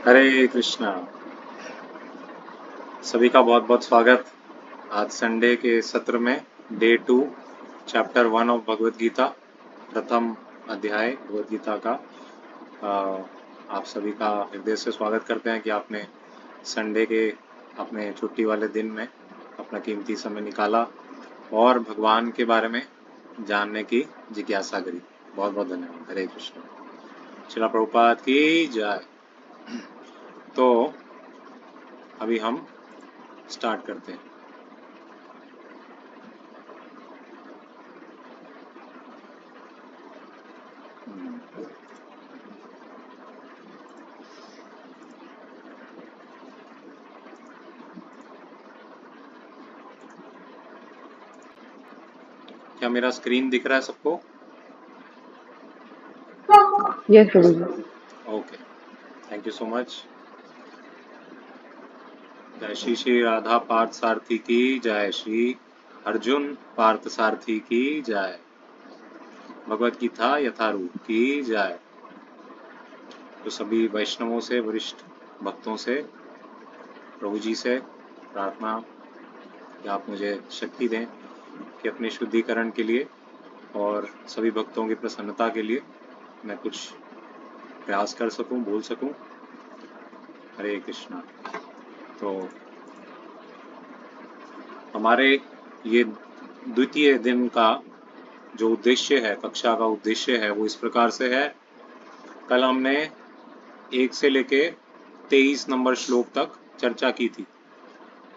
हरे कृष्णा। सभी का बहुत बहुत स्वागत। आज संडे के सत्र में day 2 chapter 1 of Bhagavad Gita, प्रथम अध्याय भगवत गीता का आप सभी का हृदय से स्वागत करते हैं कि आपने संडे के अपने छुट्टी वाले दिन में अपना कीमती समय निकाला और भगवान के बारे में जानने की जिज्ञासा करी। बहुत बहुत धन्यवाद। हरे कृष्ण। श्रील प्रभुपाद की जय। तो अभी हम स्टार्ट करते हैं। क्या मेरा स्क्रीन दिख रहा है सबको? Yes Prabhu. Okay, thank you so much. जय श्री श्री राधा पार्थ सारथी की जय, श्री अर्जुन पार्थ सारथी की जय, भगवत गीता यथारूप की जय। तो सभी वैष्णवों से, वरिष्ठ भक्तों से, प्रभु जी से प्रार्थना कि आप मुझे शक्ति दें कि अपने शुद्धिकरण के लिए और सभी भक्तों की प्रसन्नता के लिए मैं कुछ प्रयास कर सकूं, बोल सकूं। हरे कृष्णा। तो हमारे ये द्वितीय दिन का जो उद्देश्य है, कक्षा का उद्देश्य है, वो इस प्रकार से है। कल हमने 1 से लेके 23 नंबर श्लोक तक चर्चा की थी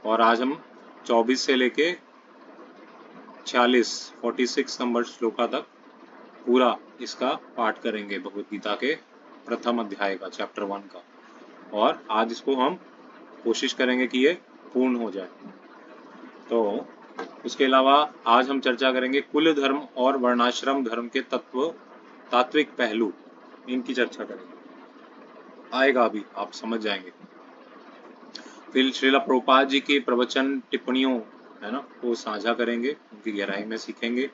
और आज हम 24 से लेके 46 नंबर श्लोका तक पूरा इसका पाठ करेंगे, भगवत गीता के प्रथम अध्याय का, चैप्टर 1 का। और आज इसको हम कोशिश करेंगे कि ये पूर्ण हो जाए। तो उसके अलावा आज हम चर्चा करेंगे कुल धर्म और वर्णाश्रम धर्म के तात्विक पहलू, इनकी चर्चा करेंगे। आएगा अभी, आप समझ जाएंगे। फिर श्रीला प्रभुपाद जी के प्रवचन टिप्पणियों है ना वो साझा करेंगे, उनकी गहराई में सीखेंगे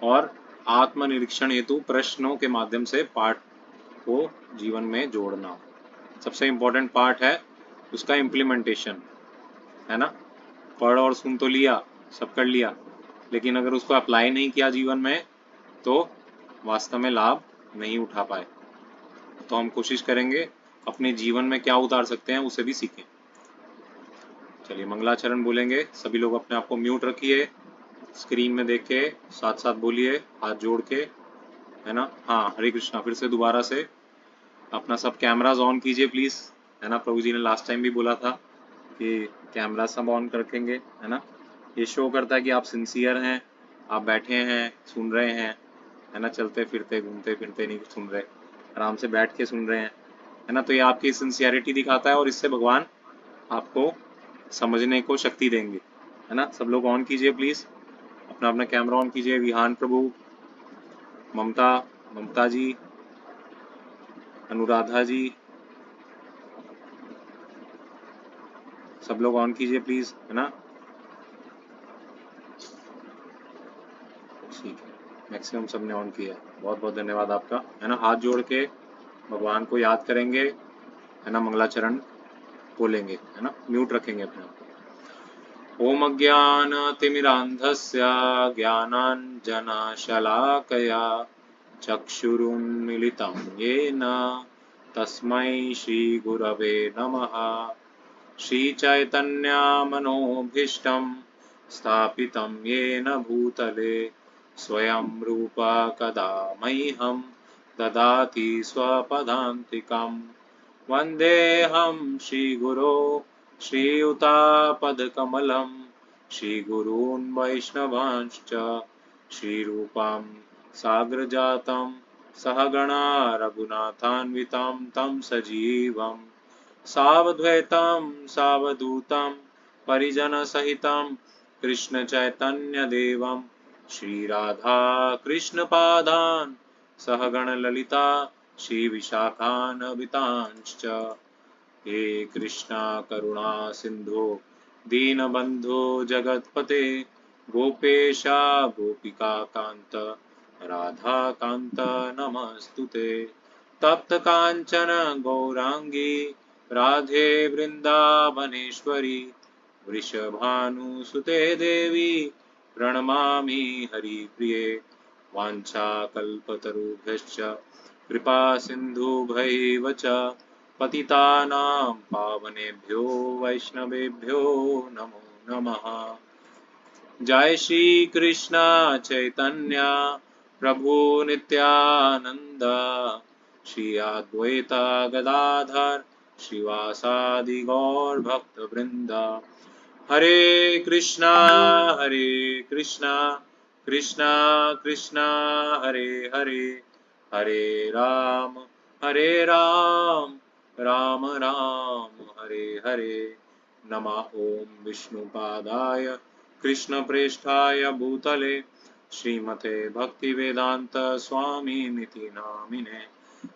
और आत्मनिरीक्षण हेतु प्रश्नों के माध्यम से पाठ को जीवन में जोड़ना। सबसे इम्पोर्टेंट पार्ट है उसका इम्प्लीमेंटेशन, है ना। पढ़ और सुन तो लिया, सब कर लिया, लेकिन अगर उसको अप्लाई नहीं किया जीवन में तो वास्तव में लाभ नहीं उठा पाए। तो हम कोशिश करेंगे अपने जीवन में क्या उतार सकते हैं उसे भी सीखें। चलिए मंगलाचरण बोलेंगे। सभी लोग अपने आप को म्यूट रखिए, स्क्रीन में देख के साथ साथ बोलिए, हाथ जोड़ के, है ना। हाँ, हरे कृष्णा। फिर से दोबारा से अपना सब कैमराज ऑन कीजिए प्लीज, है ना। प्रभु जी ने लास्ट टाइम भी बोला था कि कैमरा सब ऑन कर रखेंगे, है ना। ये शो करता है कि आप सिंसियर हैं, आप बैठे हैं, सुन रहे हैं, है ना। चलते फिरते घूमते फिरते नहीं सुन रहे, आराम से बैठ के सुन रहे हैं, है ना। तो ये आपकी सिंसियरिटी दिखाता है और इससे भगवान आपको समझने को शक्ति देंगे, है ना। सब लोग ऑन कीजिए प्लीज, अपना अपना कैमरा ऑन कीजिए। विहान प्रभु, ममता, ममता जी, अनुराधा जी, सब लोग ऑन कीजिए प्लीज, है ना। ठीक है, मैक्सिमम सबने ऑन किया है, बहुत बहुत धन्यवाद आपका, है ना। हाथ जोड़ के भगवान को याद करेंगे, है ना। मंगलाचरण बोलेंगे, है ना। म्यूट रखेंगे अपने आप को। ओम अज्ञानतिमिरान्धस्य ज्ञानाञ्जनशलाकया चक्षुरुन्मीलितं येन तस्मै श्रीगुरवे नमः। श्रीचैतन्यमनोभीष्टं स्थापितं येन भूतले स्वयं रूपा कदा मह्यं ददाति स्वपदान्तिकम्। वन्देऽहं श्रीगुरो श्रीयुतापदकमलं श्रीगुरून् वैष्णवांश्च श्रीरूपां साग्रजातं सहगणा रघुनाथान्वितं तं सजीवं सावधूतं सावधूतं परिजनसहितं कृष्णचैतन्यदेवं श्रीराधा कृष्णपादान् सहगणललिता श्रीविशाखान्वितांश्च। हे कृष्णा करुणा सिन्धो दीनबन्धो जगत्पते गोपेशा गोपिका कान्त राधाकान्त नमस्तुते। तप्त कांचन गौरांगी राधे वृंदावनेश्वरी वृषभानुसुते देवी प्रणमामि हरिप्रिये वाञ्छाकल्पतरुभ्यश्च कृपा सिन्धुभैव च पतितानां पावनेभ्यो वैष्णवेभ्यो नमो नमः। जय श्री कृष्ण चैतन्य प्रभु नित्यानंद श्री अद्वैता गदाधर श्रीवासादि गौर भक्त वृंद। हरे कृष्णा कृष्णा कृष्णा हरे हरे, हरे राम राम राम हरे हरे। नमः ओम विष्णुपादाय कृष्णप्रेष्ठाय भूतले श्रीमते भक्तिवेदांत स्वामिनिति नामिने।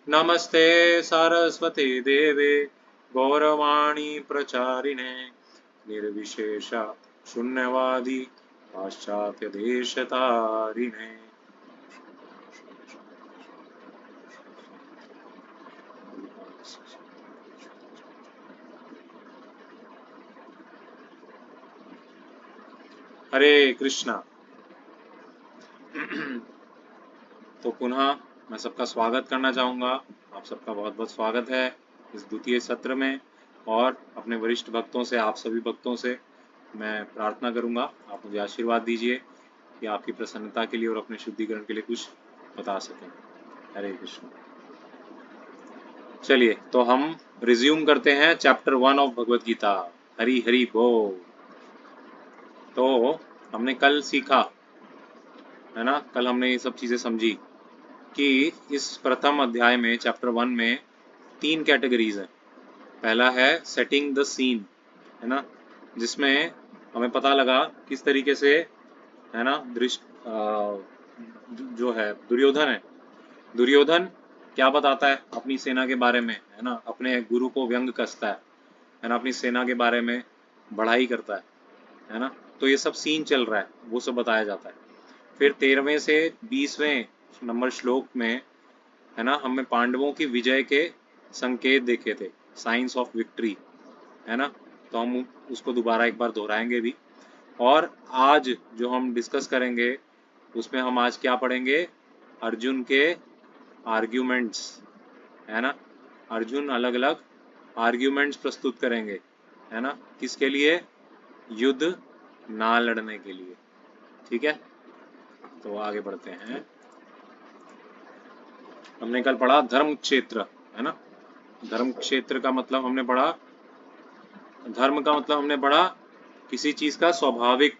नमस्ते सरस्वती देवे गौरवाणी प्रचारिणे निर्विशेष शून्यवादी पाश्चात्य देशतारिणे। हरे कृष्णा। तो पुनः मैं सबका स्वागत करना चाहूँगा। आप सबका बहुत बहुत स्वागत है इस द्वितीय सत्र में, और अपने वरिष्ठ भक्तों से, आप सभी भक्तों से मैं प्रार्थना करूँगा आप मुझे आशीर्वाद दीजिए कि आपकी प्रसन्नता के लिए और अपने शुद्धिकरण के लिए कुछ बता सकें। हरे कृष्ण। चलिए तो हम रिज्यूम करते हैं चैप्टर 1 ऑफ भगवत गीता। हरि हरि बोल। तो हमने कल सीखा है ना, कल हमने ये सब चीज़ें समझी कि इस प्रथम अध्याय में चैप्टर 1 में 3 कैटेगरीज हैं। पहला है सेटिंग द सीन, है ना, जिसमें हमें पता लगा किस तरीके से, है ना, जो है दुर्योधन क्या बताता है अपनी सेना के बारे में, है ना, अपने गुरु को व्यंग कसता है ना, अपनी सेना के बारे में बढ़ाई करता है ना। तो ये सब सीन चल रहा है, वो सब बताया जाता है। फिर 13वें से 20वें नंबर श्लोक में, है ना, हमें पांडवों की विजय के संकेत देखे थे, साइंस ऑफ विक्ट्री, है ना। तो हम उसको दोबारा एक बार दोहराएंगे भी। और आज जो हम डिस्कस करेंगे उसमें हम आज क्या पढ़ेंगे, अर्जुन के आर्ग्यूमेंट्स, है ना। अर्जुन अलग अलग आर्ग्यूमेंट्स प्रस्तुत करेंगे, है ना, किसके लिए, युद्ध ना लड़ने के लिए। ठीक है, तो आगे बढ़ते हैं। हमने कल पढ़ा धर्म क्षेत्र, है ना। धर्म क्षेत्र का मतलब हमने पढ़ा, धर्म का मतलब हमने पढ़ा किसी चीज का स्वाभाविक,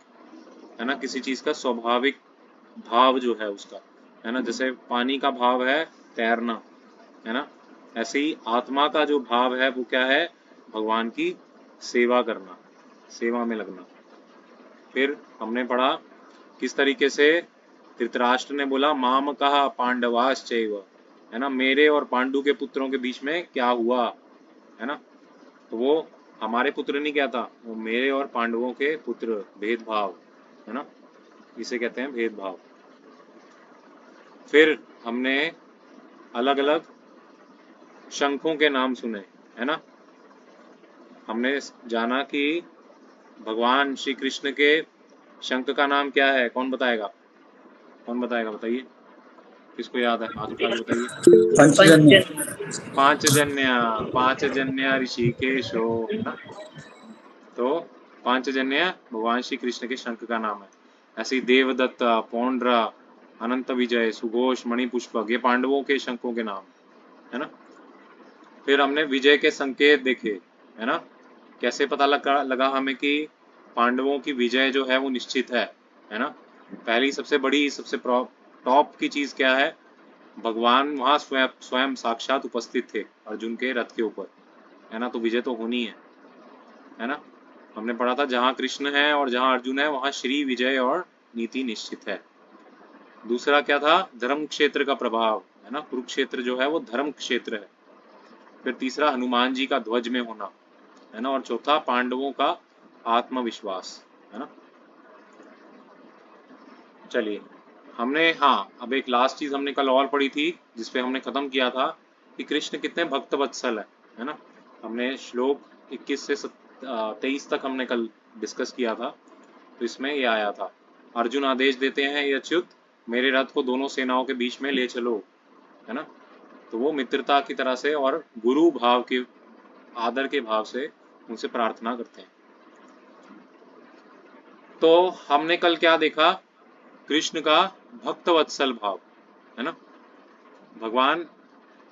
है ना, किसी चीज का स्वाभाविक भाव जो है उसका, है ना। जैसे पानी का भाव है तैरना, है ना, ऐसे ही आत्मा का जो भाव है वो क्या है, भगवान की सेवा करना, सेवा में लगना। फिर हमने पढ़ा किस तरीके से धृतराष्ट्र ने बोला माम कहा पांडवाश्चैव, है ना, मेरे और पांडु के पुत्रों के बीच में क्या हुआ, है ना। तो वो हमारे पुत्र नहीं कहता, वो मेरे और पांडवों के पुत्र, भेदभाव, है ना, इसे कहते हैं भेदभाव। फिर हमने अलग अलग शंखों के नाम सुने, है ना। हमने जाना कि भगवान श्री कृष्ण के शंख का नाम क्या है, कौन बताएगा, कौन बताएगा, बताइए, किसको याद है, हाथ उठा के बताइए। पंचजन्य। पांचजन्य ऋषिकेशो, है ना। तो पांचजन्य भगवान श्री कृष्ण के शंख का नाम है। ऐसे ही देवदत्त, पौंड्र, अनंत विजय, सुघोष, मणिपुष्पक, ये पांडवों के शंखों के नाम, है ना। फिर हमने विजय के संकेत देखे, है ना, कैसे पता लगा हमें कि पांडवों की विजय जो है वो निश्चित है ना। पहली सबसे बड़ी, सबसे टॉप की चीज क्या है, भगवान वहां स्वयं साक्षात उपस्थित थे अर्जुन के रथ के ऊपर, है ना, तो विजय तो होनी है ना। हमने पढ़ा था जहां कृष्ण है और जहां अर्जुन है वहां श्री विजय और नीति निश्चित है। दूसरा क्या था, धर्म क्षेत्र का प्रभाव, है ना, कुरुक्षेत्र जो है वो धर्म क्षेत्र है। फिर तीसरा हनुमान जी का ध्वज में होना, है ना, और चौथा पांडवों का आत्मविश्वास, है ना। चलिए हमने, हाँ, अब एक लास्ट चीज हमने कल और पढ़ी थी जिसपे हमने खत्म किया था कि कृष्ण कितने भक्त वत्सल है ना। हमने श्लोक 21 से 23 तक हमने कल डिस्कस किया था, तो इसमें ये आया था। अर्जुन आदेश देते हैं, ये अच्युत मेरे रथ को दोनों सेनाओं के बीच में ले चलो, है ना। तो वो मित्रता की तरह से और गुरु भाव के आदर के भाव से उनसे प्रार्थना करते हैं। तो हमने कल क्या देखा, कृष्ण का भक्तवत्सल भाव, है ना। भगवान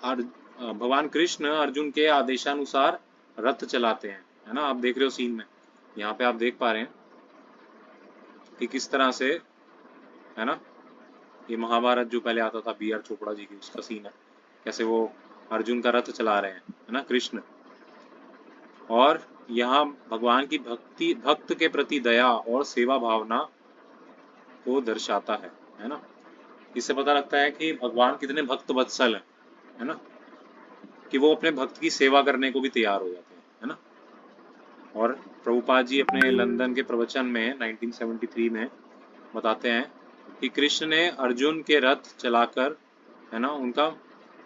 भगवान कृष्ण अर्जुन के आदेशानुसार रथ चलाते हैं, है ना। आप देख रहे हो सीन में, यहाँ पे आप देख पा रहे हैं कि किस तरह से, है ना, ये महाभारत जो पहले आता था B.R. चोपड़ा जी की, उसका सीन है, कैसे वो अर्जुन का रथ चला रहे हैं, है ना, कृष्ण। और यहाँ भगवान की भक्त के प्रति दया और सेवा भावना को दर्शाता है ना। इससे पता लगता है कि भगवान कितने भक्त वत्सल है ना, कि वो अपने भक्त की सेवा करने को भी तैयार हो जाते हैं, है ना। और प्रभुपाद जी अपने लंदन के प्रवचन में 1973 में बताते हैं कि कृष्ण ने अर्जुन के रथ चलाकर, है ना,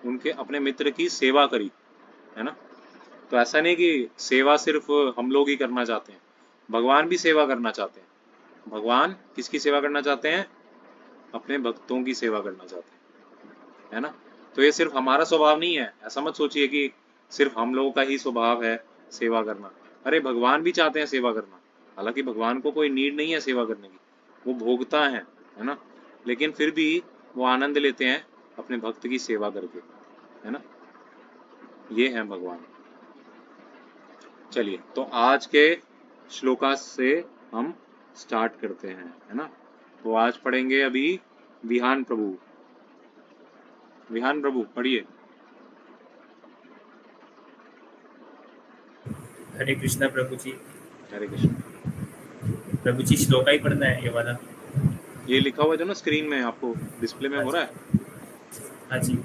उनके अपने मित्र की सेवा करी, है ना। तो ऐसा नहीं कि सेवा सिर्फ हम लोग ही करना चाहते हैं, भगवान भी सेवा करना चाहते हैं। भगवान किसकी सेवा करना चाहते हैं, अपने भक्तों की सेवा करना चाहते हैं, है ना। तो ये सिर्फ हमारा स्वभाव नहीं है, ऐसा मत सोचिए कि सिर्फ हम लोगों का ही स्वभाव है सेवा करना। अरे भगवान भी चाहते हैं सेवा करना, हालांकि भगवान को कोई नीड नहीं है सेवा करने की, वो भोगता है ना, लेकिन फिर भी वो आनंद लेते हैं अपने भक्त की सेवा करके, है ना। ये है भगवान। चलिए, तो आज के श्लोका से हम स्टार्ट करते हैं, है ना। तो आज पढ़ेंगे अभी विहान प्रभु। विहान प्रभु पढ़िए। हरे कृष्णा प्रभु जी। हरे कृष्ण। प्रभु जी श्लोका ही पढ़ना है ये वाला? ये लिखा हुआ है जो ना स्क्रीन में आपको डिस्प्ले में हो रहा है। हाँ जी।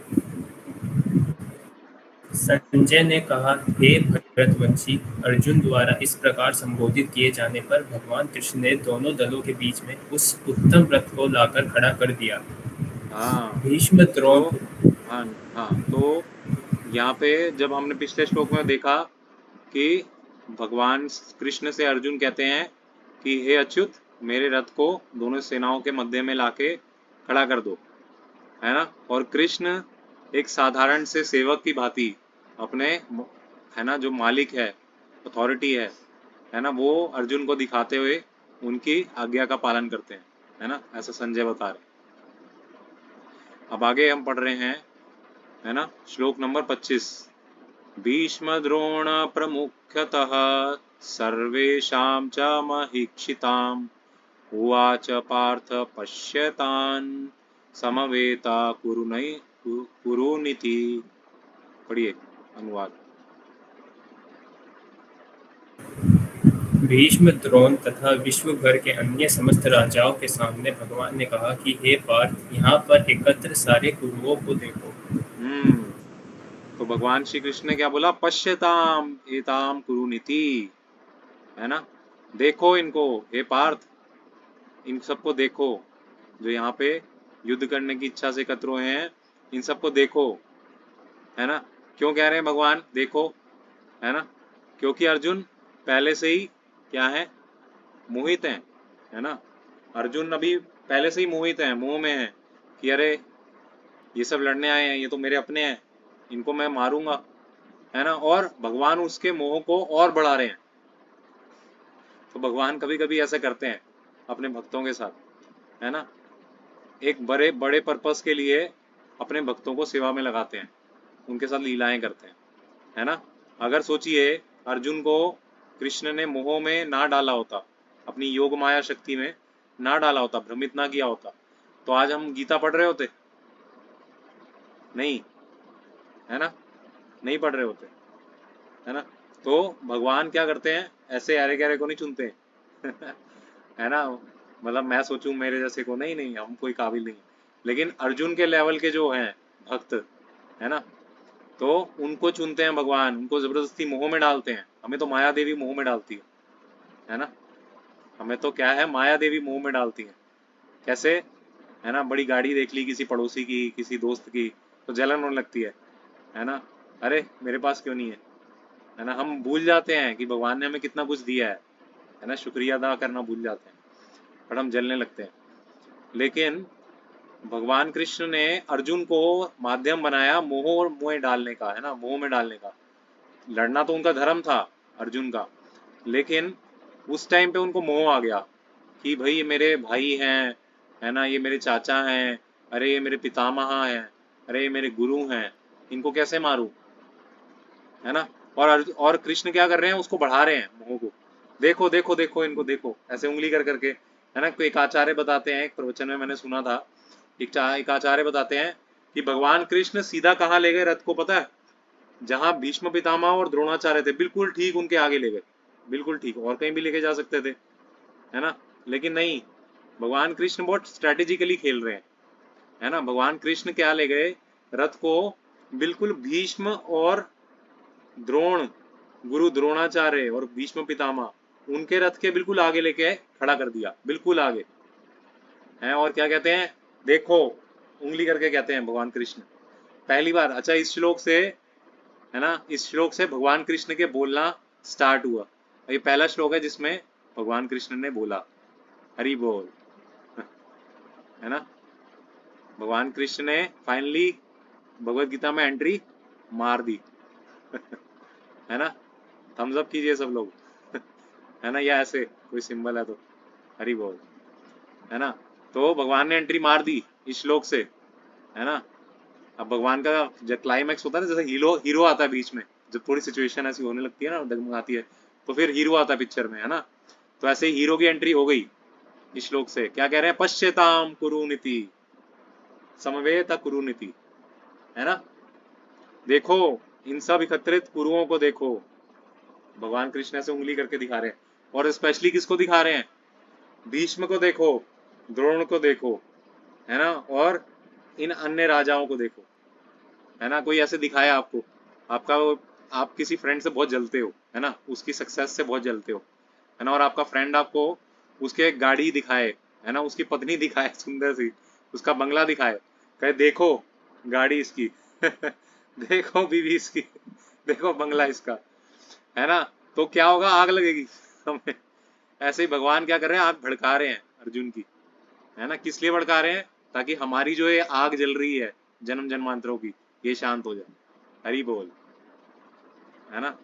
संजय ने कहा, हे भरतवंशी, अर्जुन द्वारा इस प्रकार संबोधित किए जाने पर भगवान कृष्ण ने दोनों दलों के बीच में उस उत्तम रथ को लाकर खड़ा कर दिया। हाँ, भीष्म द्रोण। तो हाँ हाँ, तो यहाँ पे जब हमने पिछले श्लोक में देखा कि भगवान कृष्ण से अर्जुन कहते हैं कि हे अच्युत, मेरे रथ को दोनों सेनाओं के मध्य में लाके खड़ा कर दो, है ना। और कृष्ण एक साधारण से सेवक की भांति अपने, है ना, जो मालिक है, अथॉरिटी है ना, वो अर्जुन को दिखाते हुए उनकी आज्ञा का पालन करते हैं, है ना। ऐसा संजय बता रहे। अब आगे हम पढ़ रहे हैं, है ना, श्लोक नंबर 25। भीष्म द्रोण प्रमुख्यतः सर्वेषां च महीक्षिताम् उवाच पार्थ पश्यतान् समवेता कुरुनीति। पढ़िए अनुवाद। भीष्म द्रोण तथा विश्व भर के अन्य समस्त राजाओं के सामने भगवान ने कहा कि हे पार्थ, यहाँ पर एकत्र सारे कुरुओं को देखो। तो भगवान श्री कृष्ण ने क्या बोला, पश्यताम एताम कुरुनीति, है ना। देखो इनको, हे पार्थ, इन सबको देखो जो यहाँ पे युद्ध करने की इच्छा से एकत्र हुए हैं, इन सबको देखो, है ना। क्यों कह रहे हैं भगवान देखो, है ना, क्योंकि अर्जुन पहले से ही क्या है, मोहित हैं, है ना। अर्जुन अभी पहले से ही मोहित है, मोह में है कि अरे ये सब लड़ने आए हैं, ये तो मेरे अपने हैं, इनको मैं मारूंगा, है ना। और भगवान उसके मोह को और बढ़ा रहे हैं। तो भगवान कभी कभी ऐसा करते हैं अपने भक्तों के साथ, है ना, एक बड़े बड़े पर्पस के लिए अपने भक्तों को सेवा में लगाते हैं, उनके साथ लीलाएं करते हैं, है ना। अगर सोचिए अर्जुन को कृष्ण ने मोह में ना डाला होता, अपनी योग माया शक्ति में ना डाला होता, भ्रमित ना किया होता, तो आज हम गीता पढ़ रहे होते? नहीं, है ना, नहीं पढ़ रहे होते, है ना। तो भगवान क्या करते हैं, ऐसे अरे गहरे को नहीं चुनते है ना। मतलब मैं सोचूं मेरे जैसे को, नहीं नहीं, हम कोई काबिल नहीं, लेकिन अर्जुन के लेवल के जो हैं भक्त, है ना, तो उनको चुनते हैं भगवान, उनको जबरदस्ती मोह में डालते हैं। हमें तो माया देवी मोह में डालती है ना। हमें तो क्या है, माया देवी मोह में डालती है। कैसे, है ना, बड़ी गाड़ी देख ली किसी पड़ोसी की, किसी दोस्त की, तो जलन होने लगती है है ना। अरे मेरे पास क्यों नहीं है ना। हम भूल जाते हैं कि भगवान ने हमें कितना कुछ दिया है ना, शुक्रिया अदा करना भूल जाते हैं, पर हम जलने लगते हैं। लेकिन भगवान कृष्ण ने अर्जुन को माध्यम बनाया मोह और मोह डालने का, है ना, मोह में डालने का। लड़ना तो उनका धर्म था अर्जुन का, लेकिन उस टाइम पे उनको मोह आ गया कि भाई ये मेरे भाई हैं, है ना, ये मेरे चाचा हैं, अरे ये मेरे पितामह हैं, अरे ये मेरे गुरु हैं, इनको कैसे मारूं, है ना। और कृष्ण क्या कर रहे हैं, उसको बढ़ा रहे हैं मोह को। देखो देखो देखो इनको देखो, ऐसे उंगली कर करके, है ना। एक आचार्य बताते हैं, एक प्रवचन में मैंने सुना था, एक आचार्य बताते हैं कि भगवान कृष्ण सीधा कहाँ ले गए रथ को, पता है, जहां भीष्म पितामह और द्रोणाचार्य थे, बिल्कुल ठीक उनके आगे ले गए, बिल्कुल ठीक। और कहीं भी लेके जा सकते थे, है ना, लेकिन नहीं, भगवान कृष्ण बहुत स्ट्रेटेजिकली खेल रहे हैं, है ना। भगवान कृष्ण क्या ले गए, रथ को बिल्कुल भीष्म और द्रोण, गुरु द्रोणाचार्य और भीष्म पितामह, उनके रथ के बिल्कुल आगे लेके खड़ा कर दिया, बिल्कुल आगे है। और क्या कहते हैं, देखो, उंगली करके कहते हैं भगवान कृष्ण पहली बार। अच्छा, इस श्लोक से, है ना, इस श्लोक से भगवान कृष्ण के बोलना स्टार्ट हुआ। ये पहला श्लोक है जिसमें भगवान कृष्ण ने बोला हरि बोल, है ना। भगवान कृष्ण ने फाइनली भगवत गीता में एंट्री मार दी, है ना। थम्स अप कीजिए सब लोग, है ना, या ऐसे कोई सिंबल है तो हरि बोल, है ना। तो भगवान ने एंट्री मार दी इस श्लोक से, है ना। अब भगवान का जब क्लाइमैक्स होता है ना, जैसे हीरो हीरो आता है बीच में, जब थोड़ी सिचुएशन ऐसी होने लगती है ना, डगमगाती है, तो फिर हीरो आता है पिक्चर में, है ना। तो ऐसे ही हीरो की एंट्री हो गई इस श्लोक से। क्या कह रहे हैं, पश्यताम कुरुनीति समवेत कुरुनीति, है ना। देखो इन सब एकत्रित कुरुओं को देखो, भगवान कृष्ण से उंगली करके दिखा रहे हैं। और स्पेशली किसको दिखा रहे हैं, भीष्म को देखो, द्रोण को देखो, है ना, और इन अन्य राजाओं को देखो, है ना। कोई ऐसे दिखाया आपको, आप किसी फ्रेंड से बहुत जलते हो, है ना, उसकी सक्सेस से बहुत जलते हो, है ना, और आपका फ्रेंड आपको उसके गाड़ी दिखाए, है ना, उसकी पत्नी दिखाए सुंदर सी, उसका बंगला दिखाए, कहे देखो गाड़ी इसकी देखो बीवी इसकी, देखो बंगला इसका, है ना। तो क्या होगा, आग लगेगी हमें। ऐसे ही भगवान क्या कर रहे हैं, आग भड़का रहे हैं अर्जुन की, है ना। किस लिए भड़का रहे हैं, ताकि हमारी जो ये आग जल रही है जन्म जन्मांतरों की, ये शांत हो जाए। हरि बोल, है ना।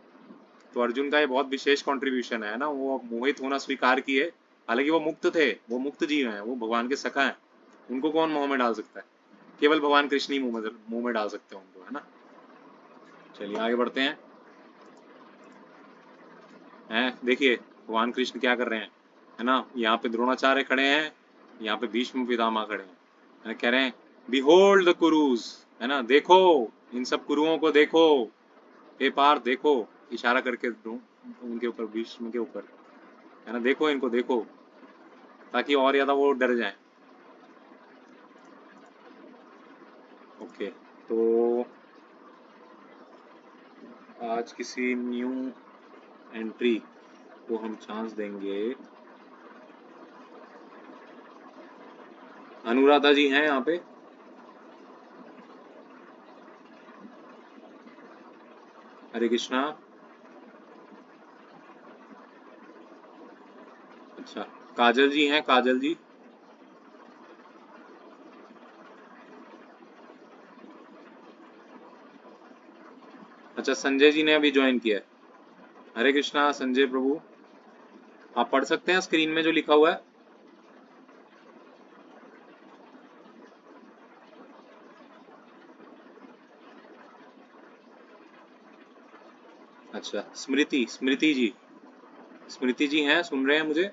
तो अर्जुन का ये बहुत विशेष कंट्रीब्यूशन है ना, वो मोहित होना स्वीकार किए। हालांकि वो मुक्त थे, वो मुक्त जीव हैं, वो भगवान के सखा हैं, उनको कौन मुंह में डाल सकता है, केवल भगवान कृष्ण ही मुंह में डाल सकते हैं उनको, है ना। चलिए आगे बढ़ते हैं। देखिए भगवान कृष्ण क्या कर रहे हैं, है ना। यहाँ पे द्रोणाचार्य खड़े हैं, यहाँ पे भीष्म पितामह खड़े हैं, है ना? कह रहे हैं बिहोल्ड द कुरुज, है ना, देखो इन सब कुरुओं को देखो, हे पार्थ देखो, इशारा करके उनके ऊपर, भीष्म के ऊपर, है ना, देखो इनको देखो, ताकि और ज्यादा वो डर जाए। ओके, तो आज किसी न्यू एंट्री को हम चांस देंगे। अनुराधा जी हैं यहाँ पे, हरे कृष्णा। अच्छा, काजल जी हैं, काजल जी। अच्छा, संजय जी ने अभी ज्वाइन किया है। हरे कृष्णा संजय प्रभु, आप पढ़ सकते हैं स्क्रीन में जो लिखा हुआ है। अच्छा, स्मृति, स्मृति जी हैं, सुन रहे हैं मुझे।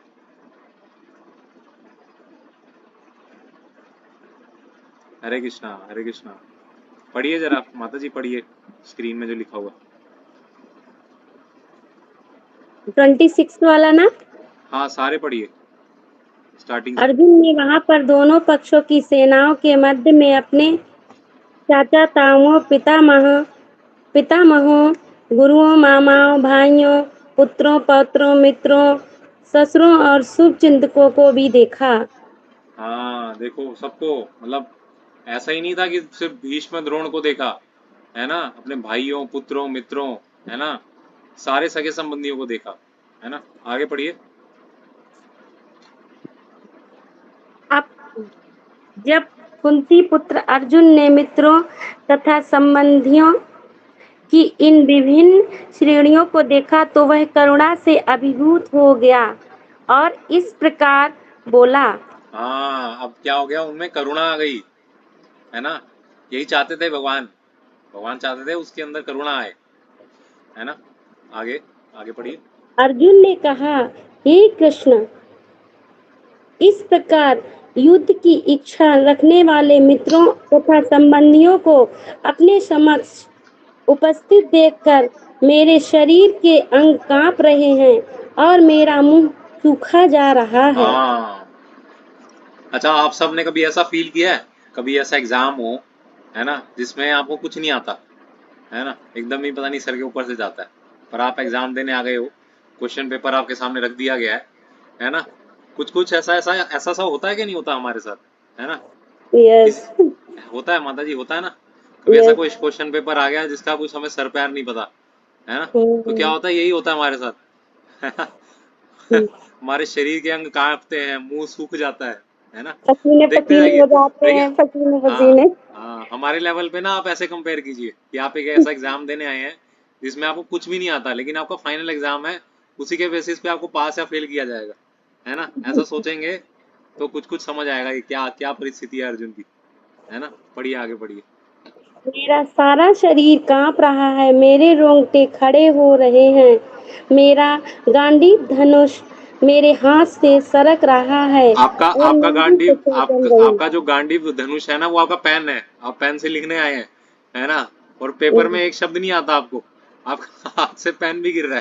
हरे कृष्णा, हरे कृष्णा। पढ़िए जरा माता जी, पढ़िए स्क्रीन में जो लिखा हुआ। 26 वाला ना। हाँ सारे पढ़िए स्टार्टिंग से। अर्जुन ने वहां पर दोनों पक्षों की सेनाओं के मध्य में अपने चाचा ताओं, पितामहों, गुरुओं, मामाओं, भाइयों, पुत्रों, पौत्रों, मित्रों, ससुरों और शुभ चिंतकों को भी देखा। हाँ देखो सबको, मतलब ऐसा ही नहीं था कि सिर्फ भीष्म द्रोण को देखा, है ना, अपने भाइयों, पुत्रों, मित्रों, है ना, सारे सगे संबंधियों को देखा, है ना। आगे पढ़िए। अब जब कुंती पुत्र अर्जुन ने मित्रों तथा संबंधियों की इन विभिन्न श्रेणियों को देखा तो वह करुणा से अभिभूत हो गया और इस प्रकार बोला। हाँ, अब क्या हो गया, उनमें करुणा आ गई, है ना। यही चाहते थे भगवान, भगवान चाहते थे उसके अंदर करुणा आए, है ना। आगे आगे पढ़िए। अर्जुन ने कहा, हे कृष्ण, इस प्रकार युद्ध की इच्छा रखने वाले मित्रों तथा संबंधियों को अपने समक्ष उपस्थित देखकर मेरे शरीर के अंग कांप रहे हैं और मेरा मुंह सूखा जा रहा है। हाँ, अच्छा, आप सब ने कभी ऐसा फील किया है, कभी ऐसा एग्जाम हो, है ना, जिसमें आपको कुछ नहीं आता, है ना, एकदम ही पता नहीं सर के ऊपर से जाता है, पर आप एग्जाम देने आ गए हो, क्वेश्चन पेपर आपके सामने रख दिया गया है ना। कुछ कुछ ऐसा ऐसा ऐसा सा होता है कि नहीं होता हमारे साथ, है ना। यस, किसी होता है माता जी, होता है ना। कभी ऐसा यस। कोई क्वेश्चन पेपर आ गया जिसका कुछ हमें सर पैर नहीं पता, है ना, तो क्या होता है, यही होता है हमारे साथ। हमारे शरीर के अंग कांपते हैं, मुंह सूख जाता है ना। पसीने अब देखते पसीने जाइए, हो जाते देखिए। हैं, पसीने हाँ, पसीने। हाँ, हमारे लेवल पे ना आप ऐसे कंपेयर कीजिए कि आप एक ऐसा एग्जाम देने आए हैं जिसमें आपको कुछ भी नहीं आता, लेकिन आपका फाइनल एग्जाम है, उसी के बेसिस पे आपको पास या फेल किया जाएगा, है ना। ऐसा सोचेंगे तो कुछ कुछ समझ आएगा कि क्या क्या परिस्थिति है अर्जुन की, है ना। पढ़िए, आगे पढ़िए। मेरा सारा शरीर कांप रहा है, मेरे रोंगटे खड़े हो रहे हैं, मेरा गांडीव धनुष मेरे हाथ से सरक रहा है आपका और आपका मेरी गांडीव, त्वचा जल आपका रही आपका जो गांडीव धनुष है ना, वो आपका पेन है, आप पेन से लिखने आए हैं, है ना। और पेपर में एक शब्द नहीं आता आपको, आपका हाथ से पेन भी गिर रहा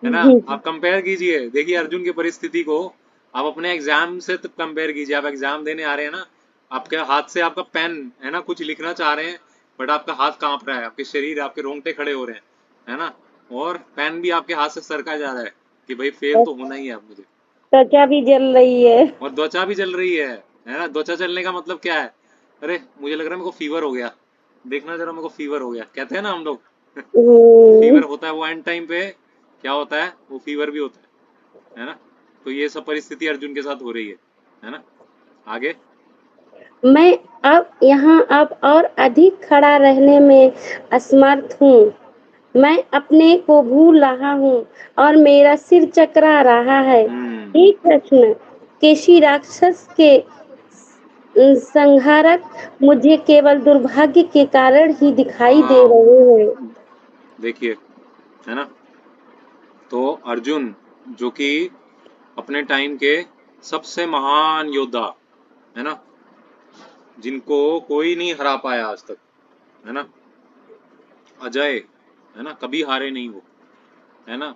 है ना। है। आप कंपेयर कीजिए, देखिए अर्जुन की परिस्थिति को, आप अपने एग्जाम से कंपेयर कीजिए। आप एग्जाम देने आ रहे हैं ना, आपके हाथ से आपका पेन, है ना, कुछ लिखना चाह रहे हैं, बट आपका हाथ कांप रहा है, आपके शरीर, आपके रोंगटे खड़े हो रहे हैं, है ना। और पेन भी आपके हाथ से सरका जा रहा है कि भाई फेल तो होना ही है अब मुझे। त्वचा भी जल रही है। और त्वचा भी जल रही है ना। त्वचा जलने का मतलब क्या है, अरे मुझे लग रहा है मेरे को फीवर हो गया, देखना जरा मेरे को फीवर हो गया, कहते हैं ना हम लोग। तो फीवर होता है वो एंड टाइम पे, क्या होता है, वो फीवर भी होता है ना। तो ये सब परिस्थिति अर्जुन के साथ हो रही है ना। आगे। मैं अब यहाँ अब और अधिक खड़ा रहने में असमर्थ हूँ। मैं अपने को भूल रहा हूँ और मेरा सिर चकरा रहा है। हे कृष्ण, केशी राक्षस के संहारक मुझे केवल दुर्भाग्य के कारण ही दिखाई दे हाँ, रहे हैं। देखिए, है ना, तो अर्जुन जो कि अपने टाइम के सबसे महान योद्धा, है ना, जिनको कोई नहीं हरा पाया आज तक, है ना, अजय, है ना, कभी हारे नहीं वो, है ना,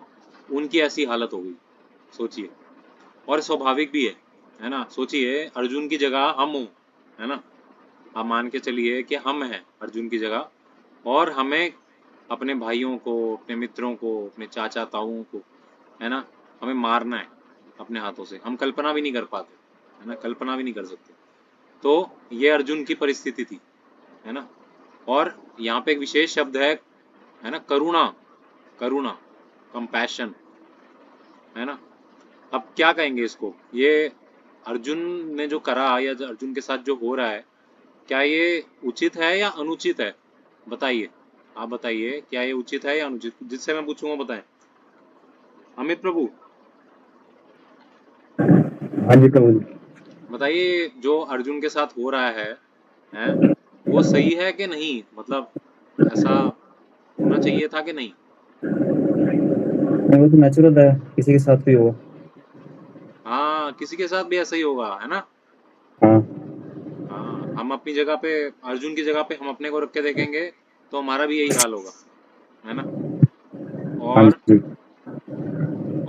उनकी ऐसी हालत हो गई, सोचिए। और स्वाभाविक भी है ना। सोचिए अर्जुन की जगह हम हूँ, है ना, आप मान के चलिए कि हम हैं अर्जुन की जगह, और हमें अपने भाइयों को, अपने मित्रों को, अपने चाचा ताऊओं को, है ना, हमें मारना है अपने हाथों से, हम कल्पना भी नहीं कर पाते, है ना, कल्पना भी नहीं कर सकते। तो ये अर्जुन की परिस्थिति थी, है ना। और यहाँ पे एक विशेष शब्द है ना, करुणा, करुणा, कंपैशन, है ना। अब क्या कहेंगे इसको, ये अर्जुन ने जो करा या जो अर्जुन के साथ जो हो रहा है, क्या ये उचित है या अनुचित है, बताइए। आप बताइए, क्या ये उचित है या अनुचित, जिससे मैं पूछूंगा बताएं। अमित प्रभु, हाँ जी प्रभु जी। बताइए, जो अर्जुन के साथ हो रहा है वो सही है कि नहीं, मतलब ऐसा होना चाहिए था कि नहीं। नहीं, वो तो नेचुरल है, किसी के साथ भी होगा। हाँ, किसी के साथ भी ऐसा ही होगा, है ना। हाँ। हाँ, हम अपनी जगह पे, अर्जुन की जगह पे हम अपने को रख के देखेंगे तो हमारा भी यही हाल होगा, है ना। हाँ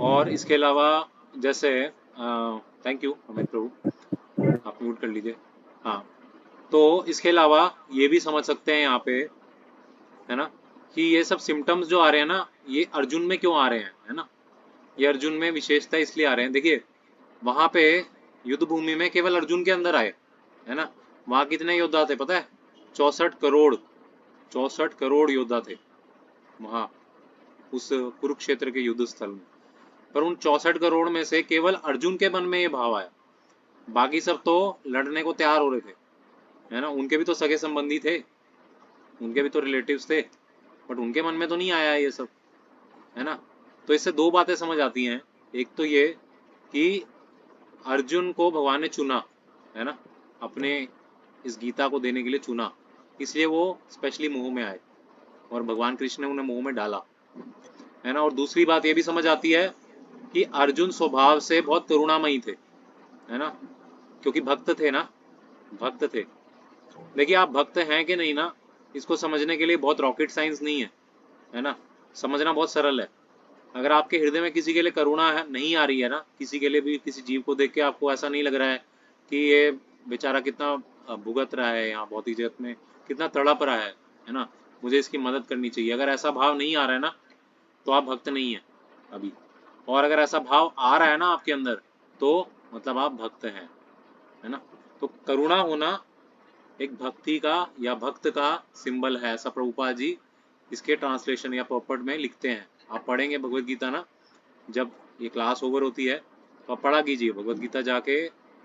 और जी। इसके अलावा, जैसे, थैंक यू अमित प्रभु, आप म्यूट कर लीजिए। हाँ, तो इसके अलावा ये भी समझ सकते हैं यहाँ पे, है ना, कि ये सब सिम्टम्स जो आ रहे हैं ना, ये अर्जुन में क्यों आ रहे हैं, है ना। ये अर्जुन में विशेषता इसलिए आ रहे हैं, देखिए, वहां पे युद्ध भूमि में केवल अर्जुन के अंदर आए, है ना। वहां कितने योद्धा थे पता है, 64 करोड़, 64 करोड़ योद्धा थे वहां उस कुरुक्षेत्र के युद्ध स्थल में, पर उन 64 करोड़ में से केवल अर्जुन के मन में ये भाव आया, बाकी सब तो लड़ने को तैयार हो रहे थे, है ना। उनके भी तो सगे संबंधी थे, उनके भी तो रिलेटिव्स थे, बट उनके मन में तो नहीं आया ये सब, है ना। तो इससे दो बातें समझ आती हैं। एक तो ये कि अर्जुन को भगवान ने चुना, है ना, अपने इस गीता को देने के लिए चुना, इसलिए वो स्पेशली मोह में आए और भगवान कृष्ण ने उन्हें मोह में डाला, है ना। और दूसरी बात ये भी समझ आती है कि अर्जुन स्वभाव से बहुत करुणामयी थे, है ना, क्योंकि भक्त थे ना, भक्त थे। देखिए आप भक्त हैं कि नहीं ना, इसको समझने के लिए बहुत रॉकेट साइंस नहीं है ना, समझना बहुत सरल है। अगर आपके हृदय में किसी के लिए करुणा है नहीं आ रही है ना, किसी के लिए भी, किसी जीव को देख के आपको ऐसा नहीं लग रहा है कि ये बेचारा कितना भुगत रहा है यहाँ भौतिक जगत में, कितना तड़प रहा है ना, मुझे इसकी मदद करनी चाहिए, अगर ऐसा भाव नहीं आ रहा है ना तो आप भक्त नहीं है अभी। और अगर ऐसा भाव आ रहा है ना आपके अंदर तो मतलब आप भक्त हैं, है ना। तो करुणा होना एक भक्ति का या भक्त का सिंबल है, ऐसा प्रभुपाद जी इसके ट्रांसलेशन या पर्पट में लिखते हैं। आप पढ़ेंगे भगवत गीता ना, जब ये क्लास ओवर होती है तो आप पढ़ा कीजिए भगवत गीता, जाके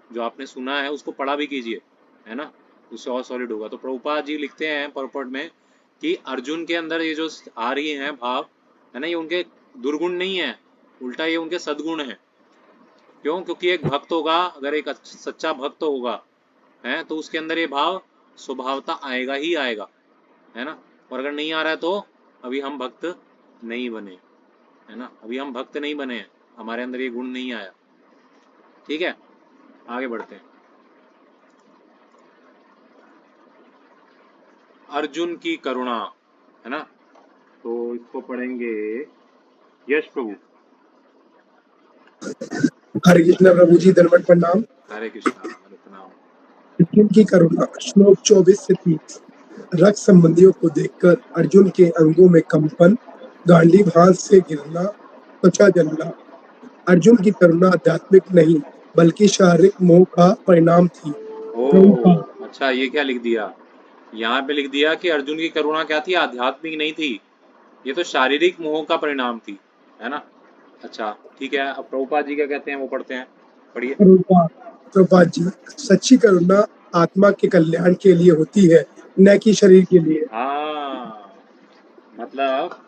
जो आपने सुना है उसको पढ़ा भी कीजिए, है ना, उससे और सॉलिड होगा। तो प्रभुपाद जी लिखते हैं पर्पट में कि अर्जुन के अंदर ये जो आ रही हैं भाव, है ना, ये उनके दुर्गुण नहीं है, उल्टा ये उनके सद्गुण है। क्यों? क्योंकि एक भक्त होगा, अगर एक सच्चा भक्त होगा, है, तो उसके अंदर ये भाव स्वभावता आएगा ही आएगा, है ना। और अगर नहीं आ रहा है तो अभी हम भक्त नहीं बने, है ना, अभी हम भक्त नहीं बने हैं, हमारे अंदर ये गुण नहीं आया। ठीक है, आगे बढ़ते हैं। अर्जुन की करुणा, है ना, तो इसको पढ़ेंगे यश प्रभु। हरे कृष्ण प्रभु जी, दंडवत प्रणाम। हरे कृष्णा, हरे प्रणाम। अर्जुन की करुणा, श्लोक 24 से 30। रक्त संबंधियों को देखकर अर्जुन के अंगों में कंपन, गांडीव हाथ से गिरना, त्वचा जलना। अर्जुन की करुणा आध्यात्मिक नहीं बल्कि शारीरिक मोह का परिणाम थी। ओ अच्छा, ये क्या लिख दिया यहाँ पे? लिख दिया कि अर्जुन की करुणा क्या थी? आध्यात्मिक नहीं थी, ये तो शारीरिक मोह का परिणाम थी, है ना। अच्छा ठीक है, अब प्रभुपाद जी क्या कहते हैं वो पढ़ते हैं, पढ़िए। प्रभुपाद जी, सच्ची करुणा आत्मा के कल्याण के लिए होती है, न कि शरीर के लिए। हाँ, मतलब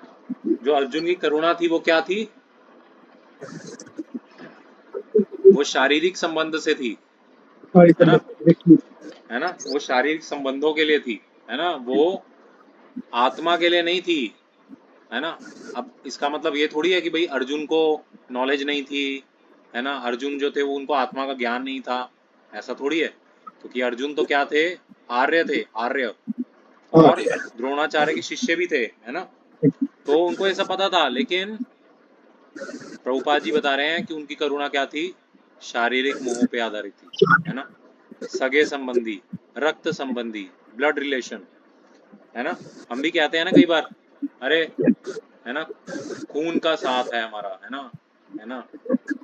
जो अर्जुन की करुणा थी वो क्या थी? वो शारीरिक संबंध से थी, है ना, है ना, वो शारीरिक संबंधों के लिए थी, है ना, वो आत्मा के लिए नहीं थी, है ना। अब इसका मतलब ये थोड़ी है कि भाई अर्जुन को नॉलेज नहीं थी, है ना, अर्जुन जो थे वो उनको आत्मा का ज्ञान नहीं था, ऐसा थोड़ी है। क्योंकि अर्जुन तो क्या थे? आर्य थे, आर्य, और द्रोणाचार्य के शिष्य भी थे, है ना, तो उनको ये सब पता था। लेकिन प्रभुपाद जी बता रहे हैं कि उनकी करुणा क्या थी? शारीरिक मोह पे आधारित थी, है ना, सगे संबंधी, रक्त संबंधी, ब्लड रिलेशन, है ना। हम भी कहते हैं ना कई बार, अरे, है ना, खून का साथ है हमारा, है ना,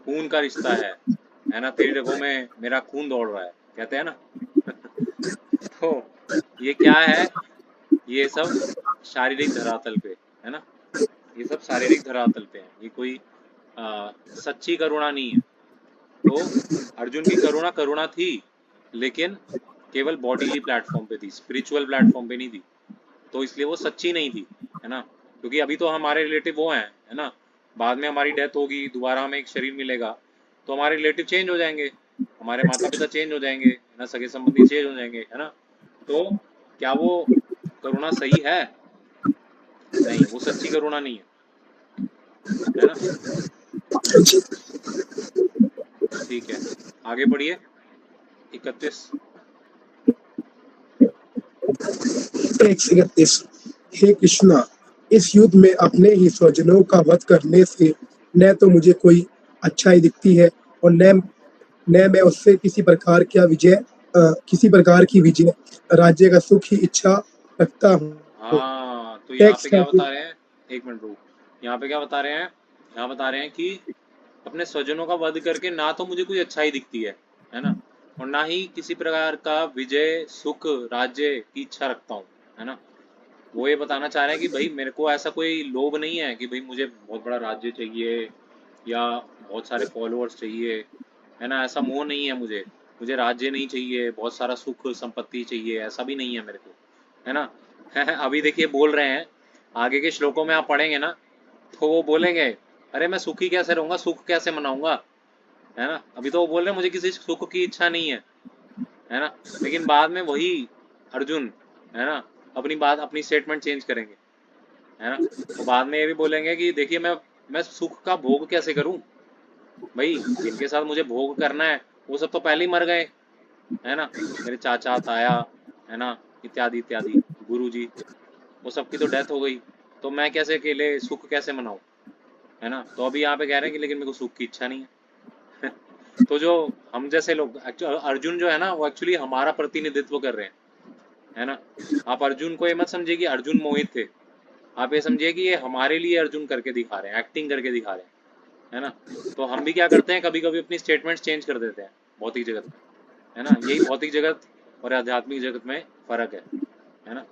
खून का रिश्ता है ना, तेरी रगों में मेरा खून दौड़ रहा है, कहते हैं ना। तो ये क्या है? ये सब शारीरिक धरातल पे, है ना, ये सब शारीरिक धरातल पे है, ये कोई सच्ची करुणा नहीं है। तो अर्जुन की करुणा करुणा थी, लेकिन केवल बॉडीली प्लेटफॉर्म पे थी, स्पिरिचुअल प्लेटफॉर्म पे नहीं थी, तो इसलिए वो सच्ची नहीं थी, है ना। क्योंकि अभी तो हमारे रिलेटिव वो हैं, है ना, बाद में हमारी डेथ होगी, दोबारा हमें एक शरीर मिलेगा, तो हमारे रिलेटिव चेंज हो जाएंगे, हमारे माता पिता चेंज हो जाएंगे, है ना, सगे संबंधी चेंज हो जाएंगे, है ना। तो क्या वो करुणा सही है? नहीं, वो सच्ची करुणा नहीं है ना। ठीक है, आगे बढ़िए। 31। 131। हे कृष्णा, इस युद्ध में अपने ही स्वजनों का वध करने से न तो मुझे कोई अच्छाई दिखती है और न मैं उससे किसी प्रकार की विजय, राज्य का सुख ही इच्छा रखता हूँ। हाँ, तो यहाँ पे क्या बता रहे हैं? एक मिनट रुक, यहाँ पे क्या बता रहे हैं? यहाँ बता रहे हैं कि अपने स्वजनों का वध करके ना तो मुझे कोई अच्छाई दिखती है ना, और ना ही किसी प्रकार का विजय, सुख, राज्य की इच्छा रखता हूँ, है ना। वो ये बताना चाह रहे हैं कि भाई मेरे को ऐसा कोई लोभ नहीं है कि भाई मुझे बहुत बड़ा राज्य चाहिए या बहुत सारे फॉलोअर्स चाहिए, है ना, ऐसा मोह नहीं है मुझे। मुझे राज्य नहीं चाहिए, बहुत सारा सुख संपत्ति चाहिए, ऐसा भी नहीं है मेरे को, है ना। अभी देखिए बोल रहे हैं, आगे के श्लोकों में आप पढ़ेंगे ना, तो वो बोलेंगे अरे मैं सुखी कैसे रहूंगा, सुख कैसे मनाऊंगा, है ना। अभी तो वो बोल रहे हैं मुझे किसी सुख की इच्छा नहीं है ना। लेकिन बाद में वही अर्जुन, है ना, अपनी बात अपनी स्टेटमेंट चेंज करेंगे, है ना। वो बाद में ये भी बोलेंगे कि देखिए मैं सुख का भोग कैसे करूं, भाई जिनके साथ मुझे भोग करना है वो सब तो पहले ही मर गए, है ना, मेरे चाचा ताया, है ना, इत्यादि इत्यादि, गुरु जी, वो सबकी तो डेथ हो गई, तो मैं कैसे अकेले सुख कैसे मनाऊं, है ना। तो अभी यहाँ पे कह रहे हैं कि लेकिन मेरे को सुख की इच्छा नहीं है। तो जो हम जैसे लोग, अर्जुन जो है ना, वो एक्चुअली हमारा प्रतिनिधित्व कर रहे है ना। आप अर्जुन को ये मत समझिए कि अर्जुन मोहित थे, आप ये समझिए कि ये हमारे लिए अर्जुन करके दिखा रहे हैं, एक्टिंग करके दिखा रहे हैं, है ना। तो हम भी क्या करते हैं, कभी कभी अपनी स्टेटमेंट्स चेंज कर देते हैं भौतिक जगत में, है ना। यही भौतिक जगत और आध्यात्मिक जगत में फर्क है ना।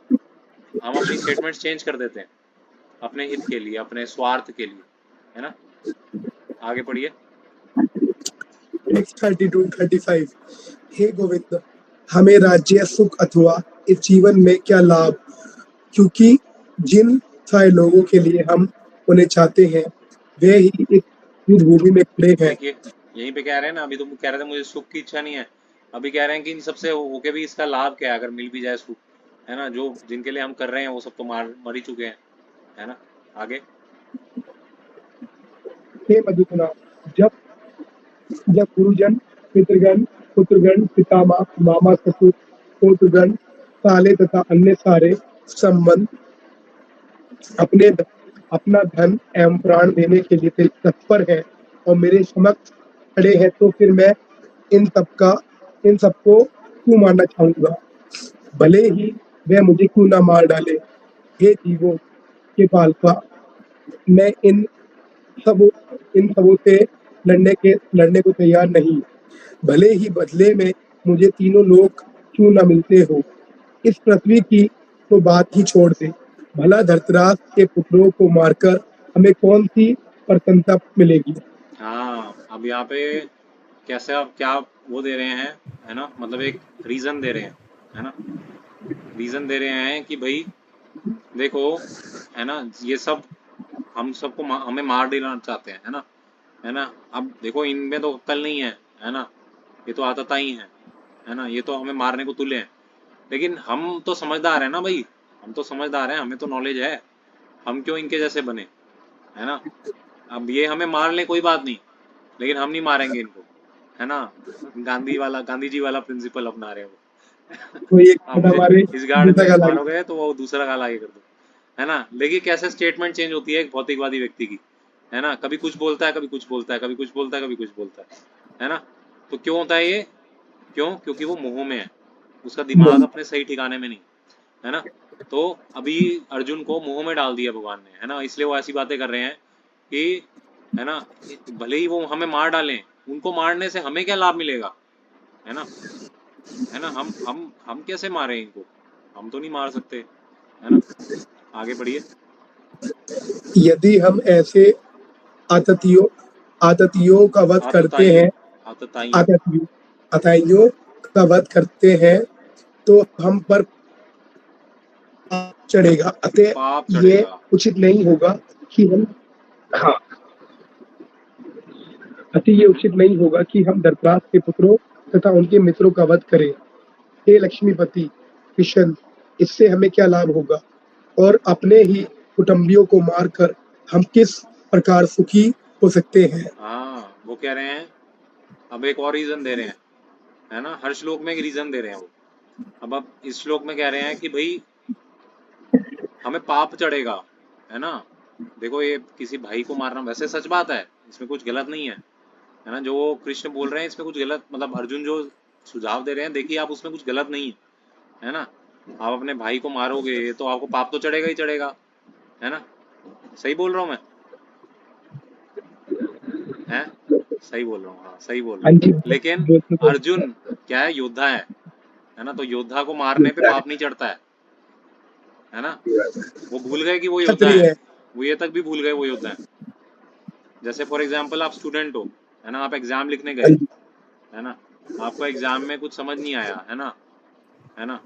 हम अपनी स्टेटमेंट्स चेंज कर देते हैं अपने हित के लिए, अपने स्वार्थ के लिए, है ना। आगे पढ़िए। टेक्स्ट 32-35। हे गोविंद, हमें राज्य सुख अथवा इस जीवन में क्या लाभ, क्योंकि जिन सारे लोगों के लिए हम उन्हें चाहते हैं वे ही इस युद्ध भूमि में खड़े हैं। देखिए यहीं पे कह रहे हैं ना, अभी तो कह रहे थे मुझे सुख की इच्छा नहीं है, अभी कह रहे हैं कि इन सबसे होके भी इसका लाभ क्या है अगर मिल भी जाए सुख, है ना। जो जिनके लिए हम कर रहे हैं वो सब तो मर ही चुके हैं, है ना। आगे। हे मधुसूदना, जब जब गुरुजन, पितृगण, पुत्रगण, पितामह, मामा, ससुर, पोत्रगण, साले तथा अन्य सारे संबंध अपना धन एवं प्राण देने के लिए तत्पर है और मेरे समक्ष खड़े हैं, तो फिर मैं इन सबको क्यों मारना चाहूंगा, भले ही वह मुझे क्यों ना मार डाले। हे जीवों के पालका, मैं इन सबों से लड़ने को तैयार नहीं, भले ही बदले में मुझे तीनों लोग क्यों न मिलते हो। इस पृथ्वी की तो बात ही छोड़ दे, भला धृतराष्ट्र के पुत्रों को मारकर हमें कौन सी प्रसन्नता मिलेगी। हाँ, अब यहाँ पे कैसे आप क्या वो दे रहे हैं, है ना, मतलब एक रीजन दे रहे हैं, है ना। रीजन दे रहे हैं कि भाई देखो, है ना, ये सब हम सबको हमें मार देना चाहते हैं, है ना। अब देखो इनमें तो अक्ल नहीं है ना, ये तो आतताई है ना, ये तो हमें मारने को तुले हैं। लेकिन हम तो समझदार है ना भाई, हम तो समझदार हैं, हमें तो नॉलेज है, हम क्यों इनके जैसे बने, है ना। अब ये हमें मार ले कोई बात नहीं, लेकिन हम नहीं मारेंगे इनको, है ना। गांधी जी वाला प्रिंसिपल अपना रहे हैं वो। तो ये आप मुझे हमारे इस गाड़ दूसरा में गाल आगे। मारोगे तो वो दूसरा गाल आगे कर दो, है ना। देखिए कैसे स्टेटमेंट चेंज होती है एक भौतिकवादी व्यक्ति की, है ना। कभी कुछ बोलता है, कभी कुछ बोलता है, कभी कुछ बोलता है, कभी कुछ बोलता है ना। तो क्यों होता है ये, क्यों, क्योंकि वो मोह में है, उसका दिमाग अपने सही ठिकाने में नहीं, है ना। तो अभी अर्जुन को मोह में डाल दिया भगवान ने, है ना, इसलिए वो ऐसी बातें कर रहे हैं कि, है ना, भले ही वो हमें मार डालें, उनको मारने से हमें क्या लाभ मिलेगा, है ना। है ना, हम कैसे मारे इनको, हम तो नहीं मार सकते, है ना। आगे बढ़िए। यदि हम ऐसे आततियों का वध करते हैं, आतताइयों का वध करते हैं तो हम पर पाप चढ़ेगा, अतः ये उचित नहीं होगा कि हम धृतराष्ट्र के पुत्रों तथा उनके मित्रों का वध करें। हे लक्ष्मीपति कृष्ण, इससे हमें क्या लाभ होगा, और अपने ही कुटुंबियों को मारकर हम किस प्रकार सुखी हो सकते हैं। हाँ, वो कह रहे हैं, अब एक और रीजन दे रहे हैं, है ना, हर श्लोक में एक रीजन दे रहे हैं वो। अब इस श्लोक में कह रहे हैं कि भाई हमें पाप चढ़ेगा, है ना। देखो ये किसी भाई को मारना वैसे सच बात है, इसमें कुछ गलत नहीं है ना। जो कृष्ण बोल रहे हैं इसमें कुछ गलत, मतलब अर्जुन जो सुझाव दे रहे हैं, देखिए आप उसमें कुछ गलत नहीं है ना। आप अपने भाई को मारोगे तो आपको पाप तो चढ़ेगा ही चढ़ेगा, है ना। सही बोल रहा हूँ मैं, है सही बोल रहा हूँ, हाँ सही बोल रहा हूँ। लेकिन अर्जुन क्या है, योद्धा है ना, तो योद्धा को मारने पे पाप नहीं चढ़ता है है ना। वो भूल गए कि वो योद्धा क्षत्रिय है, है। वो ये तक भी भूल गए वो योद्धा है। जैसे फॉर एग्जाम्पल आप स्टूडेंट हो, है ना, आप एग्जाम लिखने हाँ गए, जी। है ना, आपको एग्जाम में कुछ समझ नहीं आया, है ना, है ना।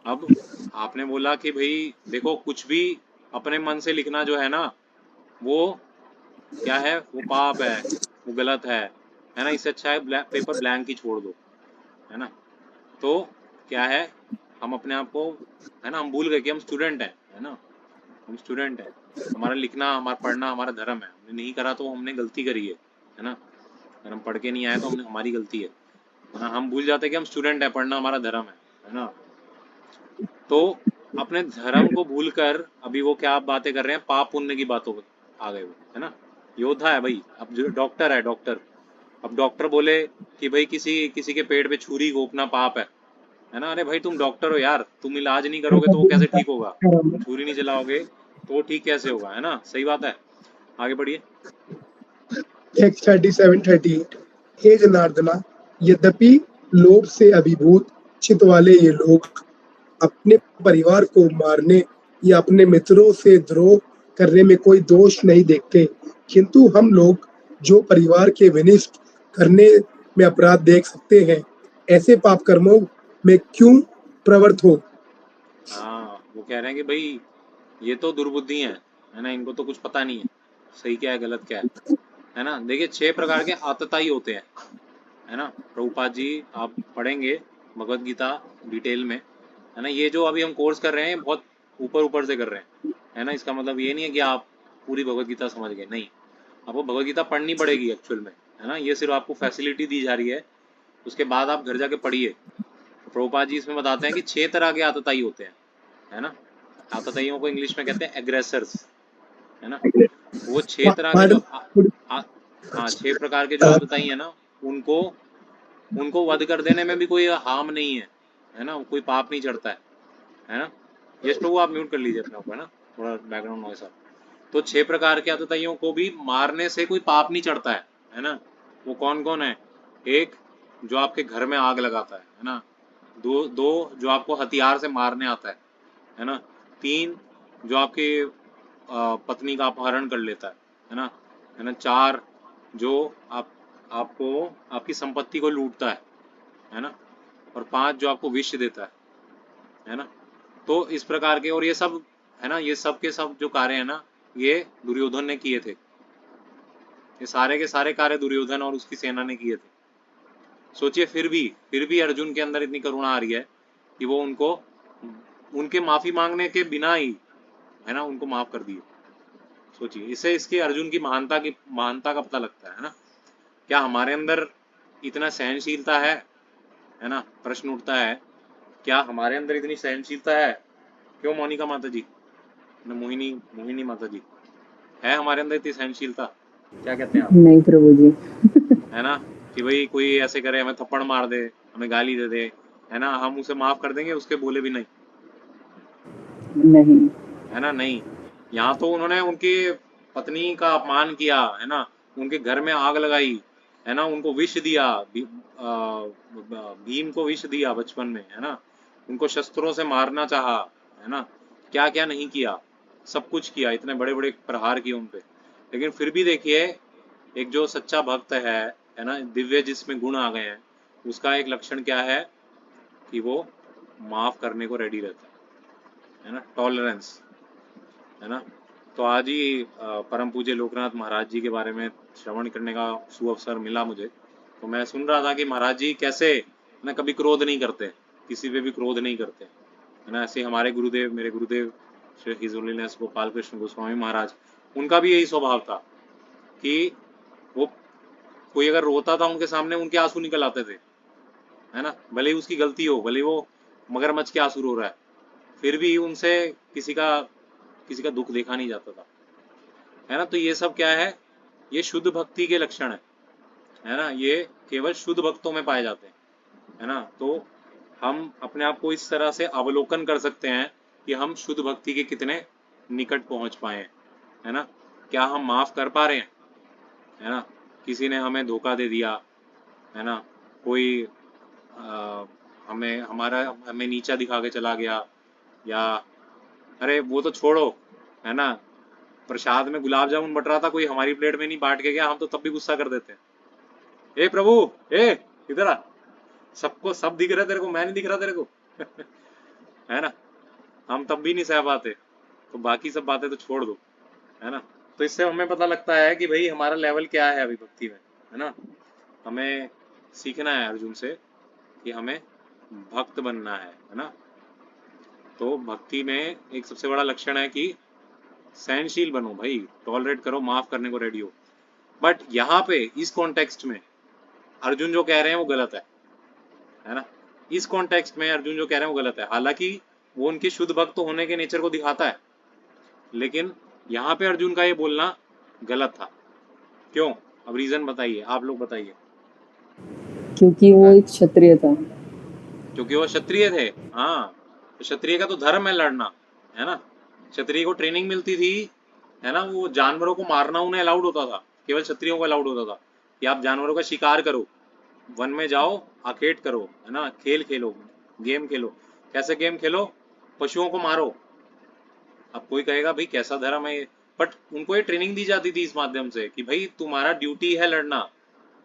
अब आपने बोला कि भाई देखो कुछ भी अपने मन से लिखना जो है ना, वो क्या है, वो पाप है, वो गलत है ना, इससे अच्छा है पेपर ब्लैंक ही छोड़ दो, है ना। तो क्या है, हम अपने आप को, है ना, हम भूल गए कि हम स्टूडेंट हैं, है ना, हम स्टूडेंट हैं, हमारा लिखना, हमारा पढ़ना हमारा धर्म है, हमने नहीं करा तो हमने गलती करी है ना। अगर हम पढ़ के नहीं आए तो हमने, हमारी गलती है ना। हम भूल जाते हैं कि हम स्टूडेंट हैं, पढ़ना हमारा धर्म है ना। तो अपने धर्म को भूलकर अभी वो क्या आप बातें कर रहे हैं, पाप पुण्य की बातों पे आ गए वो, है ना। योद्धा है भाई, अब जो डॉक्टर है, डॉक्टर, अब डॉक्टर बोले कि भाई किसी किसी के पेट पे छुरी घोंपना पाप है ना। अरे भाई तुम डॉक्टर हो यार, तुम इलाज नहीं करोगे तो वो कैसे ठीक होगा, छुरी नहीं चलाओगे तो वो ठीक कैसे होगा, है ना, सही बात है। आगे बढ़िए। टेक्स्ट 37-38। हे जनार्दना, यद्यपि लोभ से अभिभूत चित्त वाले ये लोग अपने परिवार को मारने या अपने मित्रों से द्रोह करने में कोई दोष नहीं देखते, किंतु हम लोग जो परिवार के विनिष्ट करने में अपराध देख सकते हैं, ऐसे पाप कर्मों में क्यों प्रवृत्त हो। हाँ, वो कह रहे हैं कि भाई ये तो दुर्बुद्धि है ना, इनको तो कुछ पता नहीं है सही क्या है गलत क्या है ना। देखिए 6 प्रकार के आतताई होते हैं, है ना। प्रभुपाद जी आप पढ़ेंगे भगवत गीता डिटेल में, है ना। ये जो अभी हम कोर्स कर रहे हैं बहुत ऊपर ऊपर से कर रहे हैं, है ना। इसका मतलब ये नहीं है कि आप पूरी भगवत गीता समझ गए, नहीं, आपको भगवत गीता पढ़नी पड़ेगी एक्चुअल में, है ना। ये सिर्फ आपको फैसिलिटी दी जा रही है, उसके बाद आप घर जाके पढ़िए। प्रभुपाद जी इसमें बताते हैं कि 6 तरह के आतताई होते हैं, है ना। आतताइयों को इंग्लिश में कहते हैं एग्रेसर्स, है ना। वो 6 तरह के जो आ, हाँ 6 प्रकार के जो आतताई है ना, उनको उनको वध कर देने में भी कोई हार्म नहीं है ना, कोई पाप नहीं चढ़ता है ना। यश प्रभु आप म्यूट कर लीजिए अपने को, है ना, थोड़ा बैकग्राउंड नॉइस आ। तो 6 प्रकार के आतताइयों को भी मारने से कोई पाप नहीं चढ़ता है ना। वो कौन कौन है, एक जो आपके घर में आग लगाता है ना। दो दो जो आपको हथियार से मारने आता है ना। 3 जो आपके पत्नी का अपहरण कर लेता है ना, है ना। 4 जो आपको आपकी संपत्ति को लूटता है ना। और 5 जो आपको विष देता है ना। तो इस प्रकार के, और ये सब, है ना, ये सब के सब जो कार्य है ना, ये दुर्योधन ने किए थे, ये सारे के सारे कार्य दुर्योधन और उसकी सेना ने किए थे। सोचिए फिर भी अर्जुन के अंदर इतनी करुणा आ रही है कि वो उनको उनके माफी मांगने के बिना ही, है ना, उनको माफ कर दिए। सोचिए, इससे इसके अर्जुन की महानता का पता लगता है ना। क्या हमारे अंदर इतना सहनशीलता है ना, प्रश्न उठता है, क्या हमारे अंदर इतनी सहनशीलता है, क्यों मोनिका माता जी, न मोहिनी मोहिनी माता जी, है हमारे अंदर इतनी सहनशीलता, क्या कहते हैं आप। नहीं प्रभु जी। है ना, कि भाई कोई ऐसे करे, हमें थप्पड़ मार दे, हमें गाली दे दे, है ना, हम उसे माफ कर देंगे, उसके बोले भी नहीं, नहीं। है ना, नहीं। यहाँ तो उन्होंने उनकी पत्नी का अपमान किया, है ना, उनके घर में आग लगाई, है ना, उनको विष दिया, भीम को विष दिया बचपन में, है ना, उनको शस्त्रों से मारना चाहा, है ना, क्या क्या नहीं किया, सब कुछ किया, इतने बड़े बड़े प्रहार किए उन पे। लेकिन फिर भी देखिए, एक जो सच्चा भक्त है ना, दिव्य जिसमें गुण आ गए हैं, उसका एक लक्षण क्या है कि वो माफ करने को रेडी रहता है ना, टॉलरेंस, है ना। तो आज ही परम पूज्य लोकनाथ महाराज जी के बारे में श्रवण करने का सुअवसर मिला मुझे, तो मैं सुन रहा था कि महाराज जी कैसे ना कभी क्रोध नहीं करते, किसी पे भी क्रोध नहीं करते, है ना। ऐसे हमारे गुरुदेव, मेरे गुरुदेव श्री हिज होलीनेस गोपाल कृष्ण गोस्वामी महाराज, उनका भी यही स्वभाव था कि वो कोई अगर रोता था उनके सामने, उनके आंसू निकल आते थे, है ना, भले ही उसकी गलती हो, भले ही वो मगरमच्छ के आंसू रो रहा है, फिर भी उनसे किसी का दुख देखा नहीं जाता था, है ना। तो ये सब क्या है, ये शुद्ध भक्ति के लक्षण है ना, ये केवल शुद्ध भक्तों में पाए जाते हैं, है ना। तो हम अपने आप को इस तरह से अवलोकन कर सकते हैं कि हम शुद्ध भक्ति के कितने निकट पहुंच पाए हैं, है ना। क्या हम माफ कर पा रहे हैं, है ना। किसी ने हमें धोखा दे दिया, है ना, कोई हमें नीचा दिखा के चला गया, या अरे वो तो छोड़ो, है ना, प्रसाद में गुलाब जामुन बट रहा था, कोई हमारी प्लेट में नहीं बांट के गया, हम तो तब भी गुस्सा कर देते हैं। ए प्रभु, ए इधर आ, सबको सब दिख रहा है तेरे को, मैं नहीं दिख रहा तेरे को है ना, हम तब भी नहीं सह पाते, तो बाकी सब बातें तो छोड़ दो, है ना। तो इससे हमें पता लगता है कि भाई हमारा लेवल क्या है अभी भक्ति में, है ना। हमें सीखना है अर्जुन से कि हमें भक्त बनना है ना। तो भक्ति में एक सबसे बड़ा लक्षण है कि सहनशील बनो भाई, टॉलरेट करो, माफ करने को रेडी हो। बट यहाँ पे इस कॉन्टेक्स्ट में अर्जुन जो कह रहे हैं वो गलत है ना। इस कॉन्टेक्स्ट में अर्जुन जो कह रहे हैं वो गलत है, हालांकि वो उनके शुद्ध भक्त होने के नेचर को दिखाता है, लेकिन यहाँ पे अर्जुन का ये बोलना गलत था। क्यों? अब रीजन बताइए, आप लोग बताइए। क्योंकि वो एक क्षत्रिय था। क्योंकि वो क्षत्रिय थे। हाँ, तो क्षत्रिय का तो धर्म है लड़ना, है ना। क्षत्रिय को ट्रेनिंग मिलती थी, है ना, वो जानवरों को मारना उन्हें अलाउड होता था, केवल क्षत्रियों को अलाउड होता था कि आप जानवरों का शिकार करो, वन में जाओ, आखेट करो, है ना, खेल खेलो, गेम खेलो। कैसे गेम खेलो? पशुओं को मारो। अब कोई कहेगा भाई कैसा धर्म है ये, बट उनको ये ट्रेनिंग दी जाती थी इस माध्यम से कि भाई तुम्हारा ड्यूटी है लड़ना।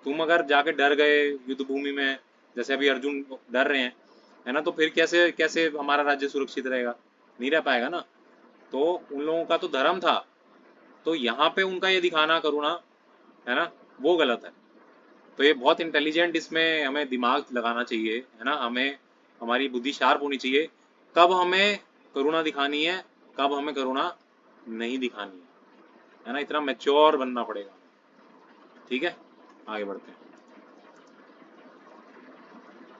तुम अगर जाके डर गए युद्ध भूमि में, जैसे अभी अर्जुन डर रहे हैं, है ना, तो फिर कैसे कैसे हमारा राज्य सुरक्षित रहेगा? नहीं रह पाएगा ना। तो उन लोगों का तो धर्म था, तो यहाँ पे उनका ये दिखाना करुणा, है ना, वो गलत है। तो ये बहुत इंटेलिजेंट, इसमें हमें दिमाग लगाना चाहिए, है ना, हमें हमारी बुद्धि शार्प होनी चाहिए, कब हमें करुणा दिखानी है, कब हमें करुणा नहीं दिखानी है ना। इतना मैच्योर बनना पड़ेगा। ठीक है, आगे बढ़ते हैं।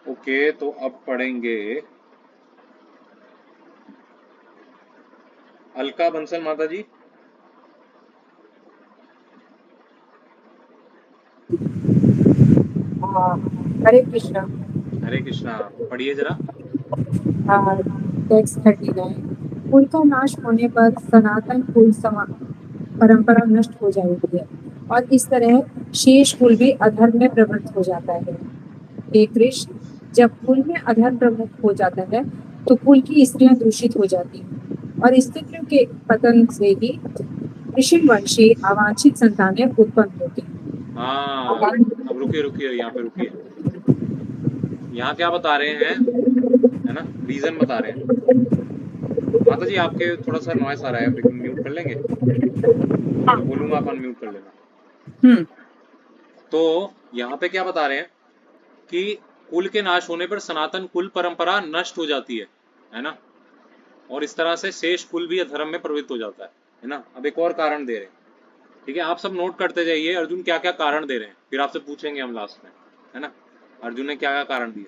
ओके, तो अब पढ़ेंगे अलका बंसल माता जी। हरे कृष्णा। हरे कृष्णा, पढ़िए जरा। टेक्स्ट 39। कुल का नाश होने पर सनातन कुल परंपरा नष्ट हो जाती है और इस तरह शेष कुल भी अधर्म में प्रवृत्त हो जाता है। हे कृष्ण, जब कुल में अधर्म प्रमुख हो जाता है तो कुल की स्त्रियां दूषित हो जाती हैं और स्त्रियों के पतन से ही ऋषिवंशी अवांछित संतानें उत्पन्न होती हैं। हाँ, अब रुकिए रुकिए, यहाँ पे रुकिए। यहाँ क्या बता रहे हैं, है ना, रीजन बता रहे हैं। माता जी आपके थोड़ा सा नॉइस आ रहा है, आप म्यूट कर लेंगे? तो बोलूंगा आप अनम्यूट कर लेना। तो यहाँ पे क्या बता रहे हैं कि कुल के नाश होने पर सनातन कुल परंपरा नष्ट हो जाती है ना, और इस तरह से शेष कुल भी अधर्म में प्रवृत्त हो जाता है ना। अब एक और कारण दे रहे हैं, ठीक है, आप सब नोट करते जाइए अर्जुन क्या क्या कारण दे रहे हैं, फिर आपसे पूछेंगे हम लास्ट में, है ना, अर्जुन ने क्या क्या कारण दिए,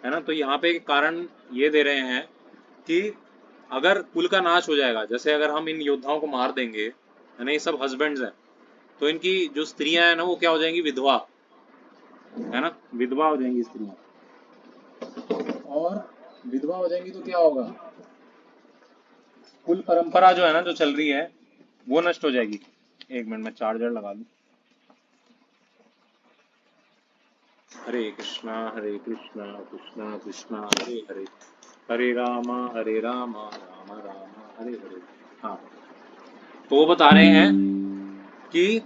है ना। तो यहाँ पे कारण ये दे रहे हैं कि अगर कुल का नाश हो जाएगा, जैसे अगर हम इन योद्धाओं को मार देंगे, है ना, ये सब हस्बैंड्स हैं, तो इनकी जो स्त्रियां हैं ना वो क्या हो जाएंगी? विधवा, है ना, विधवा हो जाएंगी स्त्रियां। और विधवा हो जाएंगी तो क्या होगा? कुल परंपरा जो है ना, जो चल रही है, वो नष्ट हो जाएगी। एक मिनट में चार्जर लगा लूं। हरे कृष्णा कृष्णा कृष्णा हरे हरे, हरे राम राम राम हरे हरे। हाँ, तो वो बता रहे हैं कि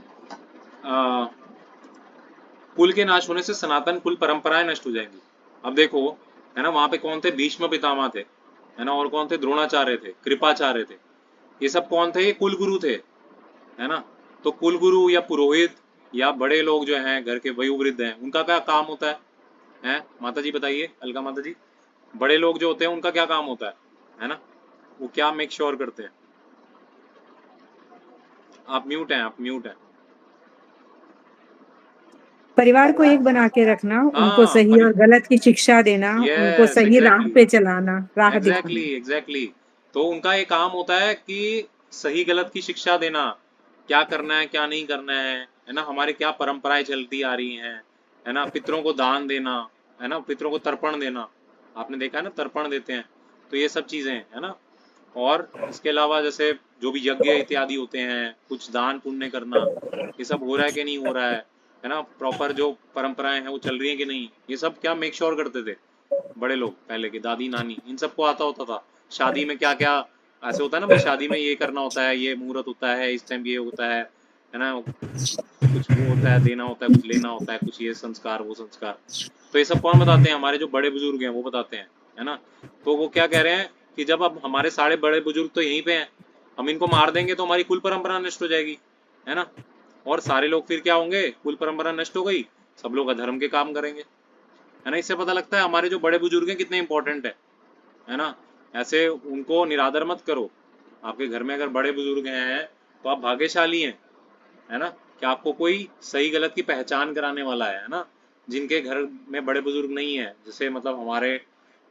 कुल के नाश होने से सनातन कुल परंपराएं नष्ट हो जाएंगी। अब देखो, है ना, वहां पे कौन थे? भीष्म पितामह थे, है ना, और कौन थे? द्रोणाचार्य थे, कृपाचार्य थे। ये सब कौन थे? ये कुल गुरु थे, है ना। तो कुल गुरु या पुरोहित या बड़े लोग जो हैं घर के वयोवृद्ध हैं, उनका क्या काम होता है? माता जी बताइए, अलका माता जी, बड़े लोग जो होते हैं उनका क्या काम होता है ना, वो क्या मेक श्योर करते हैं? आप म्यूट हैं, आप म्यूट हैं। परिवार को एक बना के रखना, उनको सही और गलत की शिक्षा देना, उनको सही राह पे चलाना, राह दिखाना। एग्जैक्टली। तो उनका ये काम होता है कि सही गलत की शिक्षा देना, क्या करना है क्या नहीं करना है ना, हमारे क्या परंपराएं चलती आ रही हैं, है ना, पितरों को दान देना, है ना, पितरों को तर्पण देना, आपने देखा है ना, तर्पण देते हैं, तो ये सब चीजें, है ना। और इसके अलावा जैसे जो भी यज्ञ इत्यादि होते हैं, कुछ दान पुण्य करना, ये सब हो रहा है कि नहीं हो रहा है ना, प्रॉपर जो परंपराएं हैं वो चल रही है कि नहीं, ये सब क्या मेक श्योर करते थे बड़े लोग, पहले के दादी नानी, इन सबको आता होता था। शादी में क्या क्या ऐसे होता है ना भाई, शादी में ये करना होता है, ये मुहूर्त होता है, इस टाइम ये होता है ना, कुछ वो होता है, देना होता है, कुछ लेना होता है, कुछ ये संस्कार वो संस्कार। तो ये सब कौन बताते हैं? हमारे जो बड़े बुजुर्ग हैं वो बताते हैं, है ना। तो वो क्या कह रहे हैं कि जब अब हमारे सारे बड़े बुजुर्ग तो यहीं पे हैं, हम इनको मार देंगे तो हमारी कुल परंपरा नष्ट हो जाएगी, है ना। और सारे लोग फिर क्या होंगे? कुल परंपरा नष्ट हो गई, सब लोग अधर्म के काम करेंगे, है ना। इससे पता लगता है हमारे जो बड़े बुजुर्ग हैं कितने इंपॉर्टेंट है ना। ऐसे उनको निरादर मत करो। आपके घर में अगर बड़े बुजुर्ग हैं तो आप भाग्यशाली हैं, है ना, कि आपको कोई सही गलत की पहचान कराने वाला है ना। जिनके घर में बड़े बुजुर्ग नहीं है, जैसे मतलब हमारे,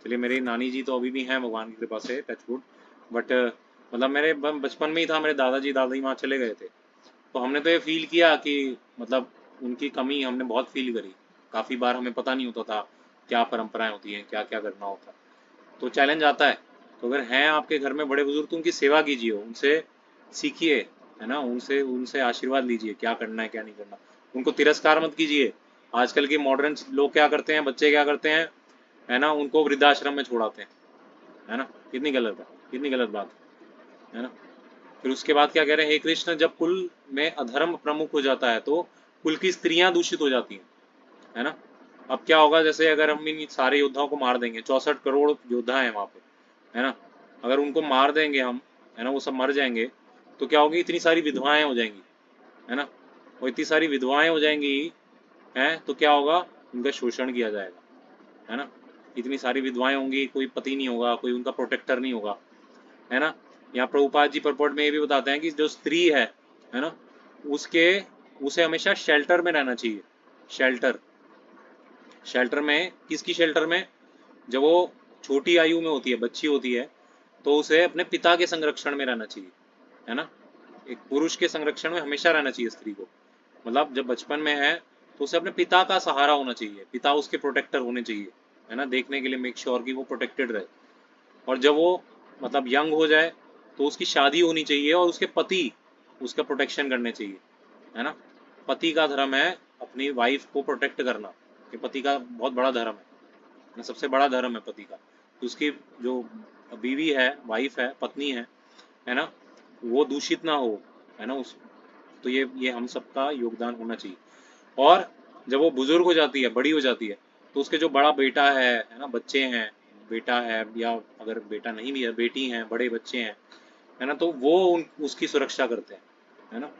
चलिए मेरी नानी जी तो अभी भी हैं भगवान की कृपा से, टचवुड, बट मतलब मेरे बचपन में ही था, मेरे दादाजी दादी माँ चले गए थे, तो हमने तो ये फील किया कि मतलब उनकी कमी हमने बहुत फील करी। काफ़ी बार हमें पता नहीं होता था क्या परंपराएं होती हैं, क्या क्या करना होता है, तो चैलेंज आता है। तो अगर हैं आपके घर में बड़े बुजुर्ग तो उनकी सेवा कीजिए, उनसे सीखिए, है ना, उनसे उनसे आशीर्वाद लीजिए, क्या करना है क्या नहीं करना। उनको तिरस्कार मत कीजिए। आजकल के मॉडर्न लोग क्या करते हैं, बच्चे क्या करते हैं, है ना, उनको वृद्धाश्रम में छोड़ाते हैं, है ना। कितनी गलत है, कितनी गलत बात है ना। फिर उसके बाद क्या कह रहे हैं, हे कृष्ण, जब कुल में अधर्म प्रमुख हो जाता है तो कुल की स्त्रियां दूषित हो जाती हैं, है ना। अब क्या होगा, जैसे अगर हम इन सारे योद्धाओं को मार देंगे, 64 करोड़ योद्धा हैं वहाँ पे, है ना, अगर उनको मार देंगे हम, है ना, वो सब मर जाएंगे, तो क्या होगी, इतनी सारी विधवाएं हो जाएंगी, है ना। और इतनी सारी विधवाएं हो जाएंगी, हैं, तो क्या होगा, उनका शोषण किया जाएगा, है ना। इतनी सारी विधवाएं होंगी, कोई पति नहीं होगा, कोई उनका प्रोटेक्टर नहीं होगा, है ना। यहाँ प्रभुपाद जी परपोर्ट में ये भी बताते हैं कि जो स्त्री है ना, उसके उसे हमेशा शेल्टर में रहना चाहिए। शेल्टर, शेल्टर में, किसकी शेल्टर में? जब वो छोटी आयु में होती है, बच्ची होती है, तो उसे अपने पिता के संरक्षण में रहना चाहिए, है ना। एक पुरुष के संरक्षण में हमेशा रहना चाहिए स्त्री को। मतलब जब बचपन में है तो उसे अपने पिता का सहारा होना चाहिए, पिता उसके प्रोटेक्टर होने चाहिए, है ना, देखने के लिए, मेक श्योर कि वो प्रोटेक्टेड रहे। और जब वो मतलब यंग हो जाए तो उसकी शादी होनी चाहिए और उसके पति उसका प्रोटेक्शन करने चाहिए, है ना। पति का धर्म है अपनी वाइफ को प्रोटेक्ट करना, ये पति का बहुत बड़ा धर्म है, सबसे बड़ा धर्म है पति का। तो उसकी जो बीवी है, वाइफ है, पत्नी है ना, वो दूषित ना हो, है ना। उस तो ये हम सबका योगदान होना चाहिए। और जब वो बुजुर्ग हो जाती है, बड़ी हो जाती है, तो उसके जो बड़ा बेटा है ना, बच्चे हैं, बेटा है या अगर बेटा नहीं भी है, बेटी हैं, बड़े बच्चे हैं, है ना, तो वो उसकी सुरक्षा करते हैं, है ना।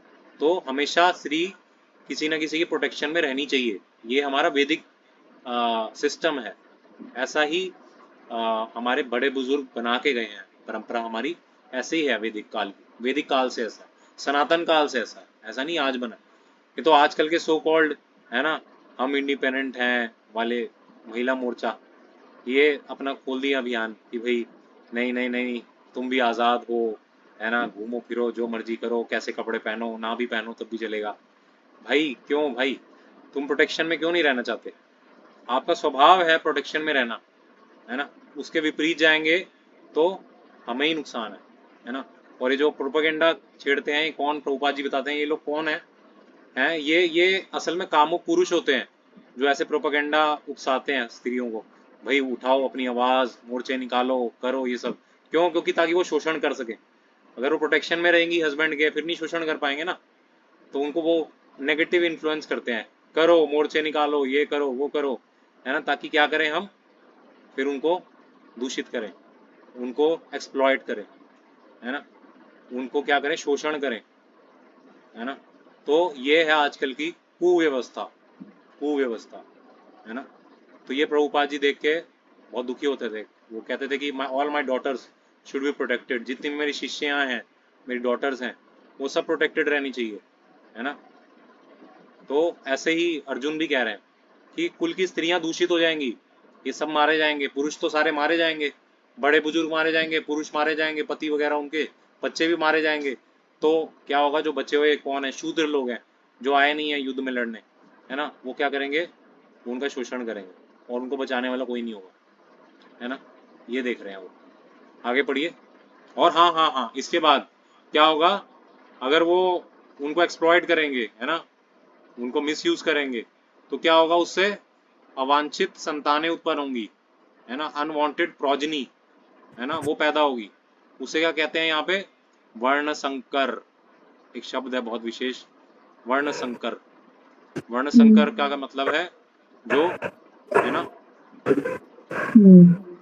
तो हमेशा स्त्री किसी न किसी की प्रोटेक्शन में रहनी चाहिए, ये हमारा वैदिक सिस्टम है। ऐसा ही हमारे बड़े बुजुर्ग बना के गए हैं, परंपरा हमारी ऐसे ही है, वैदिक काल से ऐसा है, सनातन काल से ऐसा है, ऐसा नहीं आज बना। ये तो आजकल के सो कॉल्ड, है ना, हम इंडिपेंडेंट हैं वाले महिला मोर्चा, ये अपना खोल दिया अभियान कि भाई नहीं नहीं नहीं, तुम भी आज़ाद हो, है ना, घूमो फिरो, जो मर्जी करो, कैसे कपड़े पहनो, ना भी पहनो तब भी चलेगा। भाई क्यों भाई, तुम प्रोटेक्शन में क्यों नहीं रहना चाहते? आपका स्वभाव है प्रोटेक्शन में रहना, है ना। उसके विपरीत जाएंगे तो हमें ही नुकसान है ना। और ये जो प्रोपेगेंडा छेड़ते हैं, ये कौन, प्रभुपाद जी बताते हैं ये लोग कौन हैं, ये असल में कामुक पुरुष होते हैं जो ऐसे प्रोपेगेंडा उकसाते हैं स्त्रियों को, भाई उठाओ अपनी आवाज़, मोर्चे निकालो, करो ये सब। क्यों? क्योंकि ताकि वो शोषण कर सके। अगर वो प्रोटेक्शन में रहेंगी हस्बैंड के, फिर नहीं शोषण कर पाएंगे ना, तो उनको वो नेगेटिव इन्फ्लुएंस करते हैं, करो मोर्चे निकालो, ये करो वो करो, है ना, ताकि क्या करें हम, फिर उनको दूषित करें, उनको एक्सप्लॉइट करें, है ना, उनको क्या करें, शोषण करें, है ना। तो ये है आजकल की कुव्यवस्था, कुव्यवस्था, है ना। तो ये प्रभुपाद जी देख के बहुत दुखी होते थे। वो कहते थे कि all my daughters should be protected, जितनी मेरी शिष्याएं हैं, मेरी डॉटर्स हैं, वो सब प्रोटेक्टेड रहनी चाहिए, है ना। तो ऐसे ही अर्जुन भी कह रहे हैं कि कुल की स्त्रियां दूषित हो जाएंगी, ये सब मारे जाएंगे, पुरुष तो सारे मारे जाएंगे, बड़े बुजुर्ग मारे जाएंगे, पुरुष मारे जाएंगे, पति वगैरह उनके, बच्चे भी मारे जाएंगे। तो क्या होगा, जो बचे हुए कौन है, शूद्र लोग हैं जो आए नहीं है युद्ध में लड़ने, है ना, वो क्या करेंगे, उनका शोषण करेंगे और उनको बचाने वाला कोई नहीं होगा, है ना। ये देख रहे हैं वो। आगे पढ़िए। और हाँ हाँ हाँ, इसके बाद क्या होगा, अगर वो उनको एक्सप्लॉइट करेंगे, है ना, उनको मिसयूज करेंगे, तो क्या होगा, उससे अवांछित संतानें उत्पन्न होंगी, है ना, अनवांटेड प्रोजनी, है ना, वो पैदा होगी। उसे क्या कहते हैं यहाँ पे? वर्ण संकर। एक शब्द है बहुत विशेष, वर्ण संकर। वर्ण संकर का मतलब है जो है ना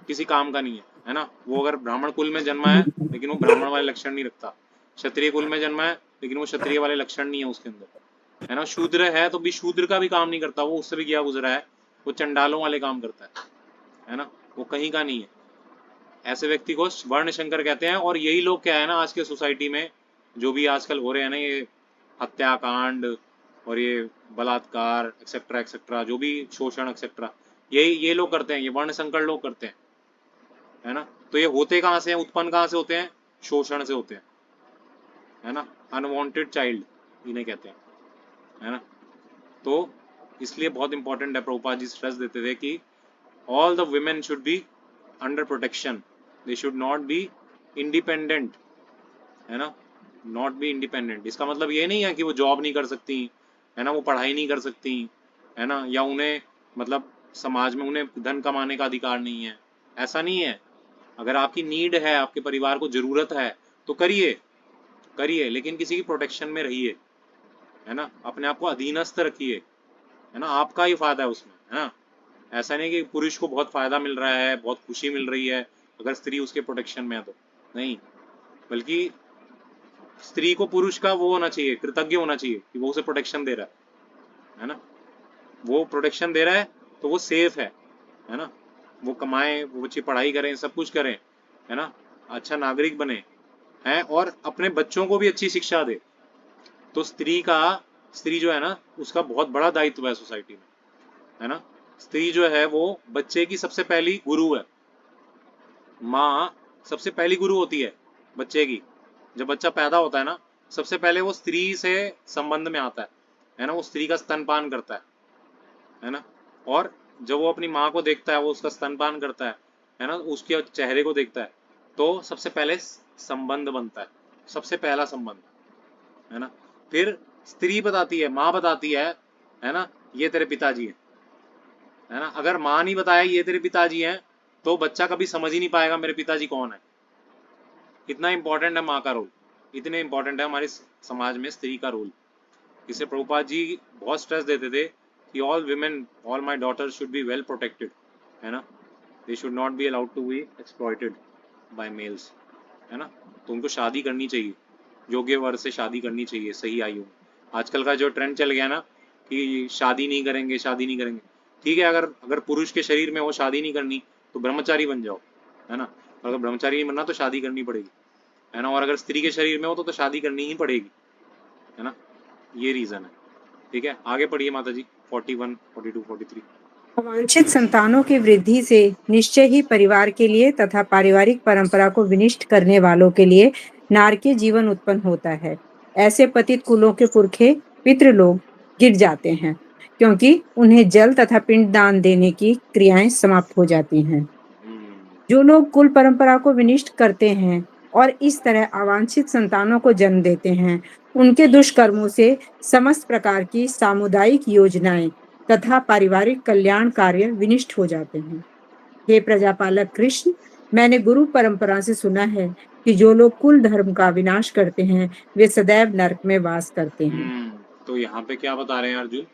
किसी काम का नहीं है ना। वो अगर ब्राह्मण कुल में जन्मा है लेकिन वो ब्राह्मण वाले लक्षण नहीं रखता, क्षत्रिय कुल में जन्मा है लेकिन वो क्षत्रिय वाले लक्षण नहीं है उसके अंदर, है ना। शूद्र है तो भी शूद्र का भी काम नहीं करता, वो उससे भी गया गुजरा है, वो चंडालों वाले काम करता है ना, वो कहीं का नहीं है। ऐसे व्यक्ति को वर्ण शंकर कहते हैं। और यही लोग क्या है ना, आज के सोसाइटी में जो भी आजकल हो रहे हैं ना, ये हत्याकांड और ये बलात्कार एक्सेट्रा एक्सेट्रा, जो भी शोषण एक्सेट्रा, यही ये लोग करते हैं, ये वर्ण संकर लोग करते हैं, है ना। तो ये होते कहाँ से हैं, उत्पन्न कहाँ से होते हैं? शोषण से होते हैं, है ना। अनवांटेड चाइल्ड इन्हें कहते हैं, है ना। तो इसलिए बहुत इंपॉर्टेंट है, प्रभुपाद जी स्ट्रेस देते थे कि all the women should be under protection, they should not be independent, है ना, नॉट बी इंडिपेंडेंट। इसका मतलब ये नहीं है कि वो जॉब नहीं कर सकती, है ना, वो पढ़ाई नहीं कर सकती, है ना, या उन्हें मतलब समाज में उन्हें धन कमाने का अधिकार नहीं है, ऐसा नहीं है। अगर आपकी नीड है, आपके परिवार को जरूरत है तो करिए करिए, लेकिन किसी की प्रोटेक्शन में रहिए, है ना, अपने आप को अधीनस्थ रखिए, है ना, आपका ही फायदा है उसमें, है ना। ऐसा नहीं कि पुरुष को बहुत फायदा मिल रहा है, बहुत खुशी मिल रही है अगर स्त्री उसके प्रोटेक्शन में है तो नहीं, बल्कि स्त्री को पुरुष का वो होना चाहिए, कृतज्ञ होना चाहिए कि वो उसे प्रोटेक्शन दे रहा है ना। वो प्रोटेक्शन दे रहा है तो वो सेफ है ना। वो कमाए, वो अच्छी पढ़ाई करें, सब कुछ करें, है ना, अच्छा नागरिक बने हैं और अपने बच्चों को भी अच्छी शिक्षा दे। तो स्त्री जो है ना, उसका बहुत बड़ा दायित्व है सोसाइटी में, है ना। स्त्री जो है वो बच्चे की सबसे पहली गुरु है। माँ सबसे पहली गुरु होती है बच्चे की। जब बच्चा पैदा होता है ना, सबसे पहले वो स्त्री से संबंध में आता है ना, वो स्त्री का स्तनपान करता है ना। और जब वो अपनी माँ को देखता है, वो उसका स्तनपान करता है ना, उसके चेहरे को देखता है, तो सबसे पहले संबंध बनता है, सबसे पहला संबंध, है ना। फिर स्त्री बताती है, माँ बताती है ना, ये तेरे पिताजी है ना। अगर माँ नहीं बताया ये तेरे पिताजी हैं तो बच्चा कभी समझ ही नहीं पाएगा मेरे पिताजी कौन है। इतना इंपॉर्टेंट है माँ का रोल, इतने इंपॉर्टेंट है हमारे समाज में स्त्री का रोल। इसे प्रभुपाद जी बहुत स्ट्रेस देते थे कि all women, all my daughters should be well protected, है ना, they should not be allowed to be exploited by males, है ना। तो उनको शादी करनी चाहिए, योग्य वर से शादी करनी चाहिए सही आयु में। आजकल का जो ट्रेंड चल गया ना कि शादी नहीं करेंगे, शादी नहीं करेंगे, ठीक है, अगर पुरुष के शरीर में वो शादी नहीं करनी तो ब्रह्मचारी बन जाओ, है ना। और अगर ब्रह्मचारी नहीं बनना तो शादी करनी पड़ेगी, है ना। और अगर स्त्री के शरीर में हो तो शादी करनी ही पड़ेगी, है ना। ये रीजन है, ठीक है। आगे पढ़िए माता जी, 41, 42, 43। अवांछित संतानों की वृद्धि से निश्चय ही परिवार के लिए तथा पारिवारिक परंपरा को विनिष्ट करने वालों के लिए नारकीय जीवन उत्पन्न होता है। ऐसे पतित कुलों के पुरखे पितृलोक गिर जाते हैं, क्योंकि उन्हें जल तथा पिंड दान देने की क्रियाएं समाप्त हो जाती हैं। जो लोग कुल परंपरा को विनिष्ट करते हैं और इस तरह अवांछित संतानों को जन्म देते हैं, उनके दुष्कर्मों से समस्त प्रकार की सामुदायिक योजनाएं तथा पारिवारिक कल्याण कार्य विनिष्ट हो जाते हैं। हे प्रजापालक कृष्ण, मैंने गुरु परंपरा से सुना है कि जो लोग कुल धर्म का विनाश करते हैं वे सदैव नरक में वास करते हैं। तो यहाँ पे क्या बता रहे हैं अर्जुन?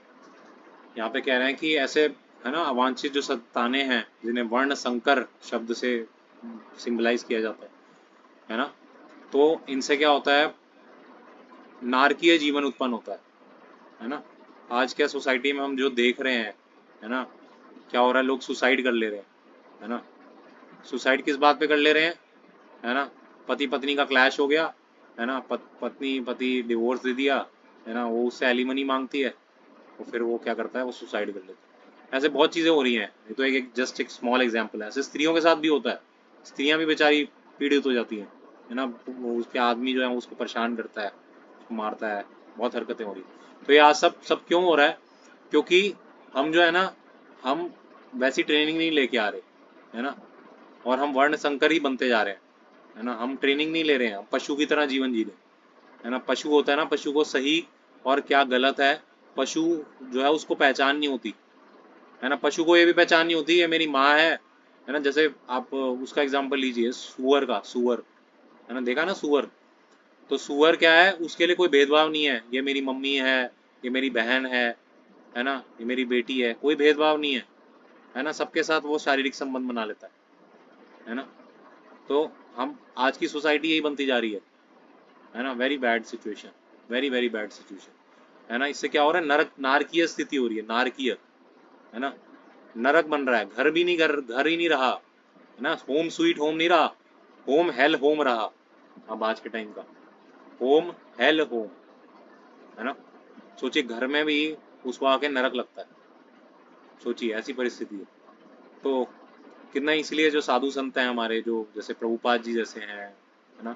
यहाँ पे कह रहे हैं कि ऐसे, है ना, अवांछित जो संतानें हैं जिन्हें वर्ण संकर शब्द से सिंबलाइज किया जाता है ना, तो इनसे क्या होता है? नारकीय जीवन उत्पन्न होता है ना। आज क्या सोसाइटी में हम जो देख रहे हैं, है ना, क्या हो रहा है, लोग सुसाइड कर ले रहे हैं, है ना। सुसाइड किस बात पे कर ले रहे हैं, है ना, पति पत्नी का क्लैश हो गया, है ना, पति डिवोर्स दे दिया, है ना, वो उससे एलिमनी मांगती है, तो फिर वो क्या करता है, वो सुसाइड कर लेता है। ऐसे बहुत चीज़ें हो रही हैं, ये तो एक जस्ट एक स्मॉल एग्जाम्पल है। ऐसे स्त्रियों के साथ भी होता है, स्त्रियां भी बेचारी पीड़ित हो जाती हैं, है ना। वो उसके आदमी जो है उसको परेशान करता है, उसको मारता है, बहुत हरकतें हो रही हैं। तो ये आज सब क्यों हो रहा है? क्योंकि हम जो है ना, हम वैसी ट्रेनिंग नहीं लेके आ रहे, है ना, और हम वर्ण संकर ही बनते जा रहे हैं, है ना। हम ट्रेनिंग नहीं ले रहे हैं, हम पशु की तरह जीवन जी रहे हैं, है ना। पशु होता है ना, पशु को सही और क्या गलत है, पशु जो है उसको पहचान नहीं होती, है ना। पशु को ये भी पहचान नहीं होती ये मेरी माँ है ना। जैसे आप उसका एग्जांपल लीजिए सुअर का। सुअर है ना, देखा ना सुअर, तो सुअर क्या है, उसके लिए कोई भेदभाव नहीं है, ये मेरी मम्मी है, ये मेरी बहन है ना, ये मेरी बेटी है, कोई भेदभाव नहीं है ना, सबके साथ वो शारीरिक संबंध बना लेता है ना। तो हम आज की सोसाइटी यही बनती जा रही है ना, very bad situation, very very bad situation, है ना। इससे क्या हो रहा है, नरक नारकीय स्थिति हो रही है, नारकीय, है ना, नरक बन रहा है, घर भी नहीं, घर ही नहीं रहा, है ना, होम स्वीट होम नहीं रहा, होम हेल होम रहा अब आज के टाइम का, होम हेल होम, है ना। सोचिए घर में भी उसको आके नरक लगता है, सोचिए ऐसी परिस्थिति है। तो कितना, इसलिए जो साधु संत हैं हमारे, जो जैसे प्रभुपाद जी जैसे हैं, है ना,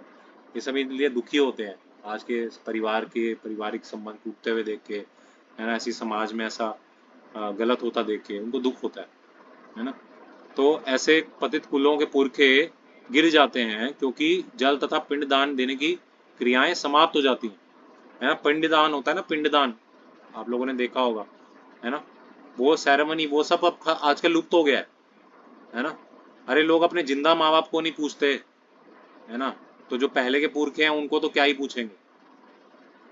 ये सभी लिए दुखी होते हैं आज के परिवार के पारिवारिक संबंध टूटते हुए देख के, है ना, ऐसी समाज में ऐसा गलत होता देख के उनको दुख होता है ना। तो ऐसे पतित कुलों के पुरखे गिर जाते हैं क्योंकि जल तथा पिंडदान देने की क्रियाएं समाप्त हो जाती हैं, है ना। पिंडदान होता है ना, पिंडदान आप लोगों ने देखा होगा, है ना, वो सेरेमनी वो सब अब आजकल लुप्त हो गया है ना। अरे लोग अपने जिंदा माँ बाप को नहीं पूछते, है ना, तो जो पहले के पुरखे हैं उनको तो क्या ही पूछेंगे,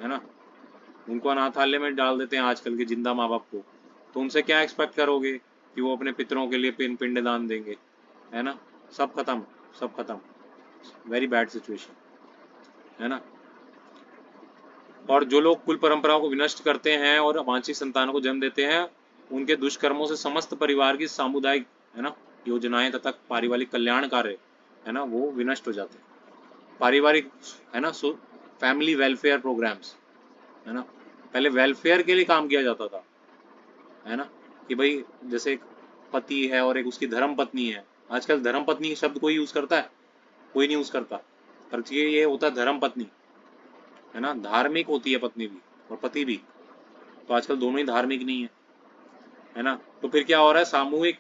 है ना, उनको अनाथालय में डाल देते हैं आजकल के जिंदा माँ बाप को, तो उनसे क्या एक्सपेक्ट करोगे कि वो अपने पितरों के लिए पिंडदान देंगे, है ना। सब खत्म, सब खत्म, वेरी बैड सिचुएशन, है ना। और जो लोग कुल परंपराओं को विनष्ट करते हैं और अवांछित संतानों को जन्म देते हैं, उनके दुष्कर्मों से समस्त परिवार की सामुदायिक, है ना, योजनाएं तथा पारिवारिक कल्याण कार्य, है ना, वो विनष्ट हो जाते हैं। पारिवारिक, है ना, फैमिली वेलफेयर प्रोग्राम्स, है ना, पहले वेलफेयर के लिए काम किया जाता था, है ना, कि भाई जैसे एक पति है और एक उसकी धर्म पत्नी है, आजकल धर्म पत्नी शब्द कोई यूज करता है, कोई नहीं यूज करता, पर ये होता है धर्म पत्नी, है ना, धार्मिक होती है पत्नी भी और पति भी, तो आजकल दोनों ही धार्मिक नहीं है ना। तो फिर क्या हो रहा है, सामूहिक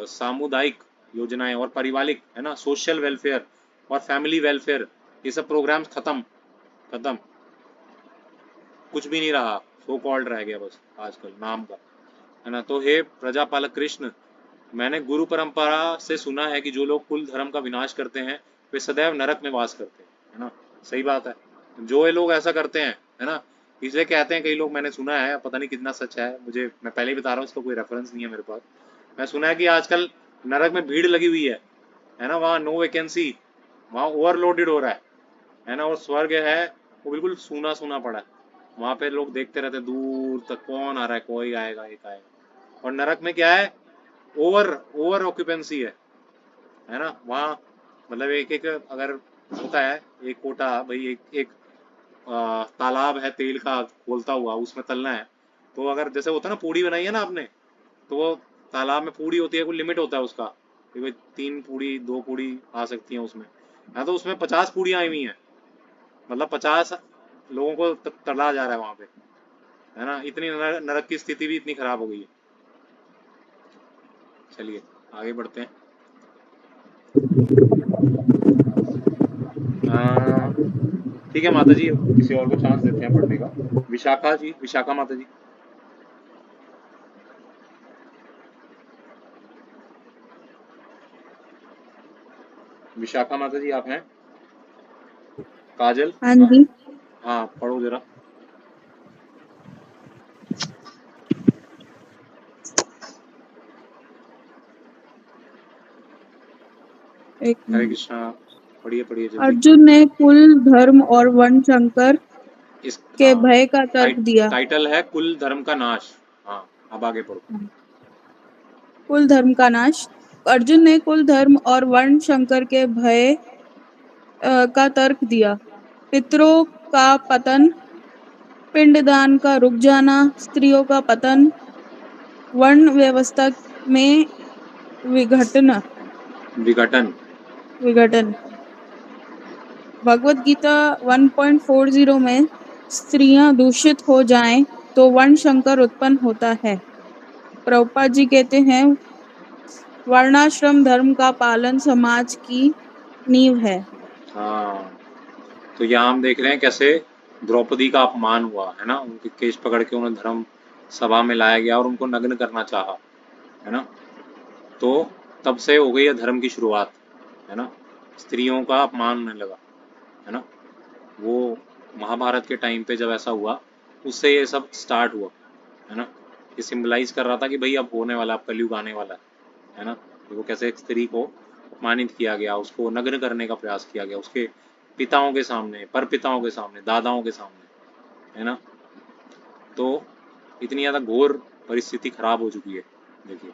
सामुदायिक योजनाएं और पारिवारिक, है ना, सोशल वेलफेयर और फैमिली वेलफेयर, ये सब प्रोग्राम्स खत्म, खत्म, कुछ भी नहीं रहा, सो कॉल्ड रह गया बस आजकल नाम का, है ना। तो हे प्रजापालक कृष्ण, मैंने गुरु परंपरा से सुना है कि जो लोग कुल धर्म का विनाश करते हैं वे सदैव नरक में वास करते हैं, है ना। सही बात है, जो ये लोग ऐसा करते हैं, है ना, इसलिए कहते हैं कई लोग, मैंने सुना है, पता नहीं कितना सच है, मुझे, मैं पहले ही बता रहा हूँ, इसका कोई रेफरेंस नहीं है मेरे पास, मैं सुना है कि आजकल नरक में भीड़ लगी हुई है ना, वहाँ नो वैकेंसी, वहाँ ओवरलोडेड हो रहा है ना, और स्वर्ग है वो बिल्कुल सूना सूना पड़ा है, वहाँ पे लोग देखते रहते दूर तक कौन आ रहा है, कोई आएगा एक आएगा, और नरक में क्या है, ओवर ऑक्यूपेंसी है ना, वहाँ मतलब एक एक अगर होता है एक कोटा भाई, एक तालाब है तेल का खोलता हुआ, उसमें तलना है, तो अगर जैसे होता है ना, पूड़ी बनाई है ना आपने, तो वो तालाब में पूड़ी होती है, कोई लिमिट होता है उसका कि भाई 3 पूड़ी 2 पूड़ी आ सकती हैं उसमें, हाँ, तो उसमें 50 पूड़ियाँ आई हुई हैं, मतलब 50 लोगों को तला जा रहा है वहाँ पे, है ना। इतनी नरक की स्थिति भी इतनी खराब हो गई है। चलिए आगे बढ़ते हैं। ठीक है माता जी, किसी और को चांस देते हैं पढ़ने का। विशाखा जी, विशाखा माता जी। विशाखा माता जी आप हैं? काजल, हाँ जी। हाँ पढ़ो जरा। एक हरे मिनट। कृष्णा, पढ़िए पढ़िए जल्दी। अर्जुन ने कुल धर्म और वर्ण शंकर इस के भय का तर्क दिया। टाइटल है कुल धर्म का नाश। हाँ अब आगे पढ़ो। कुल धर्म का नाश। अर्जुन ने कुल धर्म और वर्ण शंकर के भय का तर्क दिया। पितरों का पतन, पिंडदान का रुक जाना, स्त्रियों का पतन, वर्ण व्यवस्था में विघटन। भगवत गीता 1.40 में स्त्रियां दूषित हो जाएं तो वर्ण शंकर उत्पन्न होता है। प्रभुपाद जी कहते हैं वर्णाश्रम धर्म का पालन समाज की नींव है। हाँ, तो यहाँ हम देख रहे हैं कैसे द्रौपदी का अपमान हुआ, है ना, उनके केश पकड़ के उन्हें धर्म सभा में लाया गया और उनको नग्न करना चाहा, है ना। तो तब से हो गई है धर्म की शुरुआत, है ना। स्त्रियों का अपमान होने लगा, है ना। वो महाभारत के टाइम पे जब ऐसा हुआ, उससे ये सब स्टार्ट हुआ, है ना। ये सिंबलाइज कर रहा था कि भाई अब होने वाला, अब कलयुग आने वाला है ना। तो वो कैसे एक स्त्री को अपमानित किया गया, उसको नग्न करने का प्रयास किया गया, उसके पिताओं के सामने, पर पिताओं के सामने, दादाओं के सामने, है ना। तो इतनी ज़्यादा घोर परिस्थिति खराब हो चुकी है, देखिए,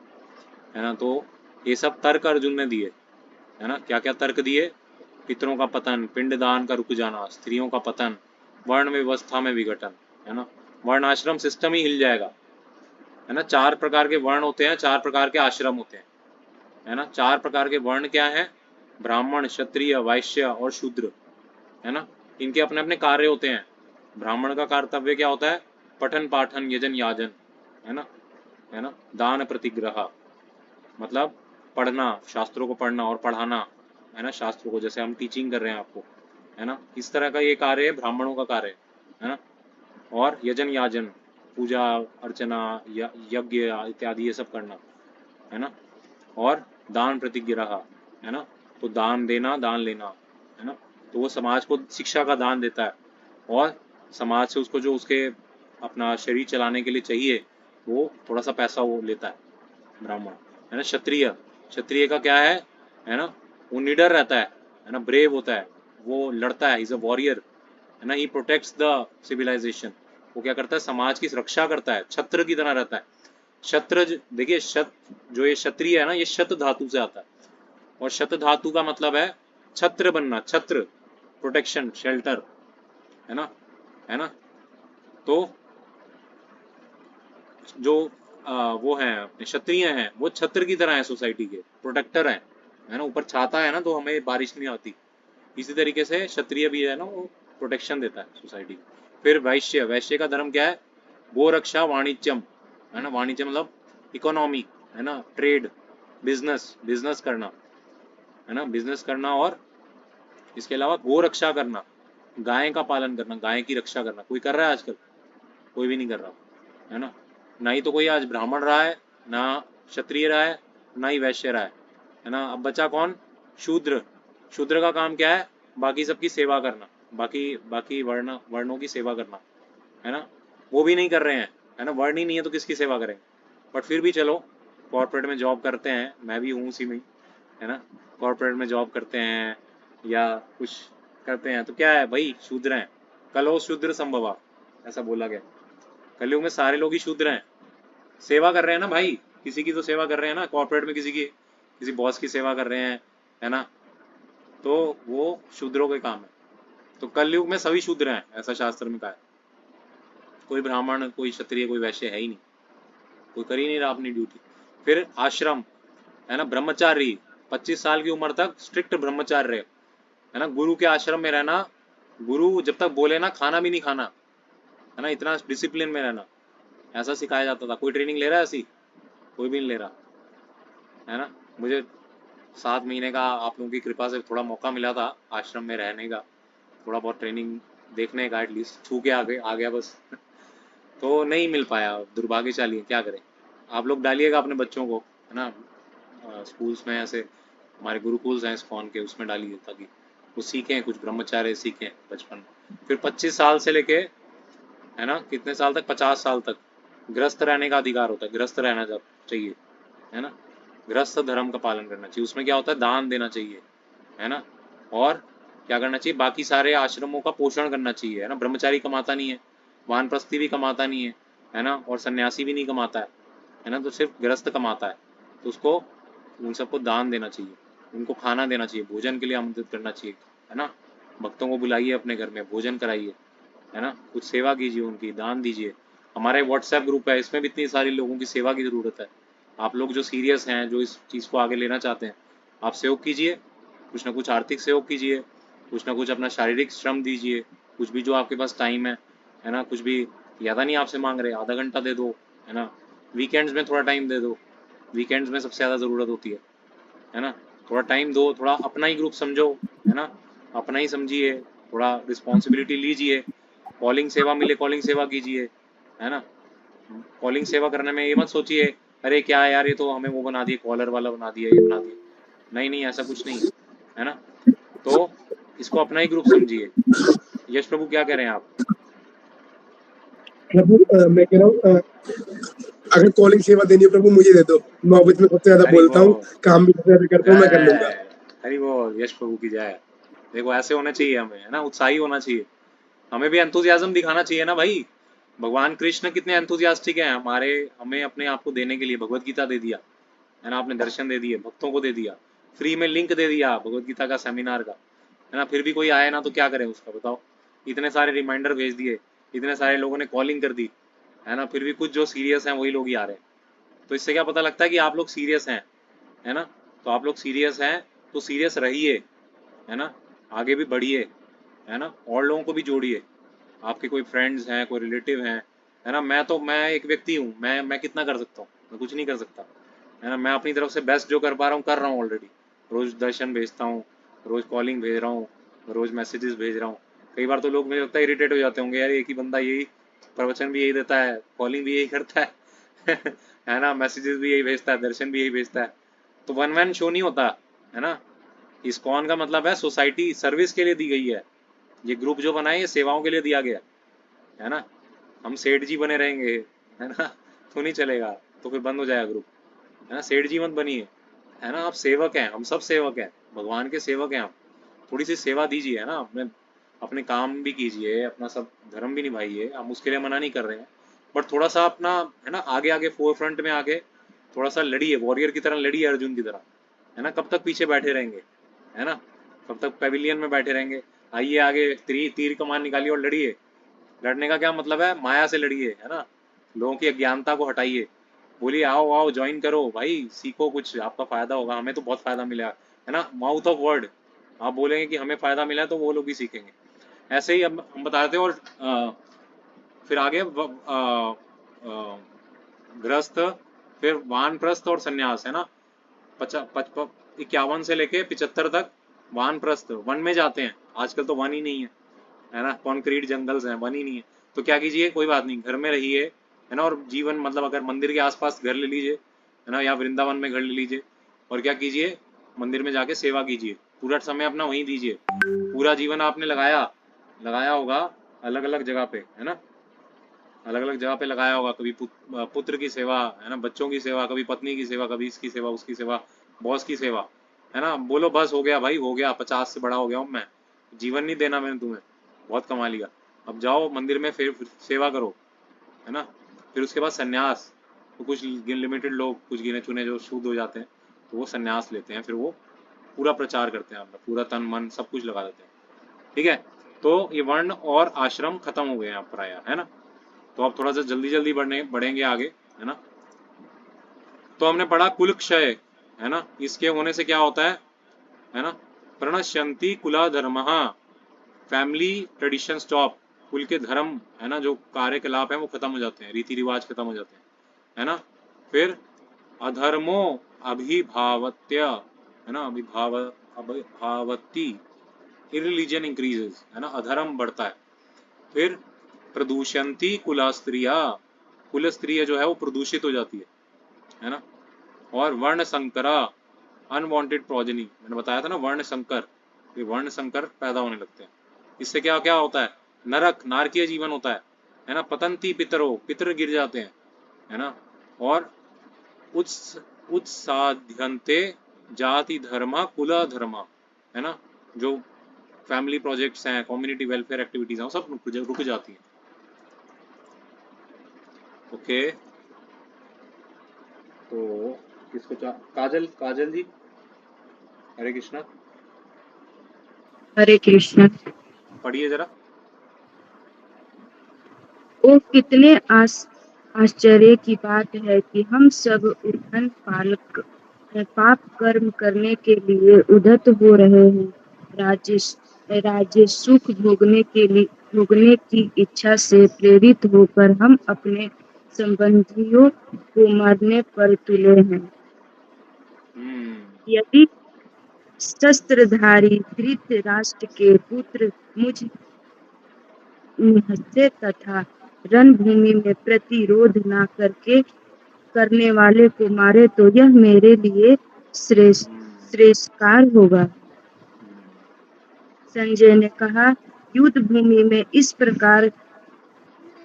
है ना। तो ये सब तर्क अर्जुन ने दिए, है ना। क्या क्या तर्क दिए? पितरों का पतन, पिंडदान का रुक जाना, स्त्रियों का पतन, वर्ण व्यवस्था में विघटन, है ना। वर्ण आश्रम सिस्टम ही हिल जाएगा, है ना। 4 प्रकार के वर्ण होते हैं, 4 प्रकार के आश्रम होते हैं, है ना। 4 प्रकार के वर्ण क्या हैं? ब्राह्मण, क्षत्रिय, वैश्य और शूद्र, है ना। इनके अपने अपने कार्य होते हैं। ब्राह्मण का कर्तव्य क्या होता है? पठन पाठन यजन याजन, है ना, है ना। दान प्रतिग्रह, मतलब पढ़ना, शास्त्रों को पढ़ना और पढ़ाना, है ना, शास्त्रों को, जैसे हम टीचिंग कर रहे हैं आपको, है ना। इस तरह का ये कार्य है, ब्राह्मणों का कार्य है ना। और यजन याजन, पूजा अर्चना, यज्ञ इत्यादि ये सब करना, है ना। और दान प्रतिग्रह, है ना, तो दान देना, दान लेना, है ना। तो वो समाज को शिक्षा का दान देता है और समाज से उसको जो उसके अपना शरीर चलाने के लिए चाहिए, वो थोड़ा सा पैसा वो लेता है, ब्राह्मण, है ना। क्षत्रिय, क्षत्रिय का क्या है ना, वो निडर रहता है ना, ब्रेव होता है, वो लड़ता है, इज अ वॉरियर, है ना। ही प्रोटेक्ट्स द सिविलाइजेशन, वो क्या करता है? समाज की सुरक्षा करता है, छत्र की तरह रहता है। छत्र, देखिए जो ये क्षत्रिय है ना, ये शत धातु से आता है, और शत धातु का मतलब है छत्र बनना, छत्र, प्रोटेक्शन, शेल्टर, है ना, है ना। तो जो वो हैं अपने क्षत्रिय हैं, वो छत्र की तरह है, सोसाइटी के प्रोटेक्टर हैं, है ना। ऊपर छाता है ना, तो हमें बारिश नहीं आती। इसी तरीके से क्षत्रिय भी है ना, वो प्रोटेक्शन देता है सोसाइटी को। फिर वैश्य, वैश्य का धर्म क्या है? गोरक्षा वाणिज्यम, है ना। वाणिज्य मतलब इकोनॉमी, है ना, ट्रेड, बिजनेस, बिजनेस करना, है ना, बिजनेस करना। और इसके अलावा गोरक्षा करना, गाय का पालन करना, गाय की रक्षा करना। कोई कर रहा है आजकल? कोई भी नहीं कर रहा, है ना। ना ही तो कोई आज ब्राह्मण रहा है, ना क्षत्रिय रहा है, ना ही वैश्य रहा है ना। अब बचा कौन? शूद्र। शूद्र का काम क्या है? बाकी सबकी सेवा करना, बाकी बाकी वर्णों की सेवा करना, है ना। वो भी नहीं कर रहे हैं, है ना। वर्ण ही नहीं है तो किसकी सेवा करेंगे? बट फिर भी चलो, कॉर्पोरेट में जॉब करते हैं, मैं भी हूँ उसी में, है ना। कॉर्पोरेट में जॉब करते हैं या कुछ करते हैं, तो क्या है भाई? शूद्र हैं। कलो शूद्र संभवा, ऐसा बोला गया। कलयुग में सारे लोग ही शूद्र हैं। सेवा कर रहे हैं ना भाई, किसी की तो सेवा कर रहे हैं ना। कॉर्पोरेट में किसी बॉस की सेवा कर रहे हैं, है ना। तो वो शूद्रों के काम है। तो कलयुग में सभी शूद्र हैं, ऐसा शास्त्र में कहा है। कोई ब्राह्मण, कोई क्षत्रिय, कोई वैश्य है ही नहीं, कोई कर ही नहीं रहा अपनी ड्यूटी। फिर आश्रम, है ना, ब्रह्मचारी, 25 साल की उम्र तक स्ट्रिक्ट ब्रह्मचार्य रहे, है ना। गुरु के आश्रम में रहना, गुरु जब तक बोले ना खाना भी नहीं खाना, है ना, इतना डिसिप्लिन में रहना, ऐसा सिखाया जाता था। कोई ट्रेनिंग ले रहा है ऐसी? कोई भी नहीं ले रहा, है ना। मुझे 7 महीने का आप लोगों की कृपा से थोड़ा मौका मिला था आश्रम में रहने का, थोड़ा बहुत ट्रेनिंग देखने का, एटलीस्ट छू के आ गया बस तो नहीं मिल पाया, दुर्भाग्यशाली है, क्या करें। आप लोग डालिएगा अपने बच्चों को, है ना, स्कूल्स में, ऐसे हमारे गुरुकुल्स हैं इस्कॉन के, उसमें डालिए ताकि वो सीखें, कुछ ब्रह्मचार्य सीखें बचपन में। फिर 25 साल से लेके, है ना, कितने साल तक? 50 साल तक गृहस्थ रहने का अधिकार होता है, गृहस्थ रहना जब चाहिए, है ना। गृहस्थ धर्म का पालन करना चाहिए। उसमें क्या होता है? दान देना चाहिए, है ना। और क्या करना चाहिए? बाकी सारे आश्रमों का पोषण करना चाहिए, है ना। ब्रह्मचारी कमाता नहीं है, वानप्रस्थी भी कमाता नहीं है ना, और सन्यासी भी नहीं कमाता है ना, तो सिर्फ गृहस्थ कमाता है। तो उसको, उन सबको दान देना चाहिए, उनको खाना देना चाहिए, भोजन के लिए आमंत्रित करना चाहिए, है ना। भक्तों को बुलाइए अपने घर में, भोजन कराइए, है ना, कुछ सेवा कीजिए, उनकी दान दीजिए। हमारे व्हाट्सएप ग्रुप है, इसमें भी इतनी सारी लोगों की सेवा की ज़रूरत है। आप लोग जो सीरियस हैं, जो इस चीज़ को आगे लेना चाहते हैं, आप सहयोग कीजिए, कुछ ना कुछ आर्थिक सहयोग कीजिए, कुछ ना कुछ अपना शारीरिक श्रम दीजिए, कुछ भी जो आपके पास टाइम है ना। कुछ भी ज़्यादा नहीं आपसे मांग रहे, आधा घंटा दे दो, है ना। वीकेंड्स में थोड़ा टाइम दे दो, वीकेंड्स में सबसे ज़्यादा ज़रूरत होती है ना। थोड़ा टाइम दो, थोड़ा अपना ही ग्रुप समझो, है ना, अपना ही समझिए, थोड़ा रिस्पॉन्सिबिलिटी लीजिए। कॉलिंग सेवा मिले, कॉलिंग सेवा कीजिए, है ना। कॉलिंग सेवा करने में ये मत सोचिए अरे क्या है यार, ये तो हमें वो बना दिए, कॉलर वाला बना दिया, ये बना दिया। नहीं नहीं, ऐसा कुछ नहीं है ना। तो इसको अपना ही ग्रुप समझिए। यश प्रभु क्या कह रहे हैं आप? प्रभु मैं कह रहा हूँ अगर कॉलिंग सेवा देनी है प्रभु मुझे दे दो। मैं ऑफिस में सबसे ज्यादा हरि बोलता हूँ, बोल, काम भी सबसे ज्यादा करता हूँ, मैं कर लूंगा। जय हरि बोल, यश प्रभु की जय। देखो ऐसे होना चाहिए हमें, है ना, उत्साही होना चाहिए, हमें भी एंथुजियाज्म दिखाना चाहिए ना भाई। भगवान कृष्ण कितने एंथुजियास्टिक हैं हमारे, हमें अपने आप को देने के लिए। भगवत गीता दे दिया, है ना, आपने दर्शन दे दिए, भक्तों को दे दिया, फ्री में लिंक दे दिया भगवत गीता का सेमिनार का, है ना, फिर भी कोई आए ना तो क्या करें उसका, बताओ। इतने सारे रिमाइंडर भेज दिए, इतने सारे लोगों ने कॉलिंग कर दी, है ना, फिर भी कुछ जो सीरियस हैं वही लोग ही आ रहे हैं। तो इससे क्या पता लगता है कि आप लोग सीरियस हैं, है ना। तो आप लोग सीरियस हैं तो सीरियस रहिए, है ना, आगे भी बढ़िए, है ना, और लोगों को भी जोड़िए। आपके कोई फ्रेंड्स हैं, कोई रिलेटिव हैं, है ना। मैं एक व्यक्ति हूँ, मैं कितना कर सकता हूँ, मैं कुछ नहीं कर सकता, है ना। मैं अपनी तरफ से बेस्ट जो कर पा रहा हूँ कर रहा हूँ ऑलरेडी। रोज दर्शन भेजता हूँ, रोज कॉलिंग भेज रहा हूँ, रोज मैसेजेस भेज रहा हूँ। कई बार तो लोग मुझे लगता है इरिटेट हो जाते होंगे, यार एक ही बंदा यही प्रवचन भी यही देता है, कॉलिंग भी यही करता है है ना, मैसेजेस भी यही भेजता है, दर्शन भी यही भेजता है। तो वन मैन शो नहीं होता, है ना। इस्कॉन का मतलब है सोसाइटी सर्विस के लिए दी गई है। ये ग्रुप जो बना है ये सेवाओं के लिए दिया गया है ना। हम सेठ जी बने रहेंगे, है ना, तो नहीं चलेगा, तो फिर बंद हो जाएगा ग्रुप, है ना। सेठ जी मत बनिए, है ना, आप सेवक हैं, हम सब सेवक हैं, भगवान के सेवक हैं आप। थोड़ी सी सेवा दीजिए, है ना, अपने अपने काम भी कीजिए, अपना सब धर्म भी निभाइए, हम उसके लिए मना नहीं कर रहे हैं, बट थोड़ा सा अपना, है ना, आगे आगे फोर फ्रंट में आके थोड़ा सा लड़िए, वॉरियर की तरह लड़िए, अर्जुन की तरह, है ना। कब तक पीछे बैठे रहेंगे, है ना, कब तक पेविलियन में बैठे रहेंगे। आइए आगे, तीर कमान निकालिए और लड़िए। लड़ने का क्या मतलब है, माया से लड़िए, है ना, लोगों की अज्ञानता को हटाइए, बोलिए आओ आओ ज्वाइन करो भाई, सीखो कुछ, आपका फायदा होगा, हमें तो बहुत फायदा मिला है ना। माउथ ऑफ वर्ड, आप बोलेंगे कि हमें फायदा मिला है तो वो लोग भी सीखेंगे। ऐसे ही हम बताते हैं। और फिर आगे गृहस्थ, फिर वानप्रस्थ और सन्यास, है ना। 51 से लेके 75 तक वानप्रस्थ, वन में जाते हैं। आजकल तो वन ही नहीं है ना, कॉन्क्रीट जंगल्स हैं, वन ही नहीं है। तो क्या कीजिए, कोई बात नहीं, घर में रहिए, है ना, और जीवन मतलब अगर मंदिर के आसपास घर ले लीजिए, है ना, या वृंदावन में घर ले लीजिए, और क्या कीजिए, मंदिर में जाके सेवा कीजिए, पूरा समय अपना वहीं दीजिए। पूरा जीवन आपने लगाया होगा अलग अलग जगह पे, है ना, अलग अलग जगह पे लगाया होगा। कभी पुत्र की सेवा, है ना, बच्चों की सेवा, कभी पत्नी की सेवा, कभी इसकी सेवा, उसकी सेवा, बॉस की सेवा, है ना। बोलो बस हो गया भाई, हो गया, 50 से बड़ा हो गया हूँ मैं, जीवन नहीं देना मैंने तुम्हें, बहुत कमा लिया, अब जाओ मंदिर में फिर सेवा करो, है ना। फिर उसके बाद सन्यास, तो कुछ लिमिटेड लोग, कुछ गिने चुने जो शुद्ध हो जाते हैं, तो वो सन्यास लेते हैं, फिर वो पूरा प्रचार करते हैं अपना, पूरा तन मन सब कुछ लगा देते हैं, ठीक है। तो ये वर्ण और आश्रम खत्म हो गए हैं प्राय, है ना। तो अब थोड़ा सा जल्दी जल्दी बढ़ेंगे आगे, है ना। तो हमने पढ़ा कुल क्षय, है ना, इसके होने से क्या होता है ना, प्रणश्यंती कुला धर्म, फैमिली ट्रेडिशन स्टॉप, कुल के धर्म, है ना, जो कार्यकलाप है वो खत्म हो जाते हैं, रीति रिवाज खत्म हो जाते हैं, है ना। फिर अधर्मो अभिभावत्य, है ना, अभिभावती, इरिलीजन इंक्रीजेस, है ना, अधर्म बढ़ता है। फिर प्रदूषंती कुला स्त्रिया, कुल स्त्रिया जो है वो प्रदूषित हो जाती है ना। और वर्ण संकरा, अनवांटेड प्रोजेनी, मैंने बताया था ना, वर्ण संकर, ये वर्ण संकर पैदा होने लगते हैं। इससे क्या क्या होता है, नरक, नारकीय जीवन होता है ना। पतंती पितरो, पितर गिर जाते हैं, है ना। और उत्साध्यन्ते जाति धर्म कुल धर्म, है ना, जो फैमिली प्रोजेक्ट्स हैं, कम्युनिटी वेलफेयर एक्टिविटीज हैं, सब रुक जाती हैं। ओके, तो किसको काजल जी, हरे कृष्णा, हरे कृष्ण। पढ़िए जरा। ओ कितने आश्चर्य की बात है कि हम सब उद्यम पाप कर्म करने के लिए उद्यत हो रहे हैं। राज्य सुख भोगने की इच्छा से प्रेरित होकर हम अपने संबंधियों को मारने पर तुले हैं। यदि शस्त्रधारी धृतराष्ट्र के पुत्र मुझ निहत्थे तथा रणभूमि में प्रतिरोध न करने वाले को मारे तो यह मेरे लिए श्रेष्ठकार होगा। संजय ने कहा, युद्ध भूमि में इस प्रकार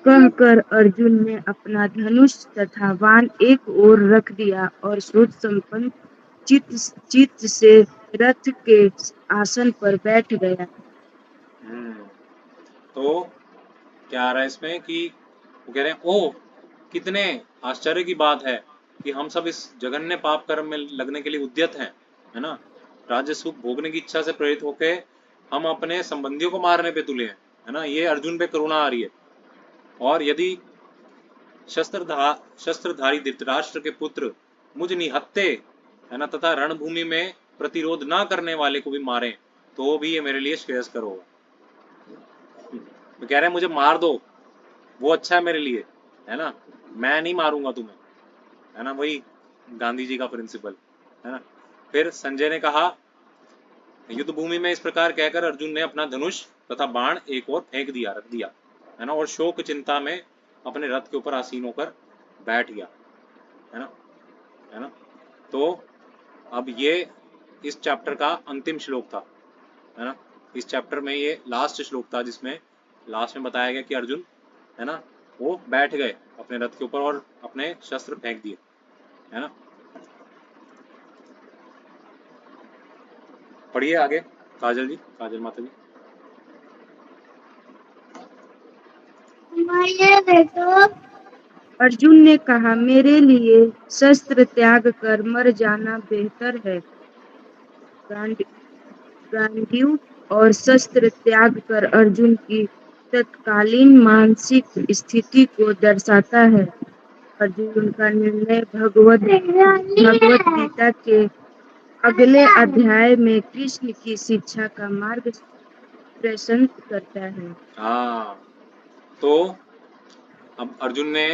कहकर अर्जुन ने अपना धनुष तथा बाण एक ओर रख दिया और सोच संपन्न चित्त से रथ के आसन पर बैठ गया। तो क्या आ रहा है इसमें कि वो कह रहे हैं, ओह कितने आश्चर्य की बात है कि हम सब इस जघन्य पाप कर्म में लगने के लिए उद्यत हैं, है ना। राज्य सुख भोगने की इच्छा से प्रेरित होके हम अपने संबंधियों को मारने पे तुले हैं, है ना। ये अर्जुन पे करुणा आ रही है। और यदि शस्त्रधारी धृतराष्ट्र के पुत्र मुझ निहत्ते, है ना, तथा रणभूमि में प्रतिरोध ना करने वाले को भी मारें तो भी ये मेरे लिए श्रेयस्कर होगा। तो कह रहे हैं मुझे मार दो, वो अच्छा है मेरे लिए, है ना, मैं नहीं मारूंगा तुम्हें, है ना। वही गांधी जी का प्रिंसिपल, है ना। फिर संजय ने कहा, युद्ध भूमि में इस प्रकार कहकर अर्जुन ने अपना धनुष तथा बाण एक और फेंक दिया, रख दिया, है ना, और शोक चिंता में अपने रथ के ऊपर आसीन होकर बैठ गया, है ना, है ना। तो अब ये इस चैप्टर का अंतिम श्लोक था, है ना। इस चैप्टर में ये लास्ट श्लोक था जिसमें लास्ट में बताया गया कि अर्जुन, है ना, वो बैठ गए अपने रथ के ऊपर और अपने शस्त्र फेंक दिए, है ना। पढ़िए आगे काजल जी, काजल माता जी। अर्जुन ने कहा, मेरे लिए शस्त्र त्याग कर मर जाना बेहतर है। गांडीव और शस्त्र त्याग कर अर्जुन की तत्कालीन मानसिक स्थिति को दर्शाता है। अर्जुन का निर्णय भगवत गीता के अगले अध्याय में कृष्ण की शिक्षा का मार्ग प्रशंस करता है। हाँ, तो अब अर्जुन ने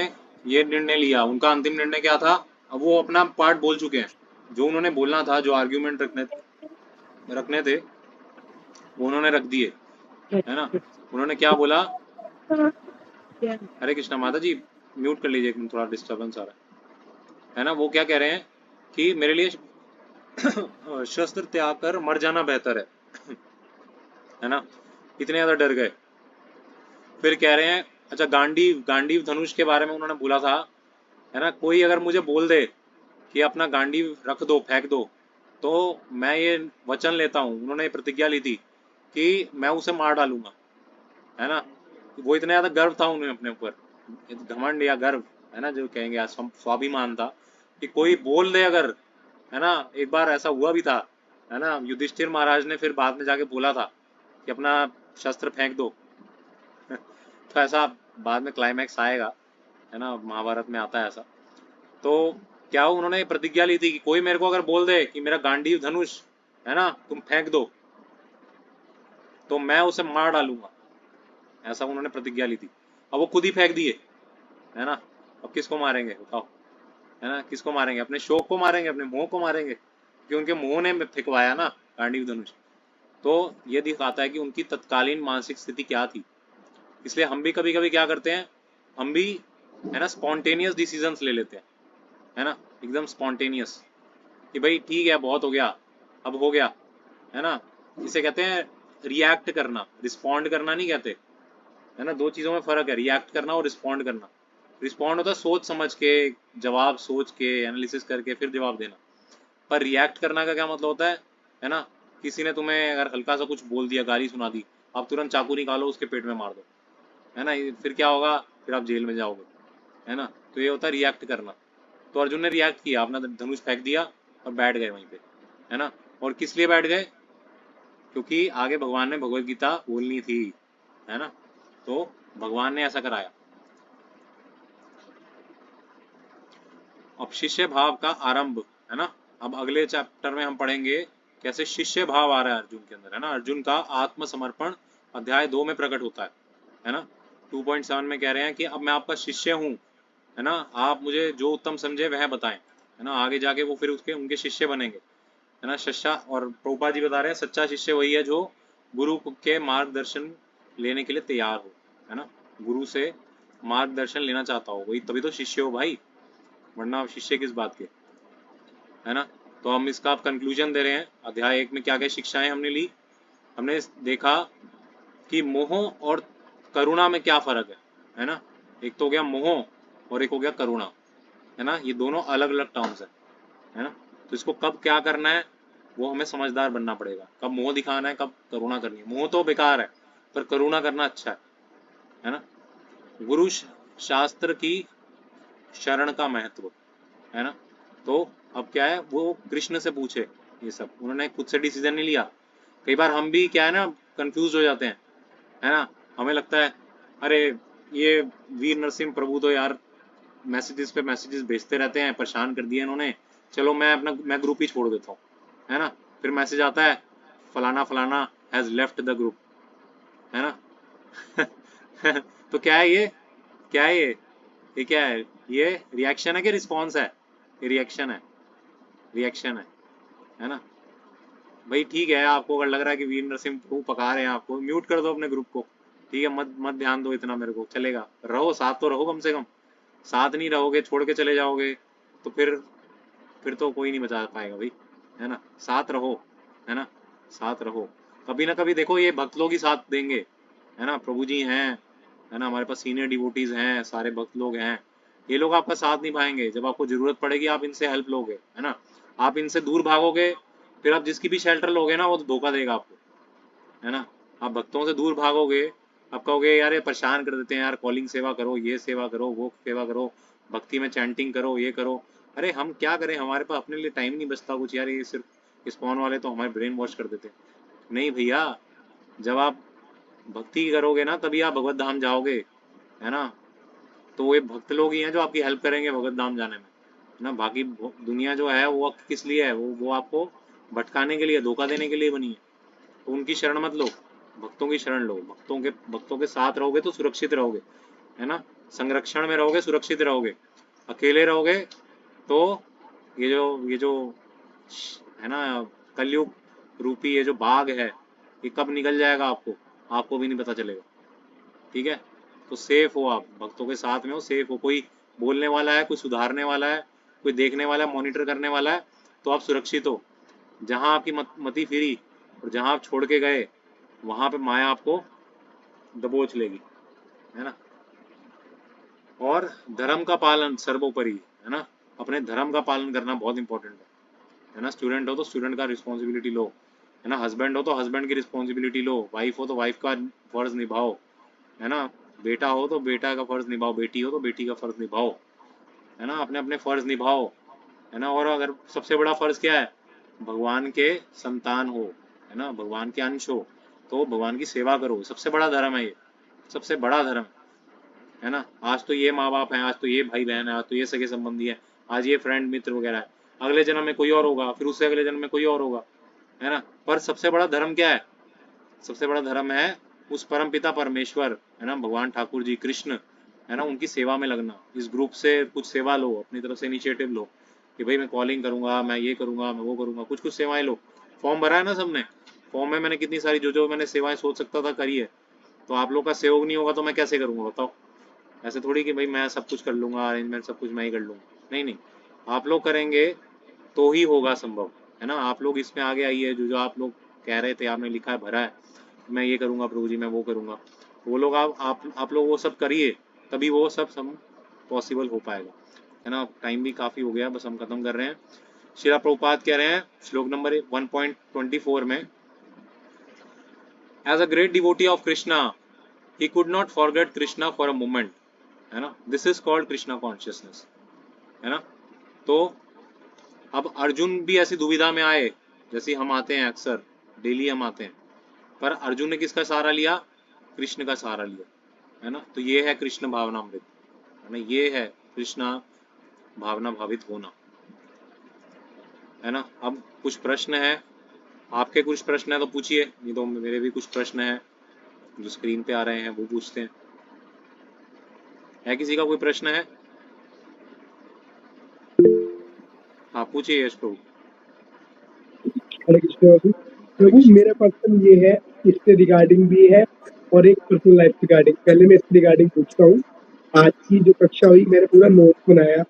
ये निर्णय लिया, उनका अंतिम निर्णय क्या था। अब वो अपना पार्ट बोल चुके हैं, जो उन्होंने बोलना था, जो आर्ग्यूमेंट रखने थे वो उन्होंने रख दिए, है ना। उन्होंने क्या बोला, हरे कृष्णा माता जी म्यूट कर लीजिए, एक मिनट, थोड़ा डिस्टर्बेंस आ रहा है ना। वो क्या कह रहे हैं कि मेरे लिए शस्त्र त्याग कर मर जाना बेहतर है ना। इतने ज्यादा डर गए। फिर कह रहे हैं, अच्छा गांडीव धनुष के बारे में उन्होंने बोला था, है ना, कोई अगर मुझे बोल दे कि अपना गांडीव रख दो, फेंक दो, तो मैं ये वचन लेता हूँ, उन्होंने प्रतिज्ञा ली थी कि मैं उसे मार डालूंगा, है ना। वो इतना ज्यादा गर्व था उन्हें अपने ऊपर, घमंड या गर्व, है ना, जो कहेंगे स्वाभिमान था कि कोई बोल दे अगर, है ना। एक बार ऐसा हुआ भी था, है ना, युधिष्ठिर महाराज ने फिर बाद में जाके बोला था कि अपना शस्त्र फेंक दो तो ऐसा बाद में क्लाइमैक्स आएगा, है ना, महाभारत में आता है ऐसा। तो क्या उन्होंने प्रतिज्ञा ली थी कि कोई मेरे को अगर बोल दे कि मेरा गांडीव धनुष, है ना, तुम फेंक दो, तो मैं उसे मार डालूंगा, ऐसा उन्होंने प्रतिज्ञा ली थी। अब वो खुद ही फेंक दिए, है ना। अब किसको मारेंगे बताओ, है ना, किसको मारेंगे, अपने शौक को मारेंगे, अपने मोह को मारेंगे, क्योंकि उनके मोह ने फेंकवाया ना गांडीव धनुष। तो ये दिखाता है कि उनकी तत्कालीन मानसिक स्थिति क्या थी। इसलिए हम भी कभी कभी क्या करते हैं, हम भी, है ना, स्पॉन्टेनियस डिसीजंस ले लेते हैं, है ना, एकदम स्पॉन्टेनियस कि भाई ठीक है, बहुत हो गया, अब हो गया, है ना। इसे कहते हैं रिएक्ट करना, रिस्पॉन्ड करना नहीं कहते, है ना। दो चीज़ों में फ़र्क है, रिएक्ट करना और रिस्पॉन्ड करना। रिस्पॉन्ड होता है सोच समझ के, जवाब सोच के, एनालिसिस करके फिर जवाब देना। पर रिएक्ट करना का क्या मतलब होता है ना, किसी ने तुम्हें अगर हल्का सा कुछ बोल दिया, गाली सुना दी, आप तुरंत चाकू निकालो, उसके पेट में मार दो, है ना। फिर क्या होगा, फिर आप जेल में जाओगे, है ना। तो ये होता है रिएक्ट करना। तो अर्जुन ने रिएक्ट किया, अपना धनुष फेंक दिया और बैठ गए वहीं पे, है ना। और किस लिए बैठ गए, क्योंकि आगे भगवान ने भगवत गीता बोलनी थी, है ना। तो भगवान ने ऐसा कराया। अब शिष्य भाव का आरंभ, है ना। अब अगले चैप्टर में हम पढ़ेंगे कैसे शिष्य भाव आ रहा है अर्जुन के अंदर, है ना। अर्जुन का आत्मसमर्पण अध्याय 2 में प्रकट होता है ना। 2.7 में कह रहे हैं कि अब मैं आपका शिष्य हूँ, है ना, आप मुझे जो उत्तम समझे वह बताएं, है ना। आगे जाके वो फिर उनके शिष्य बनेंगे, है ना। सच्चा, और प्रभुपाद जी बता रहे हैं, सच्चा शिष्य वही है जो गुरु के मार्गदर्शन लेने के लिए तैयार हो, है ना। गुरु से मार्गदर्शन लेना चाहता हो, वही तभी तो शिष्य हो भाई, वरना शिष्य किस बात के, है ना। तो हम इसका आप कंक्लूजन दे रहे हैं, अध्याय 1 में क्या क्या शिक्षाएं हमने ली, हमने देखा कि मोह और करुणा में क्या फर्क है ना। एक तो हो गया मोह और एक हो गया करुणा, है ना। ये दोनों अलग अलग टर्म्स है ना। तो इसको कब क्या करना है वो हमें समझदार बनना पड़ेगा, कब मोह दिखाना है, कब करुणा करनी है। मोह तो बेकार है पर करुणा करना अच्छा है ना। गुरु शास्त्र की शरण का महत्व, है ना। तो अब क्या है, वो कृष्ण से पूछे ये सब, उन्होंने खुद से डिसीजन नहीं लिया। कई बार हम भी क्या है ना कंफ्यूज हो जाते हैं, है ना। हमें लगता है अरे ये वीर नरसिंह प्रभु तो यार मैसेजेस पे मैसेजेस भेजते रहते हैं, परेशान कर दिए इन्होंने, चलो मैं ग्रुप ही छोड़ देता हूँ, है ना। फिर मैसेज आता है फलाना फलाना हैज लेफ्ट द ग्रुप, है ना। तो क्या है ये, क्या है ये क्या है, ये रिएक्शन है कि रिस्पॉन्स है? ये रिएक्शन है ना। भाई ठीक है, आपको अगर लग रहा है कि वीर नरसिंह प्रभु पका रहे हैं आपको, म्यूट कर दो अपने ग्रुप को, ठीक है। मत ध्यान दो इतना मेरे को, चलेगा। रहो साथ तो रहो, कम से कम साथ नहीं रहोगे, छोड़ के चले जाओगे तो फिर तो कोई नहीं बचा पाएगा भाई, है ना। साथ रहो, है ना, साथ रहो। कभी ना कभी देखो ये भक्त लोग ही साथ देंगे, है ना। प्रभु जी हैं, है ना, हमारे पास सीनियर डिवोटीज हैं, सारे भक्त लोग हैं, ये लोग आपका साथ नहीं पाएंगे। जब आपको जरूरत पड़ेगी आप इनसे हेल्प लोगे, है ना। आप इनसे दूर भागोगे फिर आप जिसकी भी शेल्टर लोगे ना वो तो धोखा देगा आपको, है ना। आप भक्तों से दूर भागोगे, आप कहोगे यार ये परेशान कर देते हैं यार, कॉलिंग सेवा करो, ये सेवा करो, वो सेवा करो, भक्ति में चैंटिंग करो, ये करो। अरे हम क्या करें, हमारे पास अपने लिए टाइम नहीं बचता कुछ यार, ये सिर्फ स्पॉन वाले तो हमारे ब्रेन वॉश कर देते हैं। नहीं भैया, जब आप भक्ति करोगे ना तभी आप भगवत धाम जाओगे, है ना। तो वो भक्त लोग ही हैं जो आपकी हेल्प करेंगे भगवत धाम जाने में, है ना। बाकी दुनिया जो है वो किस लिए है, वो आपको भटकाने के लिए, धोखा देने के लिए बनी है। तो उनकी शरण मत लो, भक्तों की शरण लो। भक्तों के साथ रहोगे तो सुरक्षित रहोगे, है ना। संरक्षण में रहोगे, सुरक्षित रहोगे। अकेले रहोगे तो ये जो है ना कलयुग रूपी ये जो बाघ है, ये कब निकल जाएगा आपको भी नहीं पता चलेगा, ठीक है। तो सेफ हो, आप भक्तों के साथ में हो, सेफ हो। कोई बोलने वाला है, कोई सुधारने वाला है, कोई देखने वाला है, मॉनिटर करने वाला है, तो आप सुरक्षित हो। जहां आपकी मति फिरी और जहां आप छोड़ के गए वहां पे माया आपको दबोच लेगी, है ना। और धर्म का पालन सर्वोपरि, है ना। अपने धर्म का पालन करना बहुत इंपॉर्टेंट है ना। स्टूडेंट हो तो स्टूडेंट का रिस्पॉन्सिबिलिटी लो, है ना। हस्बैंड हो तो हस्बैंड की रिस्पॉन्सिबिलिटी लो, वाइफ हो तो वाइफ का फर्ज निभाओ, है ना। बेटा हो तो बेटा का फर्ज निभाओ, बेटी हो तो बेटी का फर्ज निभाओ, है ना। अपने अपने फर्ज निभाओ, है ना। और अगर सबसे बड़ा फर्ज क्या है, भगवान के संतान हो, है ना, भगवान के अंश हो, तो भगवान की सेवा करो। सबसे बड़ा धर्म है ये, सबसे बड़ा धर्म, है ना। आज तो ये माँ बाप हैं, आज तो ये भाई बहन है, आज तो ये सगे संबंधी है, आज ये फ्रेंड मित्र वगैरह है, अगले जन्म में कोई और होगा, फिर उससे अगले जन्म में कोई और होगा, है ना। पर सबसे बड़ा धर्म क्या है, सबसे बड़ा धर्म है उस परम पिता परमेश्वर, है ना, भगवान ठाकुर जी कृष्ण, है ना, उनकी सेवा में लगना। इस ग्रुप से कुछ सेवा लो, अपनी तरफ से इनिशिएटिव लो कि भाई मैं कॉलिंग करूंगा, मैं ये करूंगा, मैं वो करूंगा, कुछ कुछ सेवाएं लो। फॉर्म भरा है ना सबने, फॉर्म में मैंने कितनी सारी जो मैंने सेवाएं सोच सकता था करी है। तो आप लोग का सहयोग नहीं होगा तो मैं कैसे करूंगा बताओ। ऐसे थोड़ी कि भाई मैं सब कुछ कर लूंगा, अरेंजमेंट सब कुछ मैं ही कर लूंगा, नहीं नहीं, आप लोग करेंगे तो ही होगा संभव, है ना। आप लोग इसमें आगे आइए, जो आप लोग कह रहे थे, आपने लिखा है, भरा है, मैं ये करूंगा प्रभु जी, मैं वो करूंगा, वो लोग आप लोग वो सब करिए, तभी वो सब पॉसिबल हो पाएगा, है ना। टाइम भी काफी हो गया, बस हम खत्म कर रहे हैं। श्रील प्रभुपाद कह रहे हैं श्लोक नंबर 1.24 में, as a great devotee of Krishna he could not forget Krishna for a moment, है ना। This is called Krishna consciousness, है ना। तो अब अर्जुन भी ऐसी दुविधा में आए, जैसे हम आते हैं अक्सर, डेली हम आते हैं, पर अर्जुन ने किसका सहारा लिया, कृष्ण का सहारा लिया, है ना। तो ये है कृष्ण भावनामृत, है ना, ये है कृष्णा भावना भावित होना, है ना। अब कुछ प्रश्न है, आपके कुछ प्रश्न है तो पूछिए, नहीं तो मेरे भी कुछ प्रश्न है जो स्क्रीन पे आ रहे हैं वो पूछते हैं। है किसी का कोई प्रश्न है? हाँ पूछिए यश प्रभु। हरे कृष्ण प्रभु। प्रभु मेरा क्वेश्चन ये है, इससे रिगार्डिंग भी है और एक पर्सनल लाइफ रिगार्डिंग। पहले मैं इससे रिगार्डिंग पूछता हूँ। आज की जो कक्षा हुई मैंने पूरा नोट बनाया,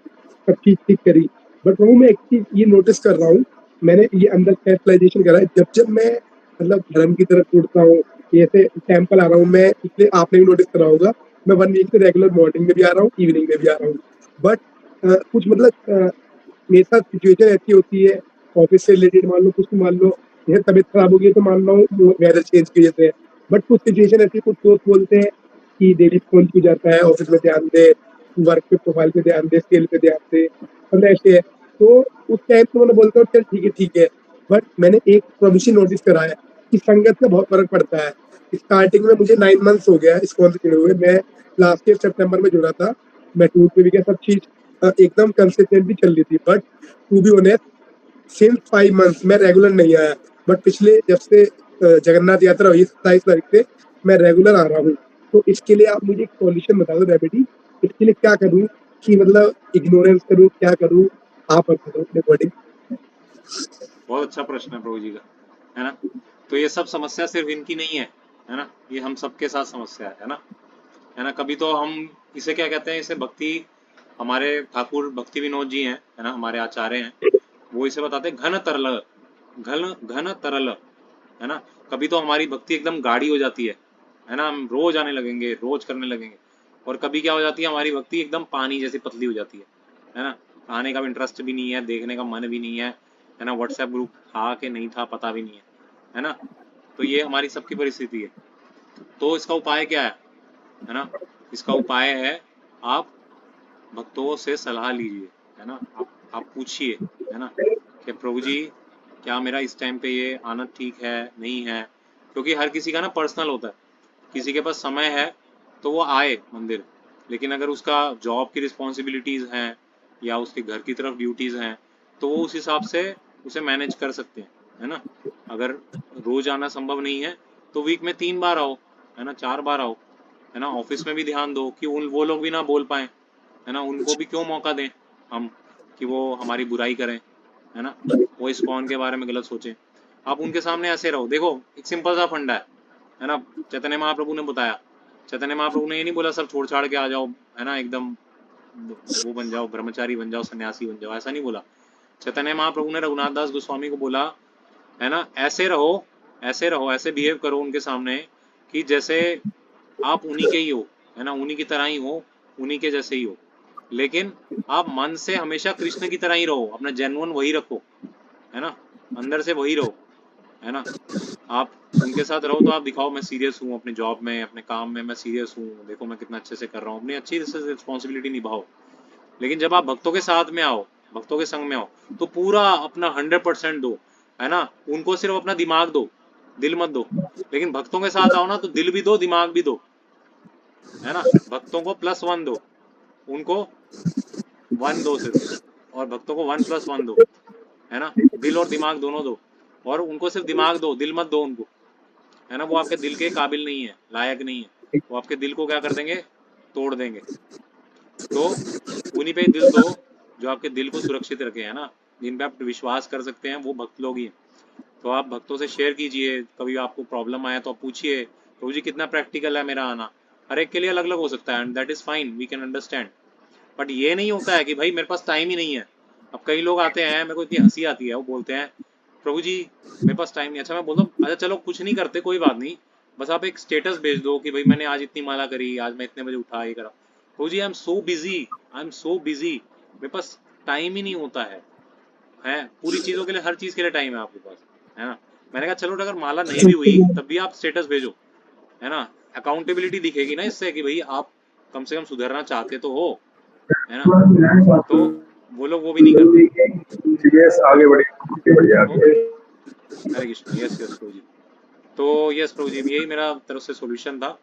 सब चीज ठीक करी, बट प्रभु मैं एक चीज ये नोटिस कर रहा हूँ, मैंने ये अंदर कैपिटलाइजेशन करा है, जब मैं मतलब धर्म की तरफ जुड़ता हूँ, जैसे टेम्पल आ रहा हूँ मैं, इसलिए आपने भी नोटिस करा होगा, मैं 1 वीक से रेगुलर मॉर्निंग में भी आ रहा हूँ, इवनिंग में भी आ रहा हूँ। बट कुछ मतलब मेरे साथ सिचुएशन ऐसी होती है, ऑफिस से रिलेटेड मान लो, कुछ मान लो, जैसे तबीयत खराब हो गई तो मान लो वेदर चेंज की वजह से, बट कुछ सिचुएशन ऐसी, कुछ दोस्त बोलते हैं कि डेली फोन क्यों जाता है, ऑफिस में ध्यान दे, वर्क पे प्रोफाइल पे ध्यान दे, स्किल पे ध्यान दे, मतलब ऐसे है। तो उस टाइम पे मैं बोलता हूँ चल ठीक है, बट मैंने एक प्रॉब्लम नोटिस करा है कि संगत का बहुत फर्क पड़ता है। स्टार्टिंग में मुझे 9 मंथ्स हो गया इस्कॉन से जुड़े हुए, मैं लास्ट ईयर सितंबर में जुड़ा था, मैं टूर पे भी गया, सब चीज एकदम कंसिस्टेंटली चल रही थी, but to be honest since 5 months मैं रेगुलर नहीं आया, बट पिछले जब से जगन्नाथ यात्रा हुई 27 तारीख से मैं रेगुलर आ रहा हूँ। तो इसके लिए आप मुझे एक सॉल्यूशन बता दो रेमेडी, इसके लिए क्या करूँ, कि मतलब इग्नोरेंस करूँ, क्या करूँ, आप बता दो अपने अकॉर्डिंग। बहुत अच्छा प्रश्न है प्रभु जी का, है ना। तो ये सब समस्या सिर्फ इनकी नहीं है ना, ये हम सबके साथ समस्या है ना। कभी तो हम इसे क्या कहते हैं, इसे भक्ति, हमारे ठाकुर भक्ति विनोद जी हैं, है ना, हमारे आचार्य हैं, वो इसे बताते हैं घन तरल, घन तरल, है ना। कभी तो हमारी भक्ति एकदम गाढ़ी हो जाती है ना, हम रोज आने लगेंगे, रोज करने लगेंगे। और कभी क्या हो जाती है, हमारी भक्ति एकदम पानी जैसी पतली हो जाती है ना। आने का इंटरेस्ट भी नहीं है, देखने का मन भी नहीं है ना। व्हाट्सएप ग्रुप था कि नहीं था पता भी नहीं है ना। तो ये हमारी सबकी परिस्थिति है। तो इसका उपाय क्या है ना। इसका उपाय है, आप भक्तों से सलाह लीजिए, है ना। आप पूछिए, है ना, कि प्रभु जी क्या मेरा इस टाइम पे ये आना ठीक है, नहीं है। क्योंकि हर किसी का ना पर्सनल होता है, किसी के पास समय है तो वो आए मंदिर, लेकिन अगर उसका जॉब की रिस्पॉन्सिबिलिटीज हैं या उसके घर की तरफ ड्यूटीज हैं तो वो उस हिसाब से उसे मैनेज कर सकते हैं, है ना। अगर रोज आना संभव नहीं है तो वीक में 3 बार आओ, है ना, 4 बार आओ, है ना। ऑफिस में भी ध्यान दो कि वो लोग भी ना बोल पाए, है ना, उनको भी क्यों मौका दें हम कि वो हमारी बुराई करें, है ना, वो इस्कॉन के बारे में गलत सोचें। आप उनके सामने ऐसे रहो। देखो एक सिंपल सा फंडा है ना, चैतन्य महाप्रभु ने बताया। चैतन्य महाप्रभु ने ये नहीं बोला सब छोड़ छाड़ के आ जाओ, है ना, एकदम वो बन जाओ, ब्रह्मचारी बन जाओ, सन्यासी बन जाओ, ऐसा नहीं बोला। चैतन्य महाप्रभु ने रघुनाथ दास गोस्वामी को बोला, है ना, ऐसे रहो, ऐसे बिहेव करो उनके सामने कि जैसे आप उन्हीं के ही हो, है ना, उन्हीं की तरह ही हो, उन्हीं के जैसे ही हो। लेकिन आप मन से हमेशा कृष्ण की तरह ही रहो, अपना जेन्युइन वही रखो, है ना, अंदर से वही रहो, है ना। आप उनके साथ रहो तो आप दिखाओ मैं सीरियस हूँ अपने जॉब में, अपने काम में मैं सीरियस हूँ, देखो मैं कितना अच्छे से कर रहा हूँ, अपनी अच्छी से रिस्पॉन्सिबिलिटी निभाओ। लेकिन जब आप भक्तों के साथ में आओ, भक्तों के संग में आओ, तो पूरा अपना 100% दो, है ना। उनको सिर्फ अपना दिमाग दो, दिल मत दो। लेकिन भक्तों के साथ आओ ना तो दिल भी दो, दिमाग भी दो, है ना। भक्तों को +1 दो, उनको 1 दो सिर्फ, और भक्तों को 1+1 दो, है ना। दिल और दिमाग दोनों दो, और उनको सिर्फ दिमाग दो, दिल मत दो उनको, है ना। वो आपके दिल के काबिल नहीं है, लायक नहीं है, वो आपके दिल को क्या कर देंगे, तोड़ देंगे। तो उन्हीं पे दिल दो जो आपके दिल को सुरक्षित रखे, है ना, जिन पे आप विश्वास कर सकते हैं, वो भक्त लोग ही हैं। तो आप भक्तों से शेयर कीजिए, कभी आपको प्रॉब्लम आया तो आप पूछिए प्रभु जी कितना प्रैक्टिकल है मेरा आना। हर एक के लिए अलग अलग हो सकता है, and that is fine, we can understand. But ये नहीं होता है कि भाई मेरे पास टाइम ही नहीं है। अब कई लोग आते हैं, मेरे को इतनी हंसी आती है, वो बोलते हैं प्रभु जी मेरे पास टाइम नहीं। अच्छा मैं बोलता हूँ अच्छा चलो कुछ नहीं करते, कोई बात नहीं, बस आप एक स्टेटस भेज दो कि भाई मैंने आज इतनी माला करी, आज मैं इतने बजे उठा, ये करा। प्रभु जी आई एम सो बिजी, मेरे पास टाइम ही नहीं होता है पूरी चीजों के लिए, हर चीज के लिए टाइम है आपके पास, है ना। मैंने कहा चलो अगर माला नहीं भी हुई तब भी आप स्टेटस भेजो, है ना। अकाउंटेबिलिटी दिखेगी ना इससे कि भाई आप कम से कम सुधरना चाहते तो हो, है ना। तो वो लोग वो भी नहीं करते। आगे बढ़े। हरे कृष्ण। यस प्रभु जी। तो यस प्रभु जी, यही मेरा तरफ से सॉल्यूशन था।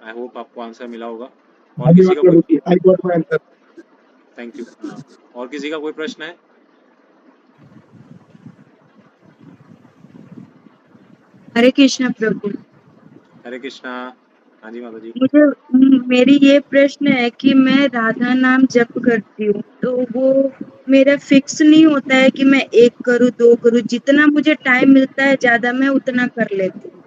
आई होप आपको आंसर मिला होगा। और किसी का कोई, थैंक यू। और किसी का कोई प्रश्न है? हरे कृष्ण प्रभु। हरे कृष्णा। हाँ जी माता जी। मेरी ये प्रश्न है कि मैं राधा नाम जप करती हूँ तो वो मेरा फिक्स नहीं होता है कि मैं 1 करूँ 2 करूँ, जितना मुझे टाइम मिलता है ज्यादा मैं उतना कर लेती हूँ।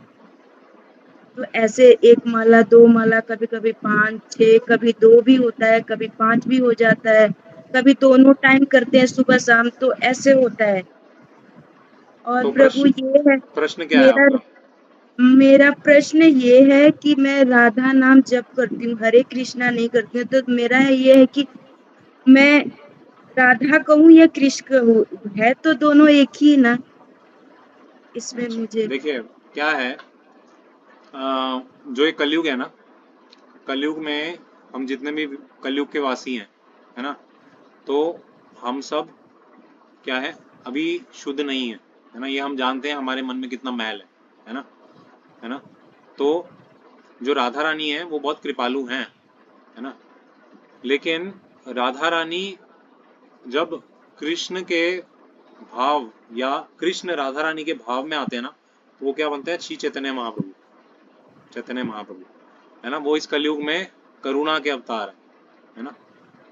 तो ऐसे 1 माला 2 माला, कभी कभी 5 6, कभी 2 भी होता है, कभी 5 भी हो जाता है, कभी दोनों टाइम करते हैं सुबह शाम, तो ऐसे होता है। और तो प्रभु ये है प्रश्न क्या है आपका? मेरा प्रश्न ये है कि मैं राधा नाम जप करती हूँ, हरे कृष्णा नहीं करती हूँ, तो मेरा ये है कि मैं राधा कहूँ या कृष्ण कहूँ, है तो दोनों एक ही ना। इसमें अच्छा, मुझे देखिए क्या है, जो ये कलयुग है ना, कलयुग में हम जितने भी कलयुग के वासी हैं, है ना, तो हम सब क्या है, अभी शुद्ध नहीं है ना, ये हम जानते हैं, हमारे मन में कितना मैल है ना, है ना। तो जो राधा रानी है वो बहुत कृपालु हैं, है ना, लेकिन राधा रानी जब कृष्ण के भाव या कृष्ण राधा रानी के भाव में आते हैं ना, तो वो क्या बनते हैं, श्री चैतन्य महाप्रभु, चैतन्य महाप्रभु, है ना। वो इस कलयुग में करुणा के अवतार है ना।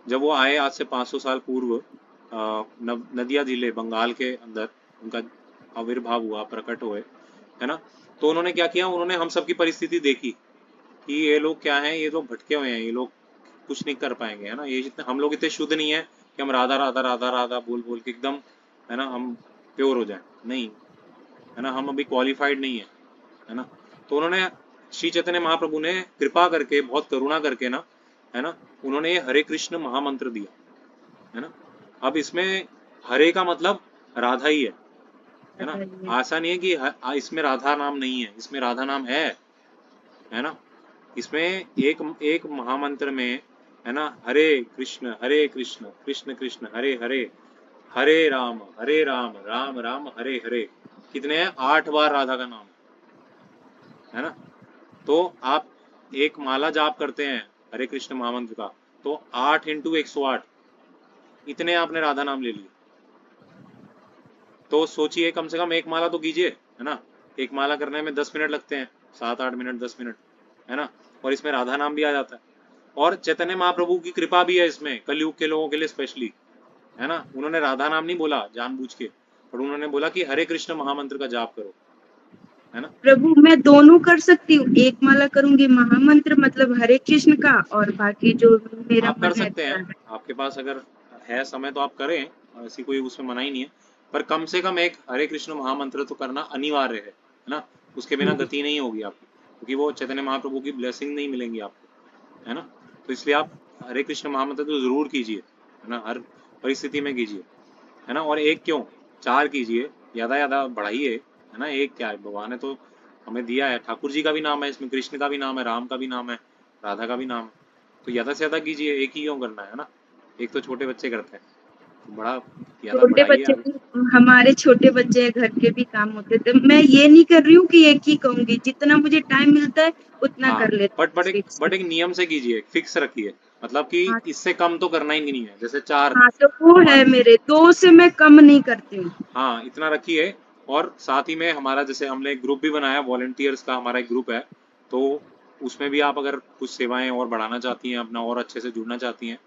जब वो आए आज से 500 साल पूर्व, नदिया जिले बंगाल के अंदर उनका आविर्भाव हुआ, प्रकट हुए, है ना। तो उन्होंने क्या किया, उन्होंने हम सबकी परिस्थिति देखी कि ये लोग क्या हैं, ये लोग भटके हुए हैं, ये लोग कुछ नहीं कर पाएंगे, है ना। ये जितने हम लोग इतने शुद्ध नहीं है कि हम राधा राधा राधा राधा बोल बोल के एकदम, है ना, हम प्योर हो जाए, नहीं, है ना, हम अभी क्वालिफाइड नहीं है ना। तो उन्होंने, श्री चैतन्य महाप्रभु ने कृपा करके, बहुत करुणा करके ना, है ना, उन्होंने ये हरे कृष्ण महामंत्र दिया, है ना। अब इसमें हरे का मतलब राधा ही है ना। बताइए। ऐसा नहीं है कि इसमें राधा नाम नहीं है, इसमें राधा नाम है ना। इसमें एक एक महामंत्र में, है ना, हरे कृष्ण कृष्ण कृष्ण हरे हरे, हरे राम राम राम हरे हरे, कितने हैं, 8 बार राधा का नाम है ना। तो आप एक माला जाप करते हैं हरे कृष्ण महामंत्र का, तो 8 इंटू 108, इतने आपने राधा नाम ले लिए। तो सोचिए, कम से कम एक माला तो कीजिए, है ना। एक माला करने में 10 मिनट लगते हैं, 7-8 मिनट 10 मिनट, है ना। और इसमें राधा नाम भी आ जाता है, और चैतन्य महाप्रभु की कृपा भी है इसमें, कलयुग के लोगों के लिए स्पेशली, है ना। उन्होंने राधा नाम नहीं बोला जानबूझ के, पर उन्होंने बोला कि हरे कृष्ण महामंत्र का जाप करो, है ना। प्रभु मैं दोनों कर सकती हूँ, एक माला करूंगी महामंत्र मतलब हरे कृष्ण का, और बाकी जो मेरा आप कर मन है सकते हैं, आपके पास अगर है समय तो आप करें, ऐसी कोई उसमें मनाही नहीं है, पर कम से कम एक हरे कृष्ण महामंत्र तो करना अनिवार्य है ना। उसके बिना गति नहीं होगी आपकी, क्योंकि वो चैतन्य महाप्रभु की ब्लेसिंग नहीं मिलेंगी आपको, है ना। तो इसलिए आप हरे कृष्ण महामंत्र तो जरूर कीजिए, है ना, हर परिस्थिति में कीजिए, है ना। और एक क्यों, 4 कीजिए, ज्यादा ज्यादा बढ़ाइए, है ना। एक क्या है, भगवान ने तो हमें दिया है, ठाकुर जी का भी नाम है इसमें, कृष्ण का भी नाम है, राम का भी नाम है, राधा का भी नाम है, तो ज्यादा से ज्यादा कीजिए, एक ही क्यों करना है ना। एक तो छोटे बच्चे करते हैं, तो बड़ा ज्यादा छोटे बढ़ाइए बच्चे आगे। भी, हमारे छोटे बच्चे हैं, घर के भी काम होते थे, मैं ये नहीं कर रही हूँ कि एक ही कहूंगी, जितना मुझे टाइम मिलता है उतना हाँ, कर लेती बट हूँ बट एक फिक्स। बट एक नियम से कीजिए, फिक्स रखिए, मतलब कि हाँ। इससे कम तो करना ही नहीं है, जैसे 4 हाँ तो वो है, भगवान, मेरे 2 से मैं कम नहीं करती हूँ। हाँ इतना रखिए। और साथ ही में हमारा, जैसे हमने एक ग्रुप भी बनाया, वॉलंटियर्स का हमारा एक ग्रुप है, तो उसमें भी आप अगर कुछ सेवाएं और बढ़ाना चाहती हैं, अपना और अच्छे से जुड़ना चाहती हैं,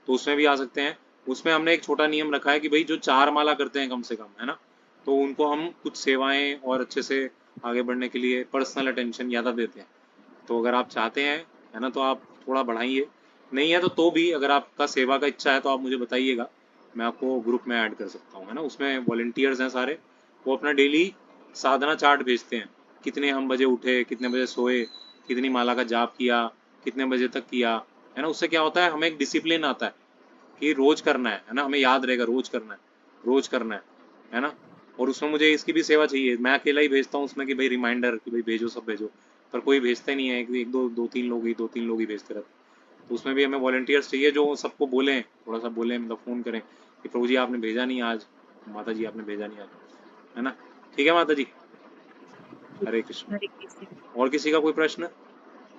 तो उसमें भी आ सकते हैं। उसमें हमने एक छोटा नियम रखा है कि भाई जो 4 माला करते हैं कम से कम, है ना, तो उनको हम कुछ सेवाएं और अच्छे से आगे बढ़ने के लिए पर्सनल अटेंशन ज़्यादा देते हैं। तो अगर आप चाहते हैं, है ना, तो आप थोड़ा बढ़ाइए, नहीं है तो भी अगर आपका सेवा का इच्छा है तो आप मुझे बताइएगा, मैं आपको ग्रुप में ऐड कर सकता हूँ, है ना। उसमें वॉलंटियर्स हैं सारे, वो अपना डेली साधना चार्ट भेजते हैं, कितने हम बजे उठे, कितने बजे सोए, कितनी माला का जाप किया, कितने बजे तक किया, है ना। उससे क्या होता है, हमें एक डिसिप्लिन आता है कि रोज करना है ना, हमें याद रहेगा रोज करना है, रोज करना है ना। और उसमें मुझे इसकी भी सेवा चाहिए, मैं अकेला ही भेजता हूँ उसमें कि भाई रिमाइंडर कि भाई भेजो, सब भेजो, पर कोई भेजता ही नहीं है, एक दो दो तीन लोग ही, 2-3 लोग ही भेजते रहते हैं। तो उसमें भी हमें वॉलंटियर्स चाहिए जो सबको बोलें, थोड़ा सा बोलें, मतलब फ़ोन करें कि प्रभु जी आपने भेजा नहीं आज, माता जी आपने भेजा नहीं आज, है ना। ठीक है माता जी, हरे कृष्ण। हरे कृष्ण। और किसी का कोई प्रश्न?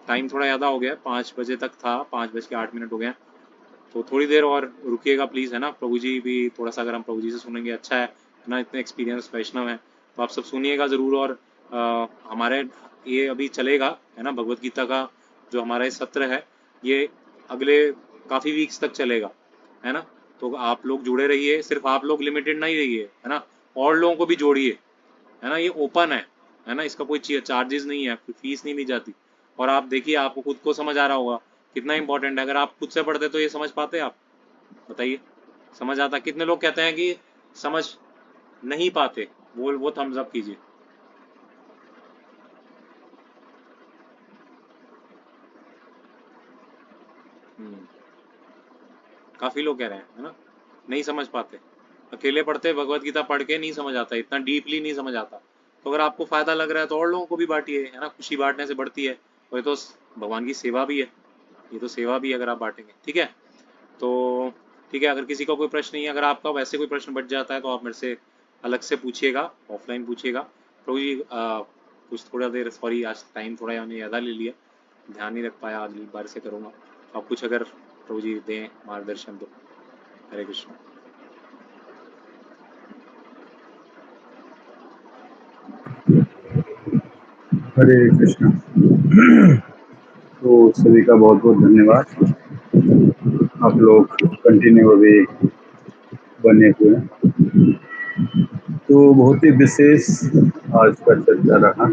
टाइम थोड़ा ज़्यादा हो गया, 5 बजे तक था, 5:08 हो गए हैं, तो थोड़ी देर और रुकिएगा प्लीज़, है ना। प्रभु जी भी थोड़ा सा, अगर हम प्रभु जी से सुनेंगे अच्छा है ना, इतने एक्सपीरियंस वैष्णव हैं, तो आप सब सुनिएगा ज़रूर। और हमारे ये अभी चलेगा, है ना, भगवत गीता का जो हमारा ये सत्र है, ये अगले काफ़ी वीक्स तक चलेगा, है ना। तो आप लोग जुड़े रहिए, सिर्फ आप लोग लिमिटेड नहीं रहिए, है ना, और लोगों को भी जोड़िए, है ना। ये ओपन है ना, इसका कोई चार्जेस नहीं है, कोई फीस नहीं ली जाती। और आप देखिए, आपको खुद को समझ आ रहा होगा कितना इंपॉर्टेंट है, अगर आप खुद से पढ़ते तो ये समझ पाते आप, बताइए, समझ आता? कितने लोग कहते हैं कि समझ नहीं पाते, वो थम्स अप कीजिए। काफी लोग कह रहे हैं, है ना, नहीं समझ पाते, अकेले पढ़ते भगवत गीता पढ़ के नहीं समझ आता, इतना डीपली नहीं समझ आता। तो अगर आपको फायदा लग रहा है तो और लोगों को भी बांटिए, है ना, खुशी बांटने से बढ़ती है, और ये तो भगवान की सेवा भी है, ये तो सेवा भी है अगर आप बांटेंगे, ठीक है। तो ठीक है, अगर किसी का कोई प्रश्न नहीं है, अगर आपका वैसे कोई प्रश्न बच जाता है तो आप मेरे से अलग से पूछिएगा, ऑफलाइन पूछिएगा। प्रभु जी कुछ थोड़ा देर, सॉरी आज टाइम थोड़ा हमने ज़्यादा ले लिया, ध्यान नहीं रख पाया, अगली बार से करूँगा। आप कुछ अगर प्रभु जी दें मार्गदर्शन तो। हरे कृष्ण। हरे कृष्ण। तो सभी का बहुत बहुत धन्यवाद। आप लोग कंटिन्यू अभी बने हुए हैं। तो बहुत ही विशेष आज का चर्चा रहा।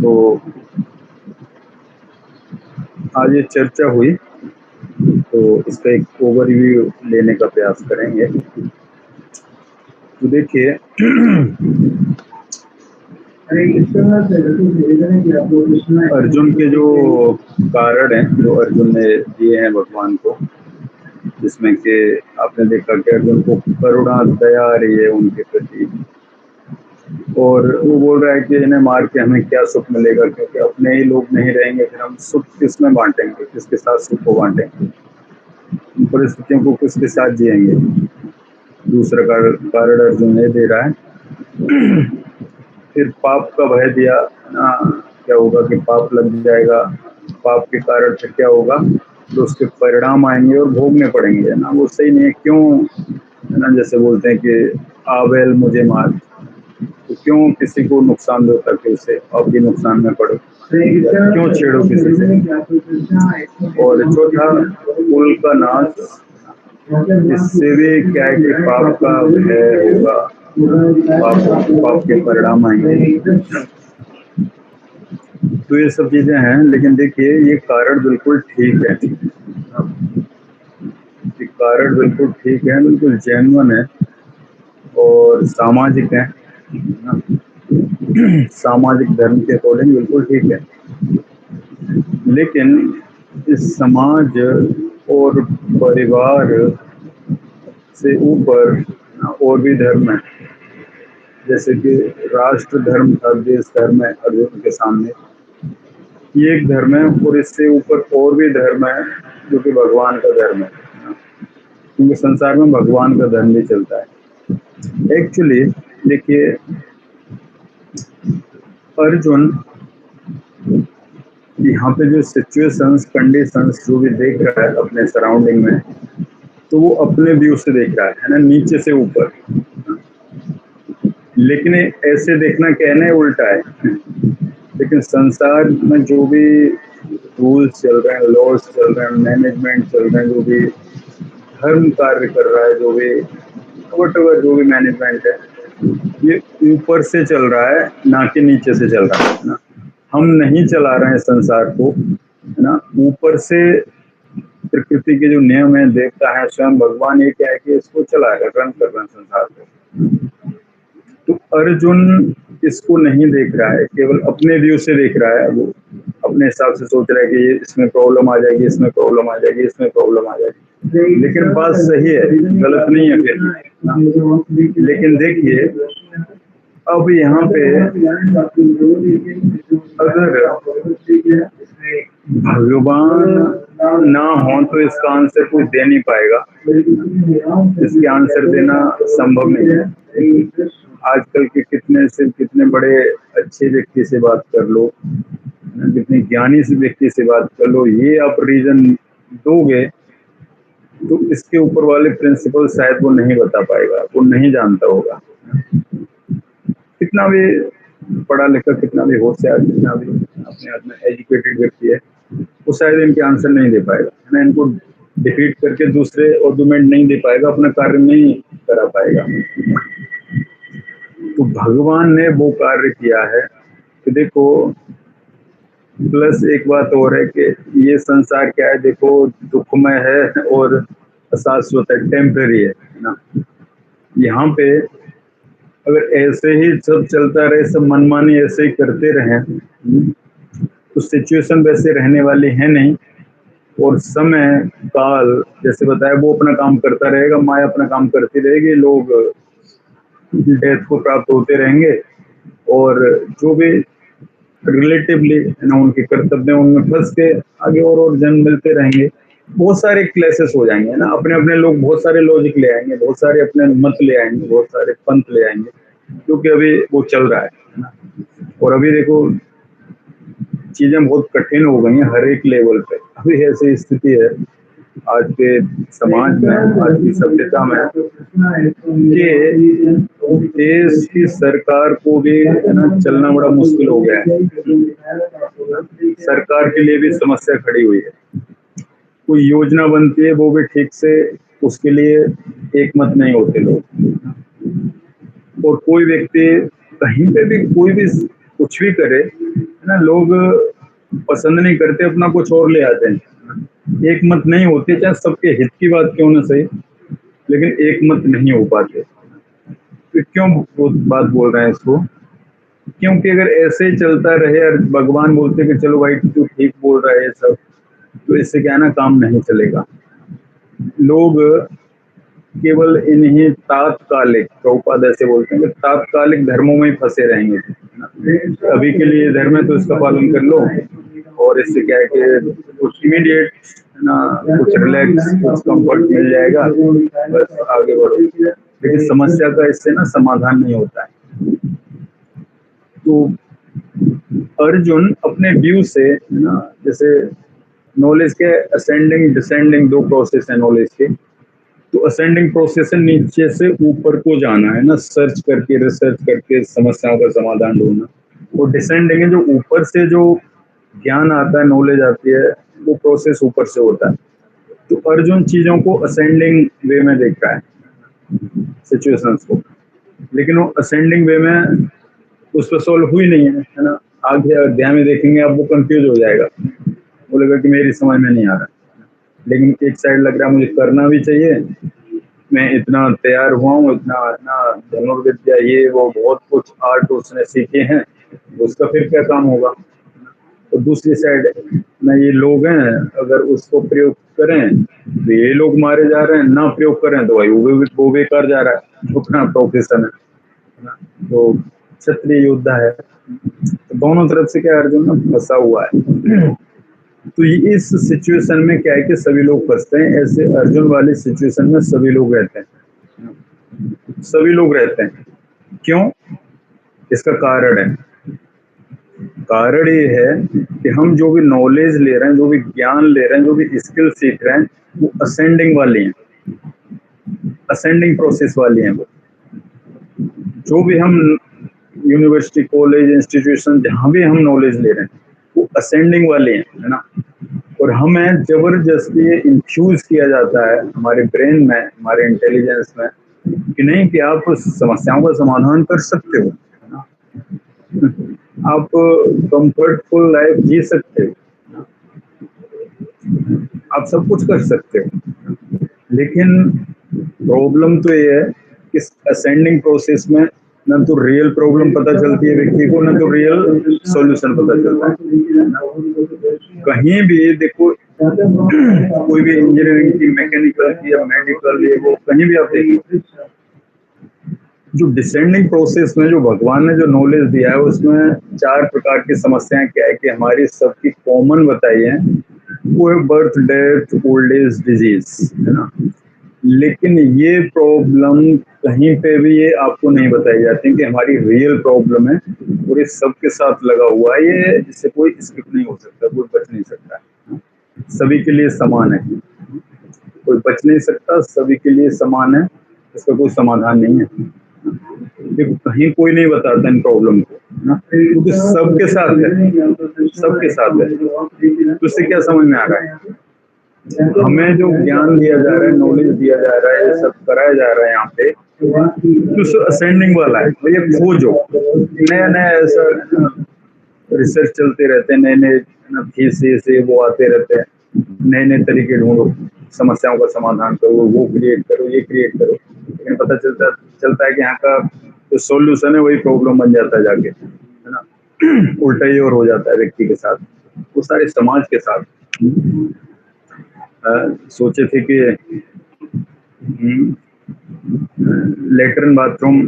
तो आज ये चर्चा हुई तो इसका एक ओवरव्यू लेने का प्रयास करेंगे। तो देखिए अर्जुन के जो कारण हैं, जो अर्जुन ने दिए हैं भगवान को, जिसमें कि आपने देखा कि अर्जुन को करुणा दया आ रही है उनके प्रति, और वो बोल रहा है कि इन्हें मार के हमें क्या सुख मिलेगा, क्योंकि अपने ही लोग नहीं रहेंगे, फिर हम सुख किस में बांटेंगे, किसके साथ सुख को बांटेंगे, परिस्थितियों को किसके साथ जिएंगे। दूसरा कारण अर्जुन ये दे रहा है। फिर पाप का भय दिया ना, क्या होगा कि पाप लग जाएगा, पाप के कारण फिर क्या होगा, तो उसके परिणाम आएंगे और भोगने पड़ेंगे ना, वो सही नहीं है। क्यों, है ना, जैसे बोलते हैं कि आवेल मुझे मार, तो क्यों किसी को नुकसान दो ताकि उसे आप भी नुकसान में पड़ो, क्यों छेड़ो किसी से। और चौथा कुल का नाश, इससे भी क्या है कि पाप का भय होगा, पाप के परिणाम आएंगे। तो ये सब चीजें हैं, लेकिन देखिए ये कारण बिल्कुल ठीक है, ये कारण बिल्कुल ठीक है, बिल्कुल जेन्युइन है और सामाजिक है, सामाजिक धर्म के अकॉर्डिंग बिल्कुल ठीक है। लेकिन इस समाज और परिवार से ऊपर और भी धर्म है, जैसे कि राष्ट्र धर्म था, देश धर्म है अर्जुन के सामने, ये एक धर्म है, और इससे ऊपर और भी धर्म है जो कि भगवान का धर्म है, क्योंकि संसार में भगवान का धर्म भी चलता है। एक्चुअली देखिए अर्जुन यहाँ पे जो सिचुएशंस, कंडीशंस जो भी देख रहा है अपने सराउंडिंग में, तो वो अपने व्यू से देख रहा है ना, नीचे से ऊपर। लेकिन ऐसे देखना कहने उल्टा है, लेकिन संसार में जो भी रूल्स चल रहे हैं, लॉज चल रहे हैं, मैनेजमेंट चल रहे हैं, जो भी धर्म कार्य कर रहा है, जो भी वटएवर जो भी मैनेजमेंट है, ये ऊपर से चल रहा है, ना कि नीचे से चल रहा है ना। हम नहीं चला रहे हैं संसार को, है ना, ऊपर से प्रकृति के जो नियम है, देवता है, स्वयं भगवान, ये क्या है कि इसको चला रहे, रन कर रहे हैं संसार को। तो अर्जुन इसको नहीं देख रहा है, केवल अपने व्यू से देख रहा है, वो अपने हिसाब से सोच रहा है कि ये इसमें प्रॉब्लम आ जाएगी, इसमें प्रॉब्लम आ जाएगी, इसमें प्रॉब्लम आ जाएगी। लेकिन बात सही है, गलत नहीं है फिर। लेकिन देखिए अब यहाँ पे अगर भगवान ना हो तो इसका आंसर कोई दे नहीं पाएगा, इसके आंसर देना संभव नहीं है। आजकल के कितने बड़े अच्छे व्यक्ति से बात कर लो, कितने ज्ञानी से व्यक्ति से बात कर लो, ये आप रीजन दोगे तो इसके ऊपर वाले प्रिंसिपल शायद वो नहीं बता पाएगा, वो नहीं जानता होगा। कितना भी पढ़ा लिखा, कितना भी होशियार, कितना भी अपने आप में एजुकेटेड व्यक्ति है, वो शायद इनके आंसर नहीं दे पाएगा, है ना। इनको डिफीट करके दूसरे आर्गुमेंट नहीं दे पाएगा, अपना कार्य नहीं करा पाएगा। तो भगवान ने वो कार्य किया है कि देखो, प्लस एक बात और है कि ये संसार क्या है, देखो दुखमय है और अशाश्वत है, टेम्पररी है ना। यहाँ पे अगर ऐसे ही सब चलता रहे, सब मनमानी ऐसे ही करते रहे, तो सिचुएशन वैसे रहने वाली है नहीं। और समय काल जैसे बताया वो अपना काम करता रहेगा, माया अपना काम करती रहेगी, लोग डेथ को प्राप्त होते रहेंगे और जो भी रिलेटिवली ना उनके कर्तव्य उनमें फंस के आगे और जन्म मिलते रहेंगे। बहुत सारे क्लेसेस हो जाएंगे ना, अपने अपने लोग बहुत सारे लॉजिक ले आएंगे, बहुत सारे अपने मत ले आएंगे, बहुत सारे पंथ ले आएंगे, क्योंकि अभी वो चल रहा है ना। और अभी देखो चीजें बहुत कठिन हो गई हैं हर एक लेवल पे। अभी ऐसी स्थिति है आज के समाज में, आज की सभ्यता में कि देश की सरकार को भी है ना चलना बड़ा मुश्किल हो गया है। सरकार के लिए भी समस्या खड़ी हुई है। कोई योजना बनती है वो भी ठीक से उसके लिए एक मत नहीं होते लोग, और कोई व्यक्ति कहीं पे भी कोई भी कुछ भी करे है ना, लोग पसंद नहीं करते, अपना कुछ और ले आते हैं, एक मत नहीं होते, चाहे सबके हित की बात क्यों ना सही, लेकिन एक मत नहीं हो पाते। तो क्यों वो बात बोल रहे हैं इसको, क्योंकि अगर ऐसे ही चलता रहे और भगवान बोलते कि चलो भाई तू ठीक बोल रहा है सब, तो इससे क्या है ना काम नहीं चलेगा। लोग केवल इन्हीं तात्कालिक, प्रभुपाद ऐसे बोलते हैं कि तात्कालिक धर्मों में ही फंसे रहेंगे। अभी के लिए धर्म है तो इसका पालन कर लो, और इससे क्या है कि कुछ इमीडिएट ना कुछ रिलैक्स कुछ कंफर्ट मिल जाएगा, बस आगे बढ़ो। लेकिन समस्या का इससे ना समाधान नहीं होता है। तो अर्जुन अपने व्यू से ना, जैसे नॉलेज के असेंडिंग डिसेंडिंग दो प्रोसेस है नॉलेज के, तो असेंडिंग प्रोसेस है नीचे से ऊपर को जाना है ना, सर्च करके रिसर्च करके समस्याओं का समाधान ढूंढना, और डिसेंडिंग है जो ऊपर से जो ज्ञान आता है, नॉलेज आती है, वो प्रोसेस ऊपर से होता है। तो अर्जुन चीजों को असेंडिंग वे में देख रहा है सिचुएशंस को, लेकिन वो असेंडिंग वे में उस पर सॉल्व हुई नहीं है ना। आगे अध्याय में देखेंगे अब वो कंफ्यूज हो जाएगा, बोलेगा कि मेरी समझ में नहीं आ रहा, लेकिन एक साइड लग रहा है मुझे करना भी चाहिए, मैं इतना तैयार हुआ हूँ, इतना ना धनुर्विद्या ये वो बहुत कुछ आर्ट उसने सीखे हैं, उसका फिर क्या काम होगा। और दूसरी साइड ना ये लोग हैं, अगर उसको प्रयोग करें तो ये लोग मारे जा रहे हैं, ना प्रयोग करें तो भाई वो बेकार जा रहा है, अपना प्रोफेशन है। तो क्षत्रिय योद्धा है, तो दोनों तरफ से क्या अर्जुन ना फंसा हुआ है। तो ये इस सिचुएशन में क्या है कि सभी लोग फंसते हैं, ऐसे अर्जुन वाली सिचुएशन में सभी लोग रहते हैं, सभी लोग रहते हैं। क्यों? इसका कारण है, कारण ये है कि हम जो भी नॉलेज ले रहे हैं, जो भी ज्ञान ले रहे हैं, जो भी स्किल सीख रहे हैं, वो असेंडिंग वाली हैं, असेंडिंग प्रोसेस वाली हैं। वो जो भी हम यूनिवर्सिटी कॉलेज इंस्टीट्यूशन जहाँ भी हम नॉलेज ले रहे हैं वो असेंडिंग वाले हैं, है ना। और हमें जबरदस्ती इन्फ्यूज किया जाता है हमारे ब्रेन में, हमारे इंटेलिजेंस में, कि नहीं कि आप समस्याओं का समाधान कर सकते हो, है ना, आप कंफर्टफुल लाइफ जी सकते हो, आप सब कुछ कर सकते हो। लेकिन प्रॉब्लम तो ये है कि असेंडिंग प्रोसेस में न तो रियल प्रॉब्लम पता चलती है व्यक्ति को, न तो रियल सॉल्यूशन पता चलता है। कहीं भी देखो, कोई भी इंजीनियरिंग की, मैकेनिकल की या मेडिकल, ये वो कहीं भी आप देखिए, जो डिसेंडिंग प्रोसेस में जो भगवान ने जो नॉलेज दिया है उसमें 4 प्रकार की समस्याएं क्या है कि हमारी सबकी कॉमन बताई है, वो है birth, death, old age, disease, है ना। लेकिन ये प्रॉब्लम कहीं पे भी ये आपको नहीं बताई जाती कि हमारी रियल प्रॉब्लम है और ये सबके साथ लगा हुआ है, ये इससे कोई स्किप नहीं हो सकता, कोई बच नहीं सकता, सभी के लिए समान है, कोई बच नहीं सकता, सभी के लिए समान है, इसका कोई समाधान नहीं है। कहीं कोई नहीं बताता इन प्रॉब्लम को, क्योंकि सबके साथ है, सबके साथ है। तो इससे क्या समझ में आ रहा है, हमें जो ज्ञान दिया जा रहा है, नॉलेज दिया जा रहा है, सब कराया जा रहा है यहाँ पे, तो असेंडिंग वाला है। भैया खोजो, नया नया ऐसा रिसर्च चलते रहते हैं, नए नए थीसिस वो आते रहते हैं, नए नए तरीके ढूंढो, समस्याओं का समाधान करो, वो क्रिएट करो, ये क्रिएट करो, लेकिन पता चलता है कि यहाँ का जो सॉल्यूशन है वही प्रॉब्लम बन जाता है जाके, है ना। उल्टा ही और हो जाता है व्यक्ति के साथ, वो सारे समाज के साथ। सोचे थे कि लेटरिन बाथरूम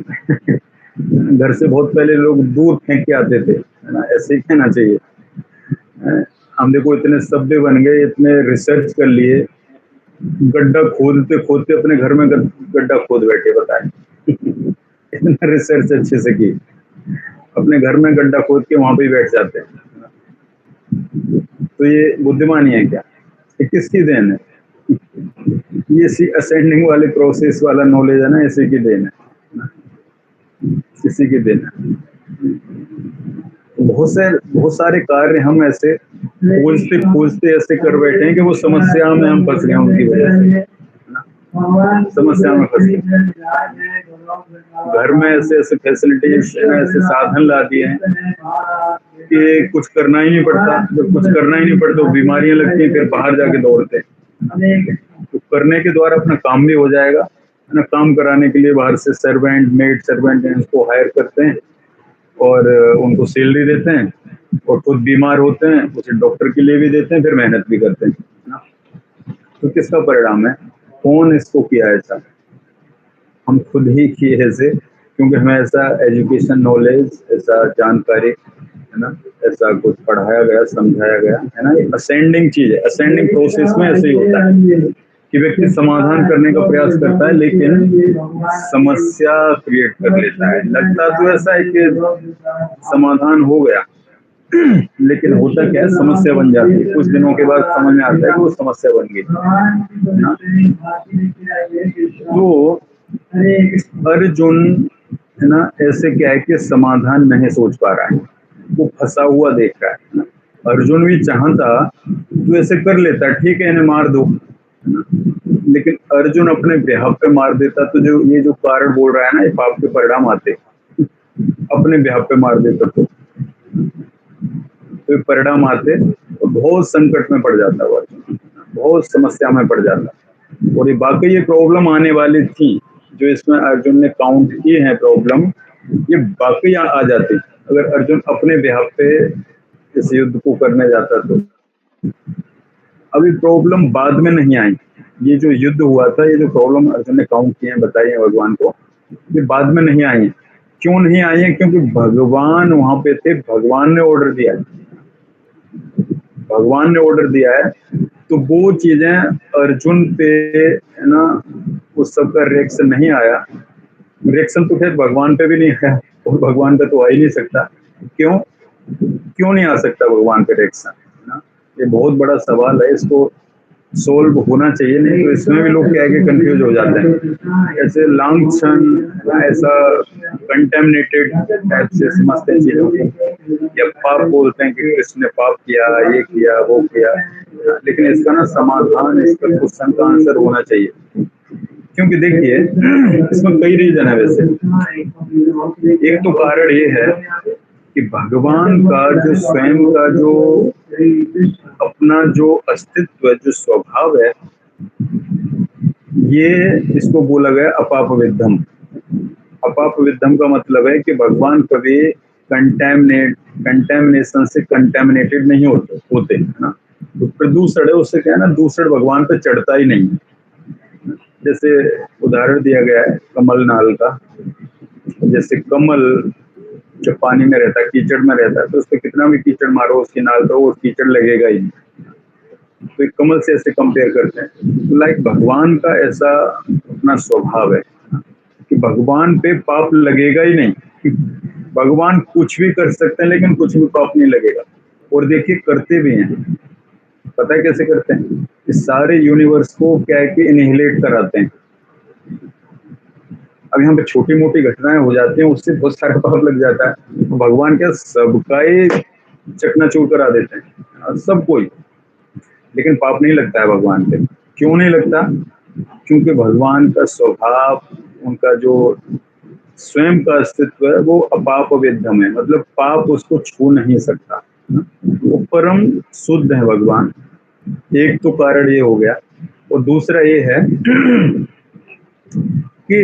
घर से बहुत पहले लोग दूर फेंक के आते थे, है ना, ऐसे ही कहना चाहिए। हम देखो इतने सभ्य बन गए, इतने रिसर्च कर लिए, गड्ढा खोदते खोदते अपने घर में गड्ढा खोद बैठे, बताएं इतना रिसर्च अच्छे से की, अपने घर में गड्ढा खोद के वहां पे ही बैठ जाते हैं। तो ये बुद्धिमानी है क्या? ये किसकी देन है? ये असेंडिंग वाले प्रोसेस वाला नॉलेज है ना, इसी की देन है, इसी की देन है। बहुत सारे कार्य हम ऐसे खोजते खोजते ऐसे कर बैठे हैं कि वो समस्या में हम फंस गए, उनकी वजह से समस्या में फंस गए। घर में ऐसे ऐसे फैसिलिटीज, ऐसे साधन ला दिए हैं कि कुछ करना ही नहीं पड़ता। जब कुछ करना ही नहीं पड़ता तो बीमारियां लगती हैं, फिर बाहर जाके दौड़ते हैं। तो करने के द्वारा अपना काम भी हो जाएगा, है ना। काम कराने के लिए बाहर से सर्वेंट, मेड सर्वेंट उसको हायर करते हैं और उनको सैलरी देते हैं, और खुद बीमार होते हैं, उसे डॉक्टर के लिए भी देते हैं, फिर मेहनत भी करते हैं, है ना। तो किसका परिणाम है? कौन इसको किया ऐसा? हम खुद ही किए ऐसे, क्योंकि हमें ऐसा एजुकेशन नॉलेज, ऐसा जानकारी, है ना, ऐसा कुछ पढ़ाया गया, समझाया गया, है ना। ये असेंडिंग चीज है। असेंडिंग प्रोसेस में ऐसे ही होता है कि व्यक्ति समाधान करने का प्रयास करता है, लेकिन समस्या क्रिएट कर लेता है। लगता तो ऐसा है कि समाधान हो गया, लेकिन होता क्या है, समस्या बन जाती है। कुछ दिनों के बाद समझ में आता है कि वो समस्या बन गई। तो अर्जुन, है ना, ऐसे क्या है कि समाधान नहीं सोच पा रहा है, वो फंसा हुआ देख रहा है ना। अर्जुन भी चाहता तो ऐसे कर लेता, ठीक है इन्हें मार दो, है ना, लेकिन अर्जुन अपने बेहाव पे मार देता तो जो ये जो कारण बोल रहा है ना, ये पाप के परिणाम आते, अपने बेहाव पे मार देता तो परिणाम आते, तो बहुत संकट में पड़ जाता वो अर्जुन, बहुत समस्या में पड़ जाता। और ये बाकी ये प्रॉब्लम आने वाली थी जो इसमें अर्जुन ने काउंट की है प्रॉब्लम, ये बाकी आ जाती अगर अर्जुन अपने बेहाव पे इस युद्ध को करने जाता तो। अभी प्रॉब्लम बाद में नहीं आई, ये जो युद्ध हुआ था, ये जो प्रॉब्लम अर्जुन ने काउंट किए हैं, बताई है भगवान को, ये बाद में नहीं आई है। क्यों नहीं आई है? क्योंकि भगवान वहां पे थे, भगवान ने ऑर्डर दिया है, भगवान ने ऑर्डर दिया है। तो वो चीजें अर्जुन पे, है ना, उस सब का रिएक्शन नहीं आया। रिएक्शन तो खैर भगवान पे भी नहीं आया, और भगवान पे तो आ ही नहीं सकता। क्यों नहीं आ सकता भगवान पे रिएक्शन, है ना? ये बहुत बड़ा सवाल है, इसको सोल्व होना चाहिए, नहीं तो इसमें भी लोग क्या है कि कंफ्यूज हो जाते हैं। ऐसे लांछन, ऐसा कंटेमिनेटेड टाइप से समझते हैं चीजों को, या पाप बोलते हैं कि कृष्ण ने पाप किया, ये किया, वो किया, लेकिन इसका ना समाधान, इसका क्वेश्चन का आंसर होना चाहिए। क्योंकि देखिए इसमें कई रीजन है वैसे। एक तो कारण ये है कि भगवान का जो स्वयं का जो अपना जो अस्तित्व है, जो स्वभाव है, ये इसको बोला गया अपाप विद्धम। अपाप विद्धम का मतलब है कि भगवान कभी कंटेमिनेशन से कंटेमिनेटेड नहीं होते, है ना। तो प्रदूषण है, उससे क्या है ना, दूषण भगवान पे चढ़ता ही नहीं। जैसे उदाहरण दिया गया है कमल नाल का, जैसे कमल जब पानी में रहता है, कीचड़ में रहता है, तो उस पर कितना भी कीचड़ मारो उसकी नाल पर, वो कीचड़ लगेगा ही नहीं। तो एक कमल से ऐसे कंपेयर करते हैं। तो लाइक भगवान का ऐसा अपना स्वभाव है कि भगवान पे पाप लगेगा ही नहीं। भगवान कुछ भी कर सकते हैं, लेकिन कुछ भी पाप नहीं लगेगा। और देखिए करते भी हैं, पता है कैसे करते हैं? इस सारे यूनिवर्स को क्या है कि इनहिलेट कराते हैं। अब यहाँ पे छोटी मोटी घटनाएं हो जाती हैं, उससे बहुत सारा पाप लग जाता है। तो भगवान क्या सबका ही चकनाचूर करा देते हैं, सब कोई, लेकिन पाप नहीं लगता है भगवान पे। क्यों नहीं लगता? क्योंकि भगवान का स्वभाव, उनका जो स्वयं का अस्तित्व है, वो अपाप विद्धम है, मतलब पाप उसको छू नहीं सकता, वो परम शुद्ध है भगवान। एक तो कारण ये हो गया, और दूसरा ये है कि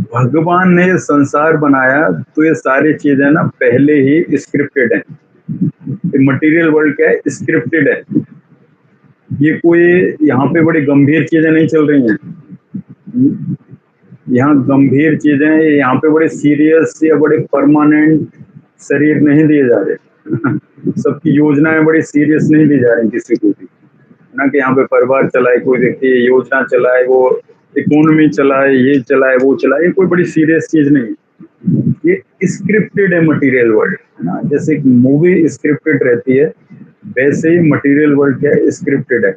भगवान ने ये संसार बनाया, तो ये सारी चीजें ना पहले ही स्क्रिप्टेड है। मटेरियल वर्ल्ड क्या है? स्क्रिप्टेड है। ये कोई यहाँ पे बड़ी गंभीर चीजें नहीं चल रही हैं। यहाँ गंभीर चीजें, यहाँ पे बड़े सीरियस या बड़े परमानेंट शरीर नहीं दिए जा रहे। सबकी योजनाएं बड़ी सीरियस नहीं दी जा रही किसी को भी, ना कि यहाँ पे परिवार चलाए कोई व्यक्ति, योजना चलाए, वो इकोनॉमी चलाए, ये चलाए, वो चलाए, ये कोई बड़ी सीरियस चीज नहीं है। ये स्क्रिप्टेड है मटेरियल वर्ल्ड, है ना। जैसे मूवी स्क्रिप्टेड रहती है, वैसे ही मटेरियल वर्ल्ड क्या है, स्क्रिप्टेड है।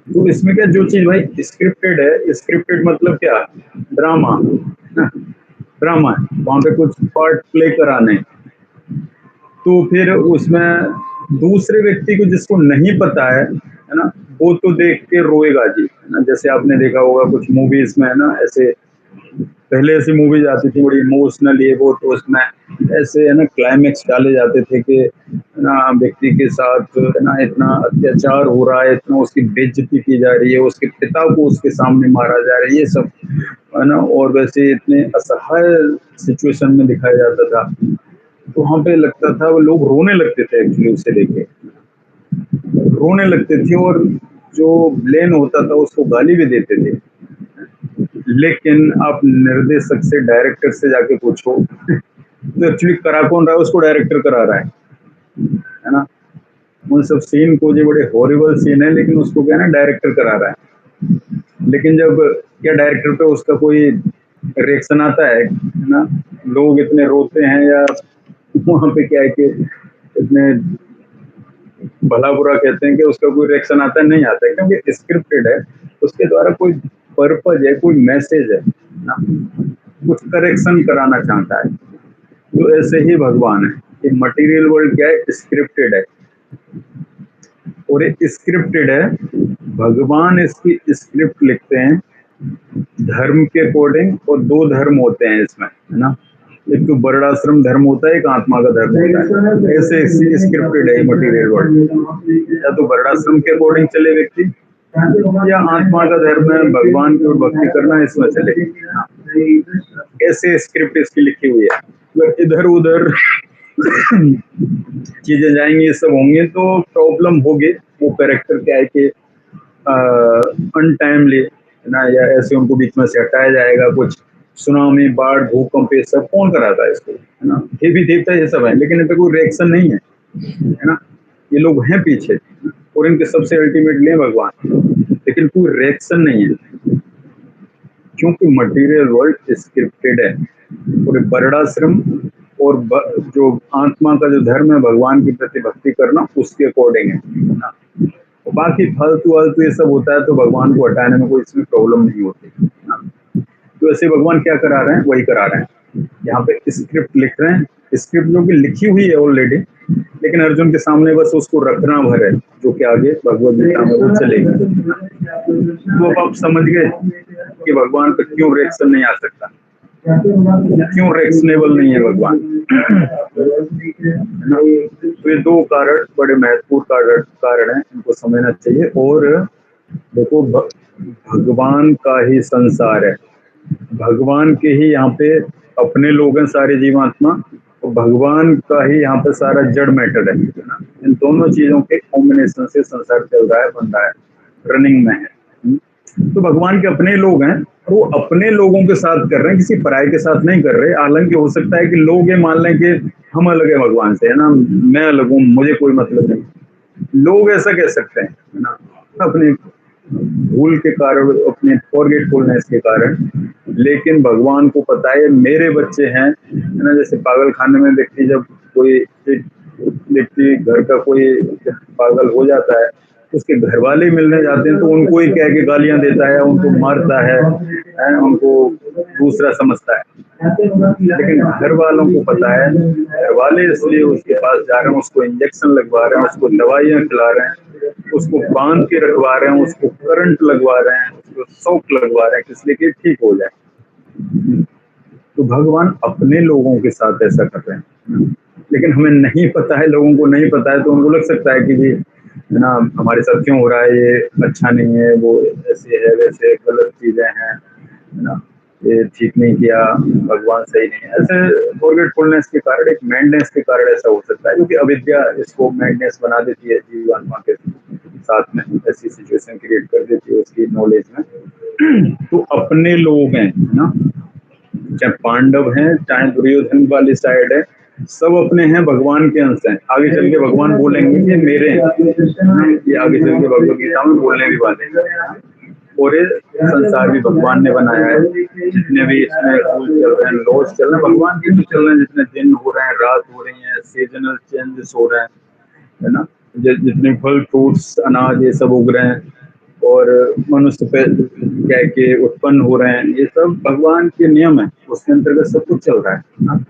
तो इसमें क्या, जो चीज भाई स्क्रिप्टेड है, स्क्रिप्टेड मतलब क्या, ड्रामा, ड्रामा है, वहां पे कुछ पार्ट प्ले कराने, तो फिर उसमें दूसरे व्यक्ति को जिसको नहीं पता है ना, वो तो देख के रोएगा जी, है ना। जैसे आपने देखा होगा कुछ मूवीज में, है ना, ऐसे पहले ऐसी मूवीज आती थी बड़ी इमोशनल, ये वो, तो उसमें ऐसे, है ना, क्लाइमेक्स डाले जाते थे कि ना व्यक्ति के साथ, है ना, इतना अत्याचार हो रहा है, इतना उसकी बेइज्जती की जा रही है, उसके पिता को उसके सामने मारा जा रहा है, ये सब, है ना। और वैसे इतने असहाय सिचुएशन में दिखाया जाता था, तो वहाँ पे लगता था वो लोग रोने लगते थे, एक्चुअली उसे लेके रोने लगते थे, और जो ब्लेन होता था उसको गाली भी देते थे। लेकिन आप निर्देशक से, डायरेक्टर से जाके पूछो तो एक्चुअली करा कौन रहा है, उसको डायरेक्टर करा रहा है ना। उन सब सीन को, जो बड़े हॉरिबल सीन है, लेकिन उसको क्या है ना, डायरेक्टर करा रहा है। लेकिन जब क्या डायरेक्टर पे उसका कोई रिएक्शन आता है ना, लोग इतने रोते हैं, या वहाँ पे क्या है कि इतने भला बुरा कहते हैं कि उसका कोई रिएक्शन आता है, नहीं आता है, क्योंकि स्क्रिप्टेड है, उसके द्वारा कोई पर्पज है, कोई मैसेज है ना, कुछ करेक्शन कराना चाहता है। तो ऐसे ही भगवान है, ये मटेरियल वर्ल्ड क्या है, स्क्रिप्टेड है, और ये स्क्रिप्टेड है। भगवान इसकी स्क्रिप्ट लिखते हैं धर्म के अकॉर्डिंग, और दो धर्म होते हैं इसमें, है ना। एक तो वर्णाश्रम धर्म होता है, एक आत्मा का धर्म होता है। ऐसे स्क्रिप्टेड है मटेरियल वर्ल्ड, या तो वर्णाश्रम के अकॉर्डिंग चले व्यक्ति, या आत्मा का धर्म है, भगवान की ओर भक्ति करना, इसमें चले। ऐसे स्क्रिप्ट इसकी लिखी हुई है। अगर इधर उधर चीजें जाएंगी, ये सब होंगे, तो प्रॉब्लम होगी। वो कैरेक्टर क्या है कि अनटाइमली, है ना, या ऐसे उनको बीच में से हटाया जाएगा। कुछ सुनामी, बाढ़, भूकंप, ये सब कौन कराता है इसको, है ना, देवी देवता ये सब है, लेकिन इन पे कोई रिएक्शन नहीं है, है ना। ये लोग हैं पीछे, और इनके सबसे अल्टीमेटली है भगवान, लेकिन कोई रिएक्शन नहीं है, क्योंकि मटेरियल वर्ल्ड स्क्रिप्टेड है। और वर्णाश्रम और जो आत्मा का जो धर्म है, भगवान के प्रति भक्ति करना, उसके अकॉर्डिंग है ना। बाकी फालतू वालतू ये सब होता है, तो भगवान को हटाने में कोई इसमें प्रॉब्लम नहीं होती ना। तो ऐसे भगवान क्या करा रहे हैं, वही करा रहे हैं। यहाँ पे स्क्रिप्ट लिख रहे हैं, स्क्रिप्ट जो कि लिखी हुई है ऑलरेडी, लेकिन अर्जुन के सामने बस उसको रखना भर है, जो कि आगे भगवद गीता में वो चलेगा। तो अब आप समझ गए कि भगवान पर क्यों रिएक्शन नहीं आ सकता, क्यों रिएक्शनेबल नहीं है भगवान। तो ये दो कारण बड़े महत्वपूर्ण कारण हैं, इनको समझना चाहिए। और देखो, भगवान का ही संसार है, भगवान के ही यहाँ पे अपने लोग हैं सारे जीवात्मा, और भगवान का ही यहाँ पे सारा जड़ मैटर है ना। इन दोनों चीजों के कॉम्बिनेशन से संसार चल रहा है, बन रहा है, रनिंग में है। तो भगवान के अपने लोग हैं, वो अपने लोगों के साथ कर रहे हैं, किसी पराये के साथ नहीं कर रहे। हालांकि हो सकता है कि लोग ये मान लें कि हम अलग है भगवान से, है ना, मैं अलग हूँ, मुझे कोई मतलब नहीं। लोग ऐसा कह सकते हैं, है ना, अपने भूल के कारण, अपने फॉरगेटफुलनेस के कारण। लेकिन भगवान को पता है मेरे बच्चे हैं, है ना। जैसे पागल खाने में व्यक्ति, जब कोई व्यक्ति घर का कोई पागल हो जाता है, उसके घर वाले मिलने जाते हैं, तो उनको ही कह के गालियां देता है, उनको मारता है, उनको दूसरा समझता है। लेकिन घर वालों को पता है, घर वाले इसलिए उसके पास जा रहे हैं, उसको इंजेक्शन लगवा रहे हैं, उसको दवाइयां खिला रहे हैं, उसको बांध के रखवा रहे हैं, उसको करंट लगवा रहे हैं, उसको शॉक लगवा रहे हैं, इसलिए कि ठीक हो जाए। तो भगवान अपने लोगों के साथ ऐसा कर रहे हैं, लेकिन हमें नहीं पता है, लोगों को नहीं पता है, तो उनको लग सकता है कि भी, है ना, हमारे साथ क्यों हो रहा है, ये अच्छा नहीं है, वो ऐसे है, वैसे गलत चीजें हैं, है ना, ये ठीक नहीं किया, भगवान सही नहीं है। ऐसे फॉरगेटफुलनेस के कारण, एक मैडनेस के कारण ऐसा हो सकता है, क्योंकि अविद्या इसको मैडनेस बना देती है जीवात्मा के। साथ में ऐसी सिचुएशन क्रिएट कर देती है उसकी नॉलेज में। तो अपने लोग हैं ना, चाहे पांडव हैं चाहे दुर्योधन वाली साइड है, सब अपने हैं, भगवान के अंश हैं। आगे चल के भगवान बोलेंगे ये मेरे हैं, ये आगे चल के भगवद गीता में बोलने भी वाले हैं। और ये संसार भी भगवान ने बनाया है, जितने भी इसमें रूल चल रहे हैं, लॉज चल रहे हैं, भगवान के तो चल रहे हैं। जितने दिन हो रहे हैं, रात हो रही है, सीजनल चेंजेस हो रहे हैं, है ना, जितने फल फ्रूट्स अनाज ये सब उग रहे हैं और मनुष्य पे क्या के उत्पन्न हो रहे हैं, ये सब भगवान के नियम है, उसके अंतर्गत सब कुछ चल रहा है ना।